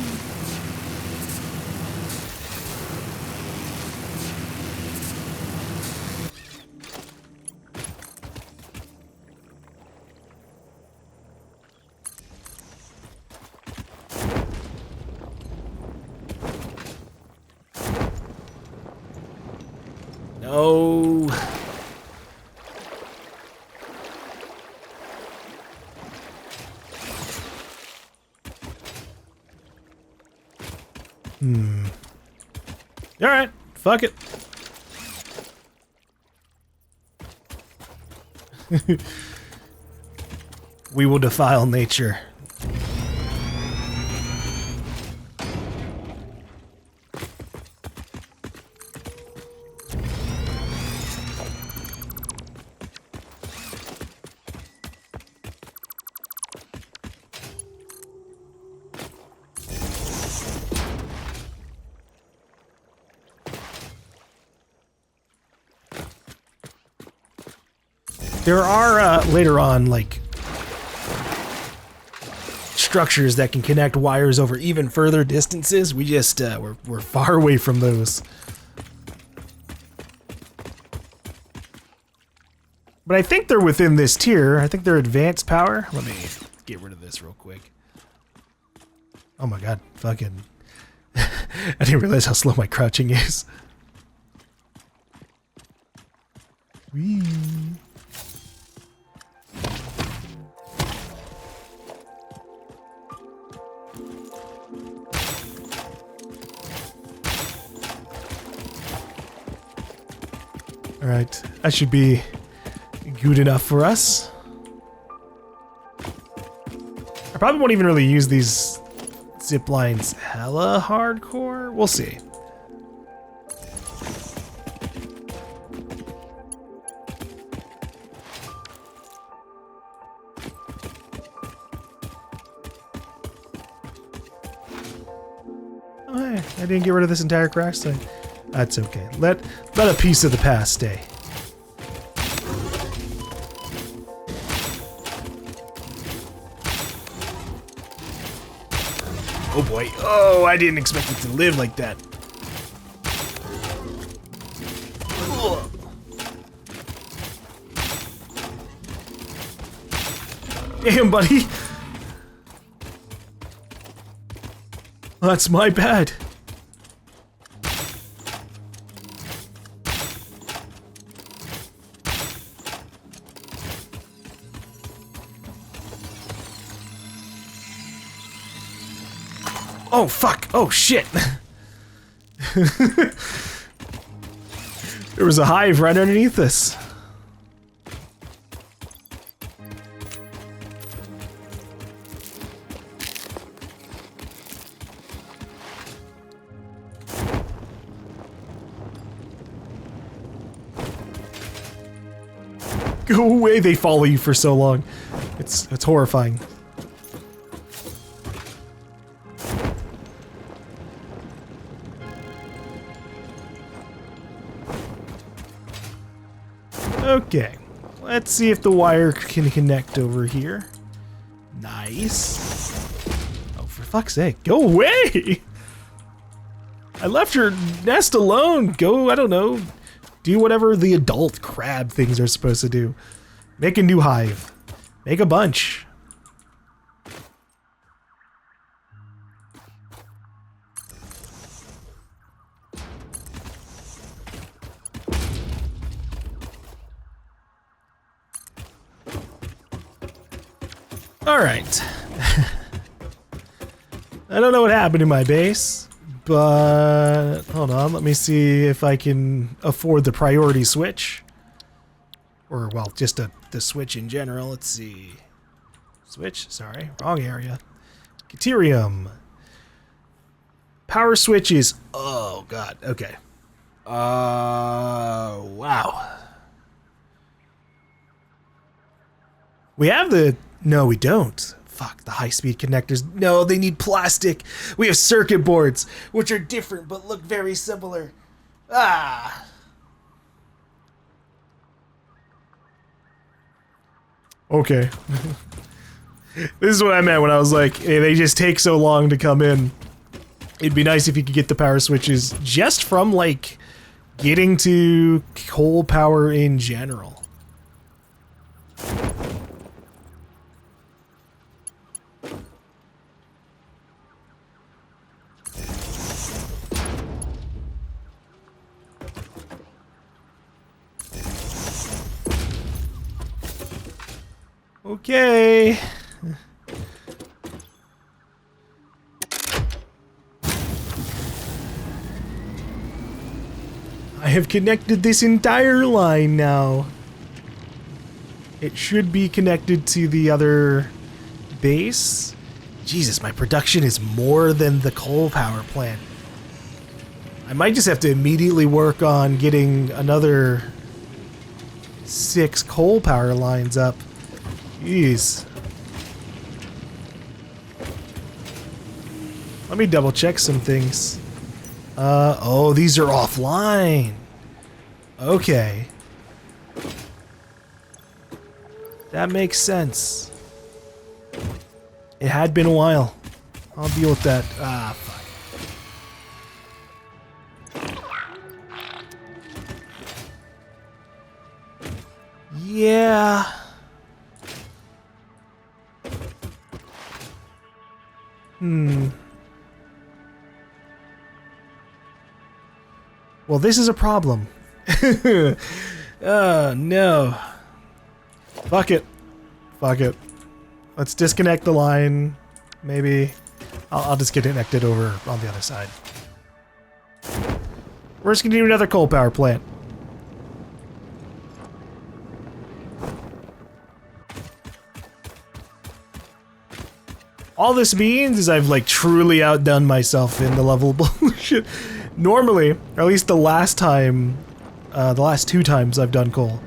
A: No. Alright, fuck it. We will defile nature. There are, later on, like, structures that can connect wires over even further distances. We just, we're far away from those. But I think they're within this tier. I think they're advanced power. Let me get rid of this real quick. Oh my god, fucking... I didn't realize how slow my crouching is. Whee. Alright, that should be good enough for us. I probably won't even really use these zip lines hella hardcore. We'll see. Oh, hey, I didn't get rid of this entire crash site. That's okay. Let a piece of the past stay. Oh boy. Oh, I didn't expect it to live like that. Ugh. Damn, buddy. That's my bad. Oh, fuck. Oh, shit. There was a hive right underneath us. Go away, they follow you for so long. It's horrifying. Okay, let's see if the wire can connect over here. Nice. Oh, for fuck's sake, go away! I left your nest alone. Go, I don't know, do whatever the adult crab things are supposed to do. Make a new hive. Make a bunch. All right. I don't know what happened to my base, but hold on. Let me see if I can afford the priority switch. Or, well, just the switch in general. Let's see. Switch? Sorry. Wrong area. Caterium. Power switches. Oh, God. Okay. Wow. We have the... No, we don't. Fuck, the high-speed connectors. No, they need plastic. We have circuit boards, which are different but look very similar. Ah. Okay. This is what I meant when I was like, hey, they just take so long to come in. It'd be nice if you could get the power switches just from, like, getting to coal power in general. Okay. I have connected this entire line now. It should be connected to the other base. Jesus, my production is more than the coal power plant. I might just have to immediately work on getting another 6 coal power lines up. Jeez. Let me double check some things. Oh, these are offline. Okay. That makes sense. It had been a while. I'll deal with that. Ah, fuck. Yeah. Well, this is a problem. No. Fuck it. Fuck it. Let's disconnect the line. Maybe. I'll just disconnect it over on the other side. We're just gonna do another coal power plant. All this means is I've like truly outdone myself in the level bullshit. Normally, or at least the last time, the last 2 times I've done coal,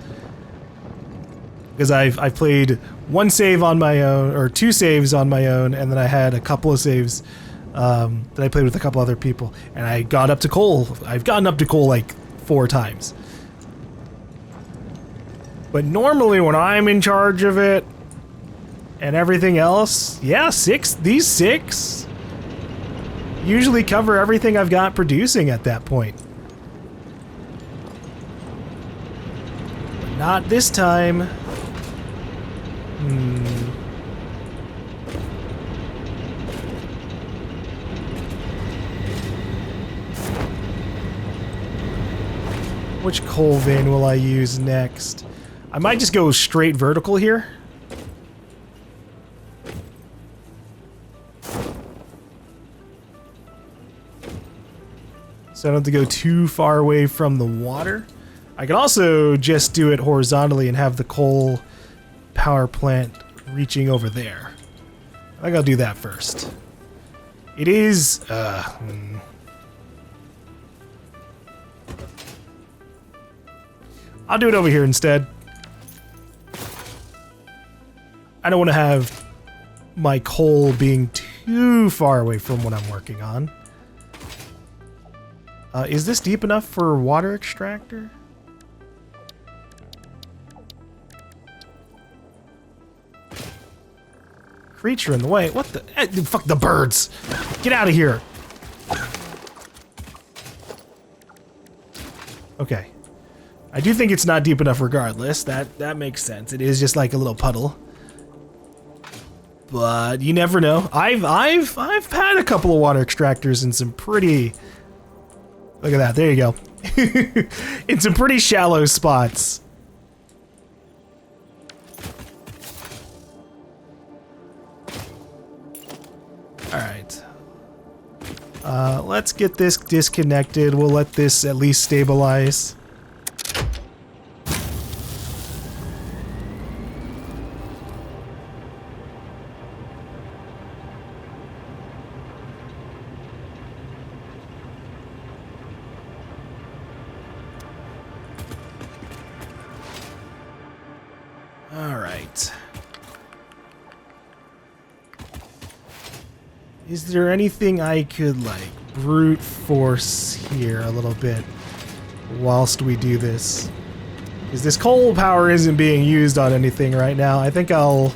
A: because I've played 1 save on my own, or 2 saves on my own, and then I had a couple of saves that I played with a couple other people, and I got up to coal. I've gotten up to coal like 4 times. But normally when I'm in charge of it and everything else, yeah, 6. These 6 usually cover everything I've got producing at that point. But not this time. Which coal vein will I use next? I might just go straight vertical here. So I don't have to go too far away from the water. I can also just do it horizontally and have the coal power plant reaching over there. I think I'll do that first. It is, I'll do it over here instead. I don't want to have my coal being too far away from what I'm working on. Is this deep enough for water extractor? Creature in the way. What the? Fuck the birds! Get out of here! Okay. I do think it's not deep enough regardless. That makes sense. It is just like a little puddle. But you never know. I've had a couple of water extractors in some pretty... Look at that. There you go. In some pretty shallow spots. Alright. Let's get this disconnected. We'll let this at least stabilize. Alright. Is there anything I could, like, brute force here a little bit whilst we do this? Because this coal power isn't being used on anything right now. I think I'll...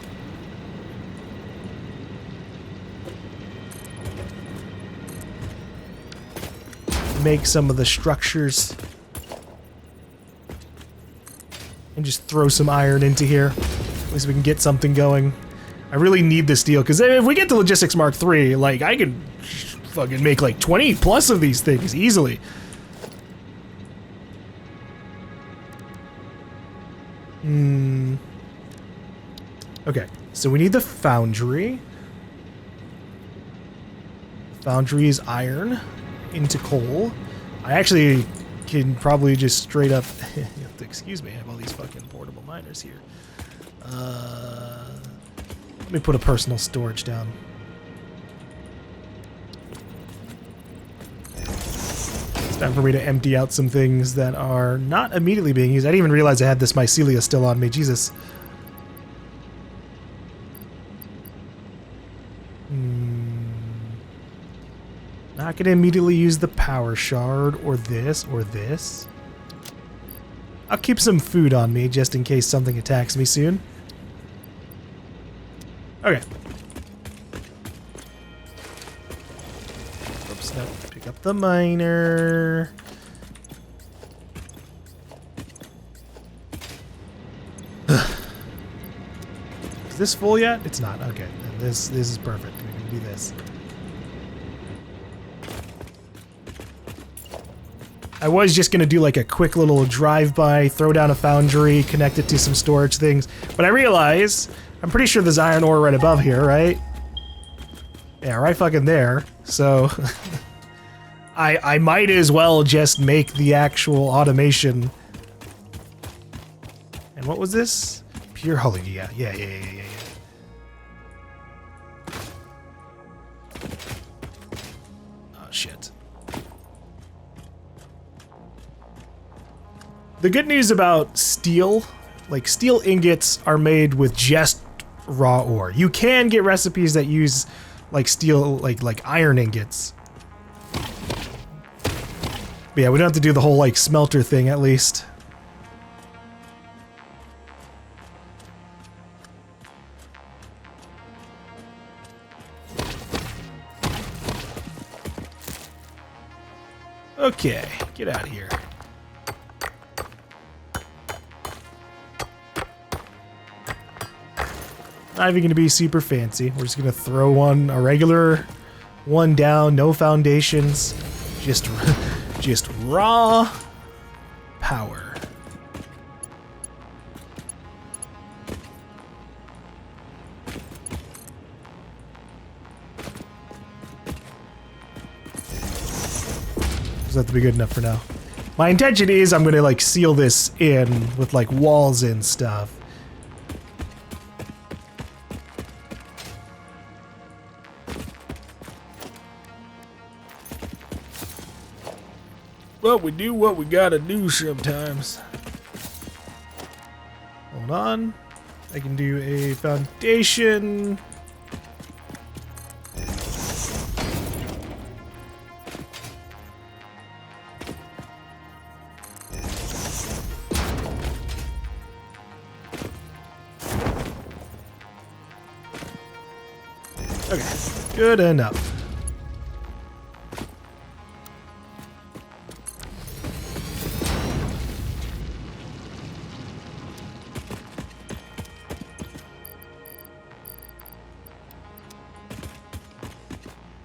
A: make some of the structures and just throw some iron into here. At least we can get something going. I really need this deal, because if we get to Logistics Mark III, like, I can fucking make like 20 plus of these things easily. Okay, so we need the foundry. Foundry is iron into coal. I actually can probably just straight up... Excuse me, I have all these fucking portable miners here. Let me put a personal storage down. It's time for me to empty out some things that are not immediately being used. I didn't even realize I had this mycelia still on me. Jesus. Not going to immediately use the power shard or this or this. I'll keep some food on me just in case something attacks me soon. Okay. Oops, no. Pick up the miner. Is this full yet? It's not. Okay. This is perfect. We can do this. I was just going to do like a quick little drive-by, throw down a foundry, connect it to some storage things. But I realize, I'm pretty sure there's iron ore right above here, right? Yeah, right fucking there. So, I might as well just make the actual automation. And what was this? Pure Holly, yeah. Oh, shit. The good news about steel, like steel ingots are made with just raw ore. You can get recipes that use like steel, like iron ingots. But yeah, we don't have to do the whole like smelter thing at least. Okay, get out of here. Not even going to be super fancy. We're just going to throw a regular one down, no foundations, just raw power. Does that have to be good enough for now? My intention is I'm going to like seal this in with like walls and stuff. But we do what we gotta do sometimes. Hold on. I can do a foundation. Okay, good enough.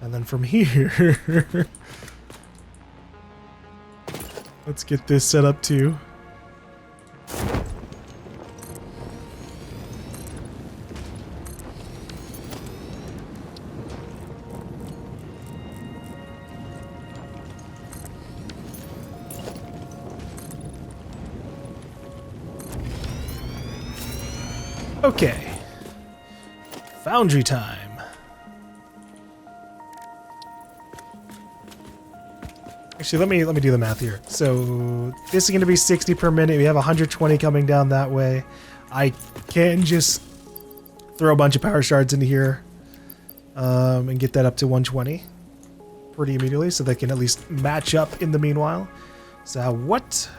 A: And then from here, let's get this set up too. Okay. Foundry time. Actually, let me do the math here. So this is going to be 60 per minute. We have 120 coming down that way. I can just throw a bunch of power shards into here and get that up to 120 pretty immediately, so they can at least match up in the meanwhile. So what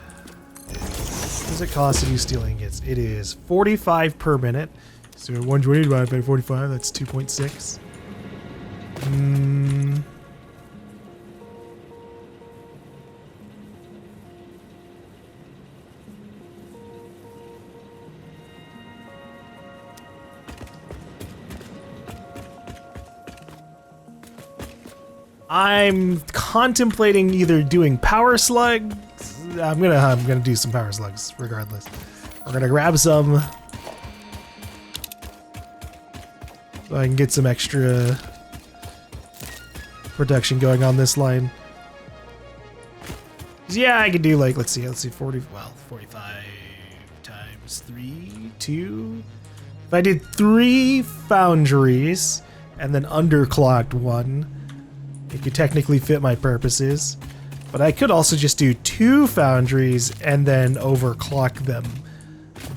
A: does it cost to do steel ingots? It is 45 per minute. So 120 divided by 45, that's 2.6. I'm contemplating either doing power slugs. I'm gonna do some power slugs regardless. We're gonna grab some so I can get some extra production going on this line. Yeah, I could do like, let's see, 40, well, 45 times 3, 2. If I did 3 foundries and then underclocked one, it could technically fit my purposes. But I could also just do 2 foundries and then overclock them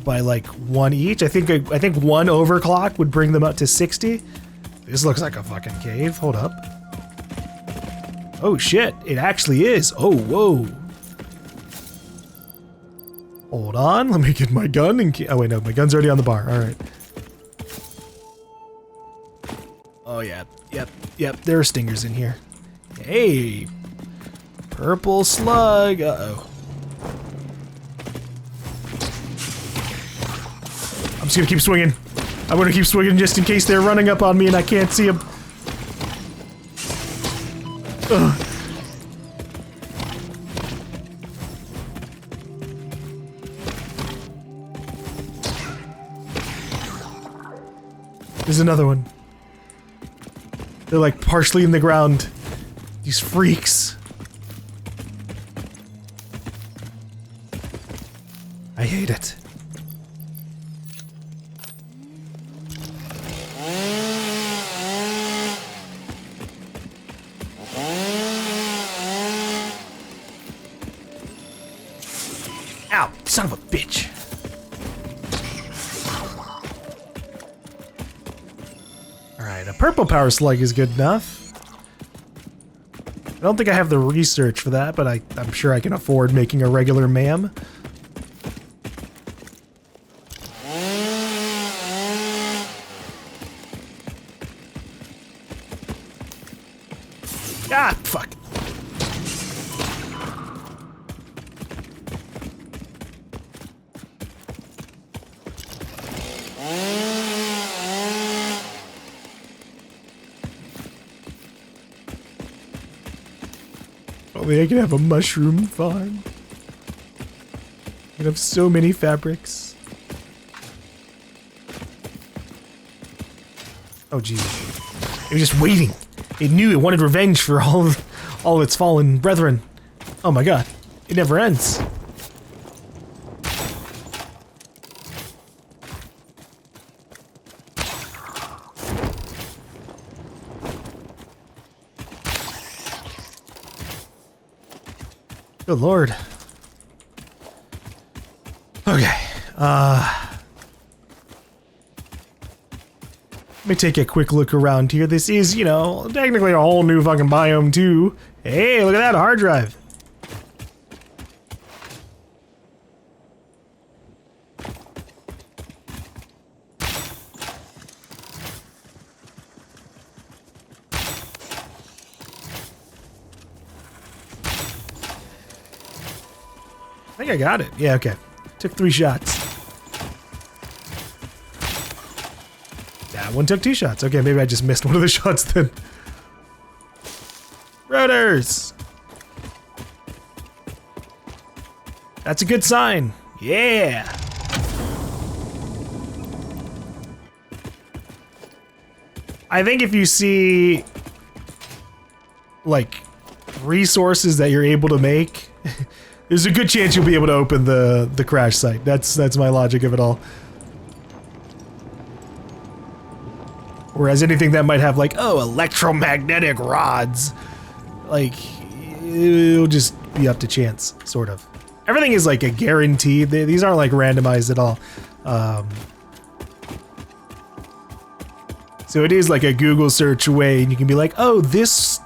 A: by like 1 each. I think 1 overclock would bring them up to 60. This looks like a fucking cave. Hold up. Oh shit, it actually is. Oh, whoa. Hold on, let me get my gun and oh wait, no, my gun's already on the bar. All right. Oh yeah, yep, there are stingers in here. Hey, purple slug. Uh-oh. I'm just gonna keep swinging. I'm gonna keep swinging just in case they're running up on me and I can't see them. Ugh. There's another one. They're like partially in the ground. These freaks. I hate it. Ow, son of a bitch. Alright, a purple power slug is good enough. I don't think I have the research for that, but I'm sure I can afford making a regular MAM. Ah, fuck. Only I can have a mushroom farm. I can have so many fabrics. Oh geez. It was just waiting. It knew it wanted revenge for all of its fallen brethren. Oh my god. It never ends. Good lord. Okay. Let me take a quick look around here. This is, you know, technically a whole new fucking biome too. Hey, look at that hard drive. I think I got it. Yeah, okay. Took 3 shots. That one took 2 shots. Okay, maybe I just missed one of the shots then. Rotors! That's a good sign. Yeah! I think if you see, like, resources that you're able to make, there's a good chance you'll be able to open the crash site. That's my logic of it all. Whereas anything that might have like, oh, electromagnetic rods, like, it'll just be up to chance, sort of. Everything is like a guarantee. These aren't like randomized at all. So it is like a Google search away, and you can be like, oh, this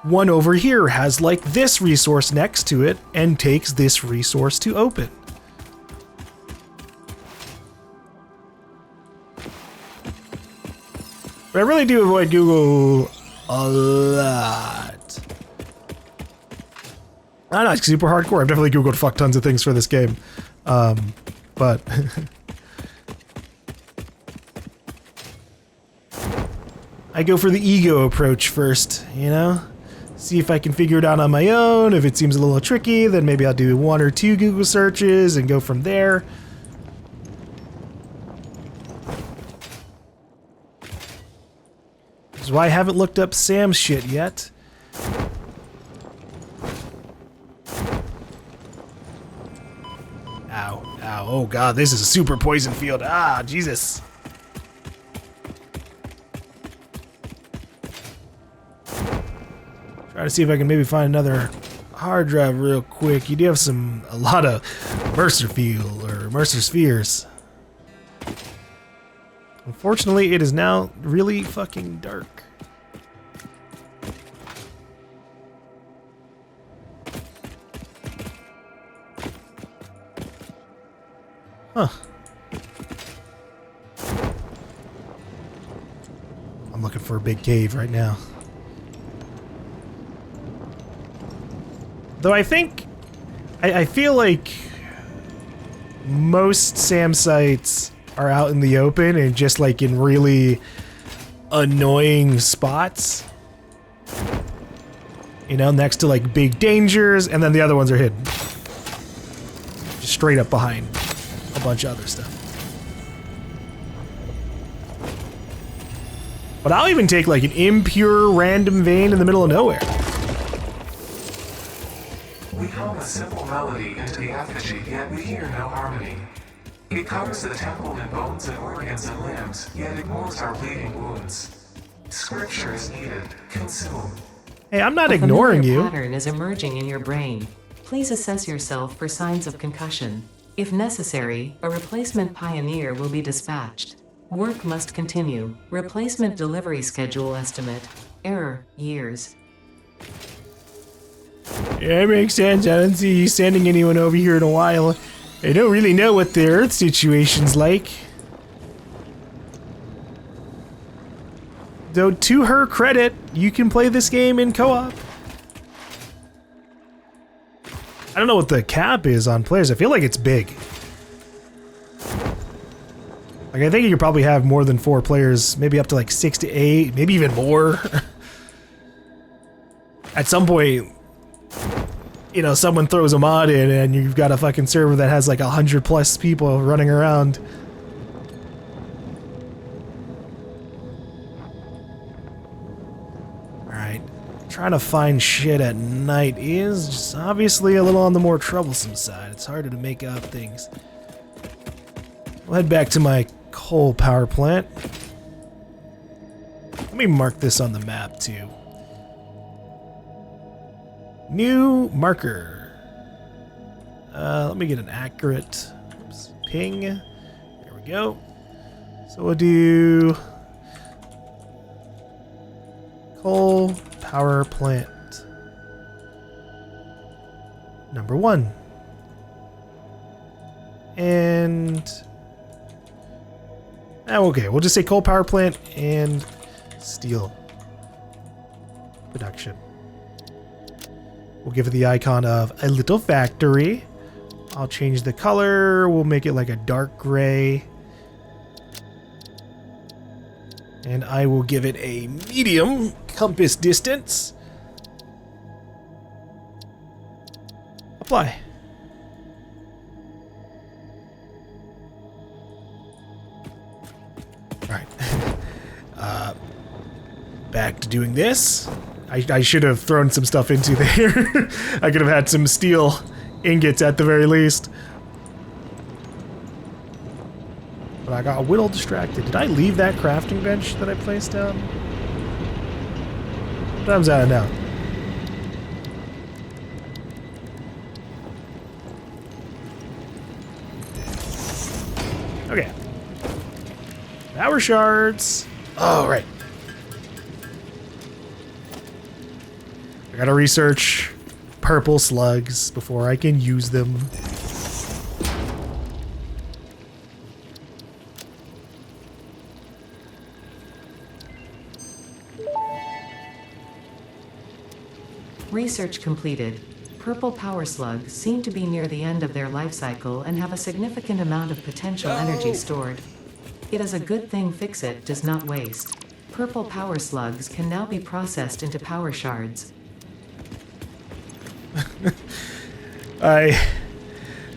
A: one over here has like this resource next to it and takes this resource to open. But I really do avoid Google a lot. I don't know, it's super hardcore. I've definitely Googled fuck tons of things for this game. But I go for the ego approach first, you know? See if I can figure it out on my own. If it seems a little tricky, then maybe I'll do 1 or 2 Google searches and go from there. Which is why I haven't looked up Sam's shit yet. Oh god, this is a super poison field. Ah, Jesus. Try to see if I can maybe find another hard drive real quick. You do have a lot of Mercer Field or Mercer Spheres. Unfortunately, it is now really fucking dark. Huh. I'm looking for a big cave right now. Though I think, I feel like most SAM sites are out in the open and just like in really annoying spots. You know, next to like big dangers, and then the other ones are hidden. Just straight up behind a bunch of other stuff. But I'll even take like an impure random vein in the middle of nowhere.
C: We hum a simple melody into the effigy, yet we hear no harmony. It covers the temple in bones and organs and limbs, yet ignores our bleeding wounds. Scripture is needed. Consume.
A: Hey, I'm not
B: A
A: ignoring
B: familiar
A: you.
B: pattern is emerging in your brain. Please assess yourself for signs of concussion. If necessary, a replacement pioneer will be dispatched. Work must continue. Replacement delivery schedule estimate. Error, years.
A: Yeah, it makes sense. I don't see you sending anyone over here in a while. I don't really know what the Earth situation's like. Though, to her credit, you can play this game in co-op. I don't know what the cap is on players. I feel like it's big. Like, I think you could probably have more than 4 players, maybe up to like 6 to 8, maybe even more. At some point, you know, someone throws a mod in and you've got a fucking server that has like 100+ people running around. Alright. Trying to find shit at night is just obviously a little on the more troublesome side. It's harder to make out things. We'll head back to my coal power plant. Let me mark this on the map too. New marker. Let me get an accurate ping. There we go. So we'll do coal power plant number 1. And okay, we'll just say coal power plant and steel production. We'll give it the icon of a little factory. I'll change the color. We'll make it like a dark gray. And I will give it a medium compass distance. Apply. Alright. Back to doing this. I should have thrown some stuff into there. I could have had some steel ingots at the very least. But I got a little distracted. Did I leave that crafting bench that I placed down? Time's out now. Okay. Power shards. Oh, right. I gotta research purple slugs before I can use them.
B: Research completed. Purple power slugs seem to be near the end of their life cycle and have a significant amount of potential energy stored. It is a good thing Fix-It does not waste. Purple power slugs can now be processed into power shards.
A: I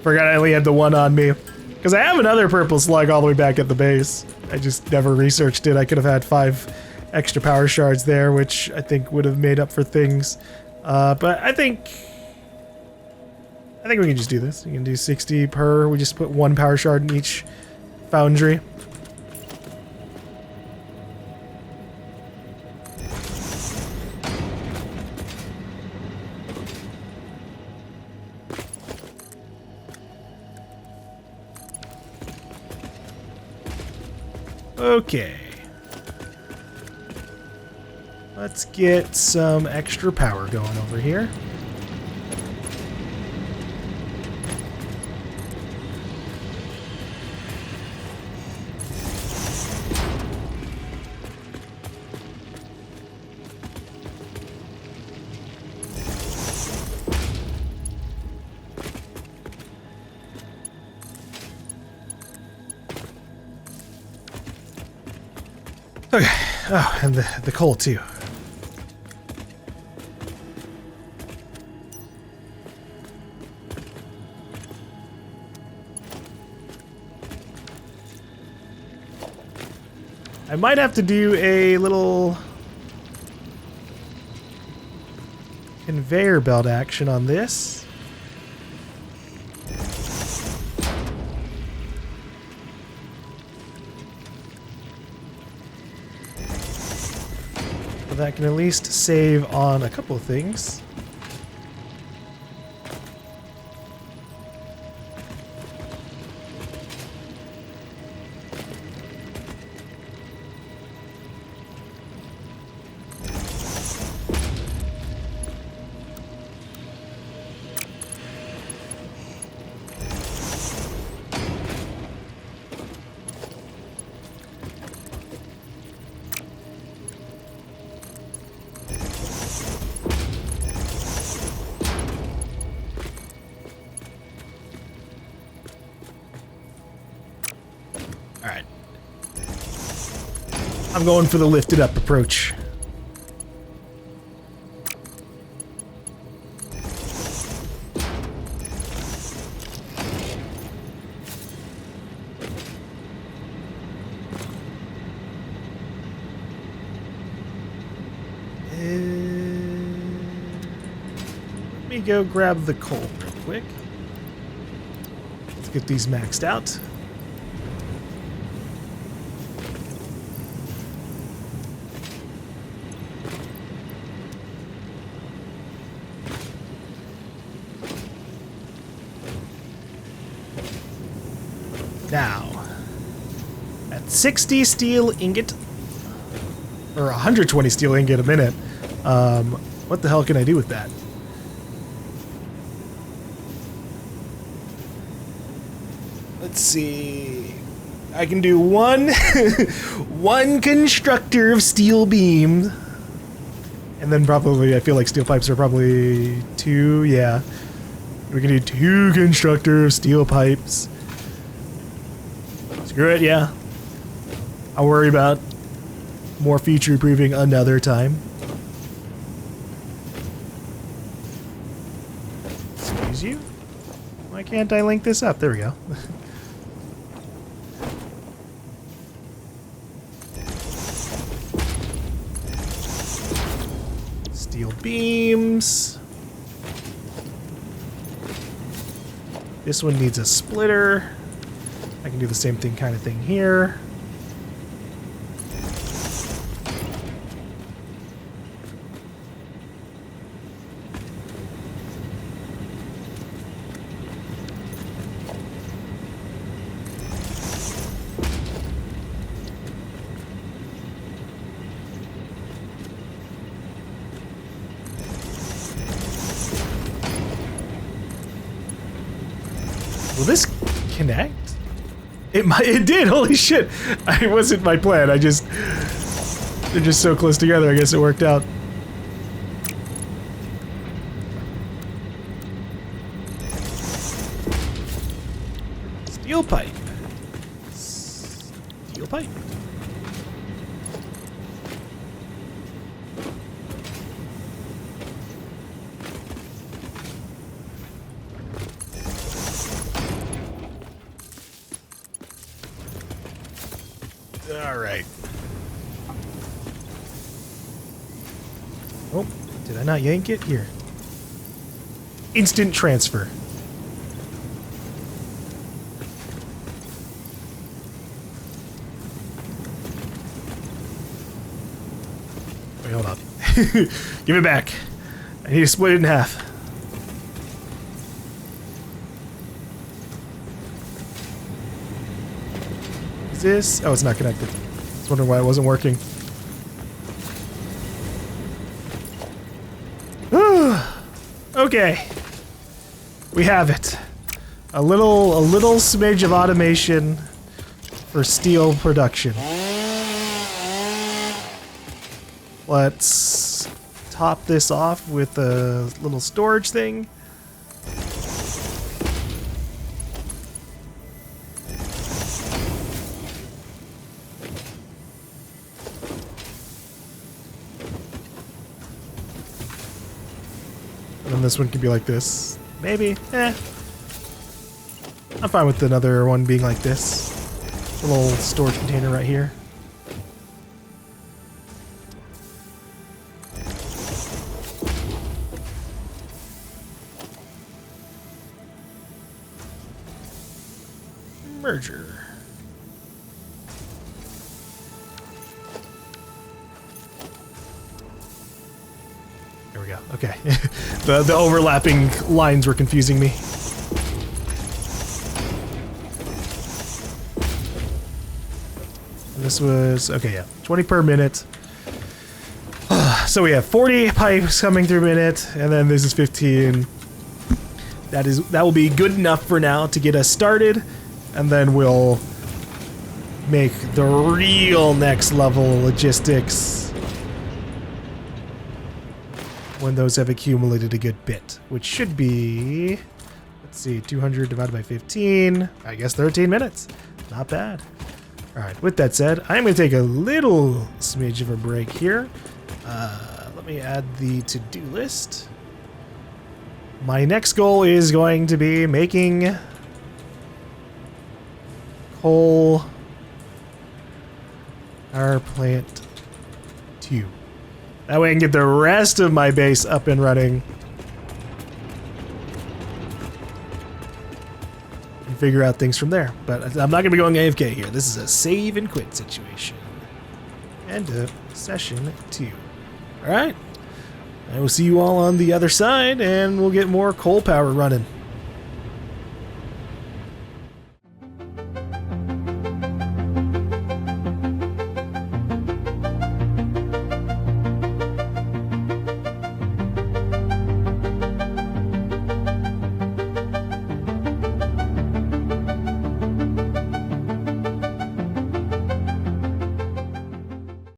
A: forgot I only had the one on me. Because I have another purple slug all the way back at the base. I just never researched it. I could have had 5 extra power shards there, which I think would have made up for things. But I think I think we can just do this. You can do 60 per. We just put 1 power shard in each foundry. Okay. Let's get some extra power going over here. Okay. Oh, and the coal too. I might have to do a little conveyor belt action on this. So that can at least save on a couple of things. Alright. I'm going for the lifted up approach. Let me go grab the coal real quick. Let's get these maxed out. Now, at 60 steel ingot, or 120 steel ingot a minute, what the hell can I do with that? Let's see. I can do one, one constructor of steel beams, and then probably I feel like steel pipes are probably 2. Yeah, we can do 2 constructor of steel pipes. Screw it, yeah. I'll worry about more feature improving another time. Excuse you? Why can't I link this up? There we go. Steel beams. This one needs a splitter. I can do the same thing kind of thing here. Will this connect? It did, holy shit. It wasn't my plan, they're just so close together, I guess it worked out. Steel pipe. Steel pipe. Alright. Oh, did I not yank it? Here. Instant transfer. hold on. Give it back. I need to split it in half. Is this? Oh, it's not connected. I was wondering why it wasn't working. Okay. We have it. A little smidge of automation for steel production. Let's top this off with a little storage thing. And then this one could be like this. Maybe. I'm fine with another one being like this. A little storage container right here. Merger. There we go. Okay. The overlapping lines were confusing me. And this was okay, yeah. 20 per minute. So we have 40 pipes coming through a minute, and then this is 15. That will be good enough for now to get us started. And then we'll make the real next level logistics when those have accumulated a good bit, which should be, let's see, 200 divided by 15, I guess 13 minutes. Not bad. All right, with that said, I'm going to take a little smidge of a break here. Let me add the to-do list. My next goal is going to be making coal power plant 2. That way I can get the rest of my base up and running. And figure out things from there. But I'm not going to be going AFK here. This is a save and quit situation. End of session 2. Alright. I will see you all on the other side, and we'll get more coal power running.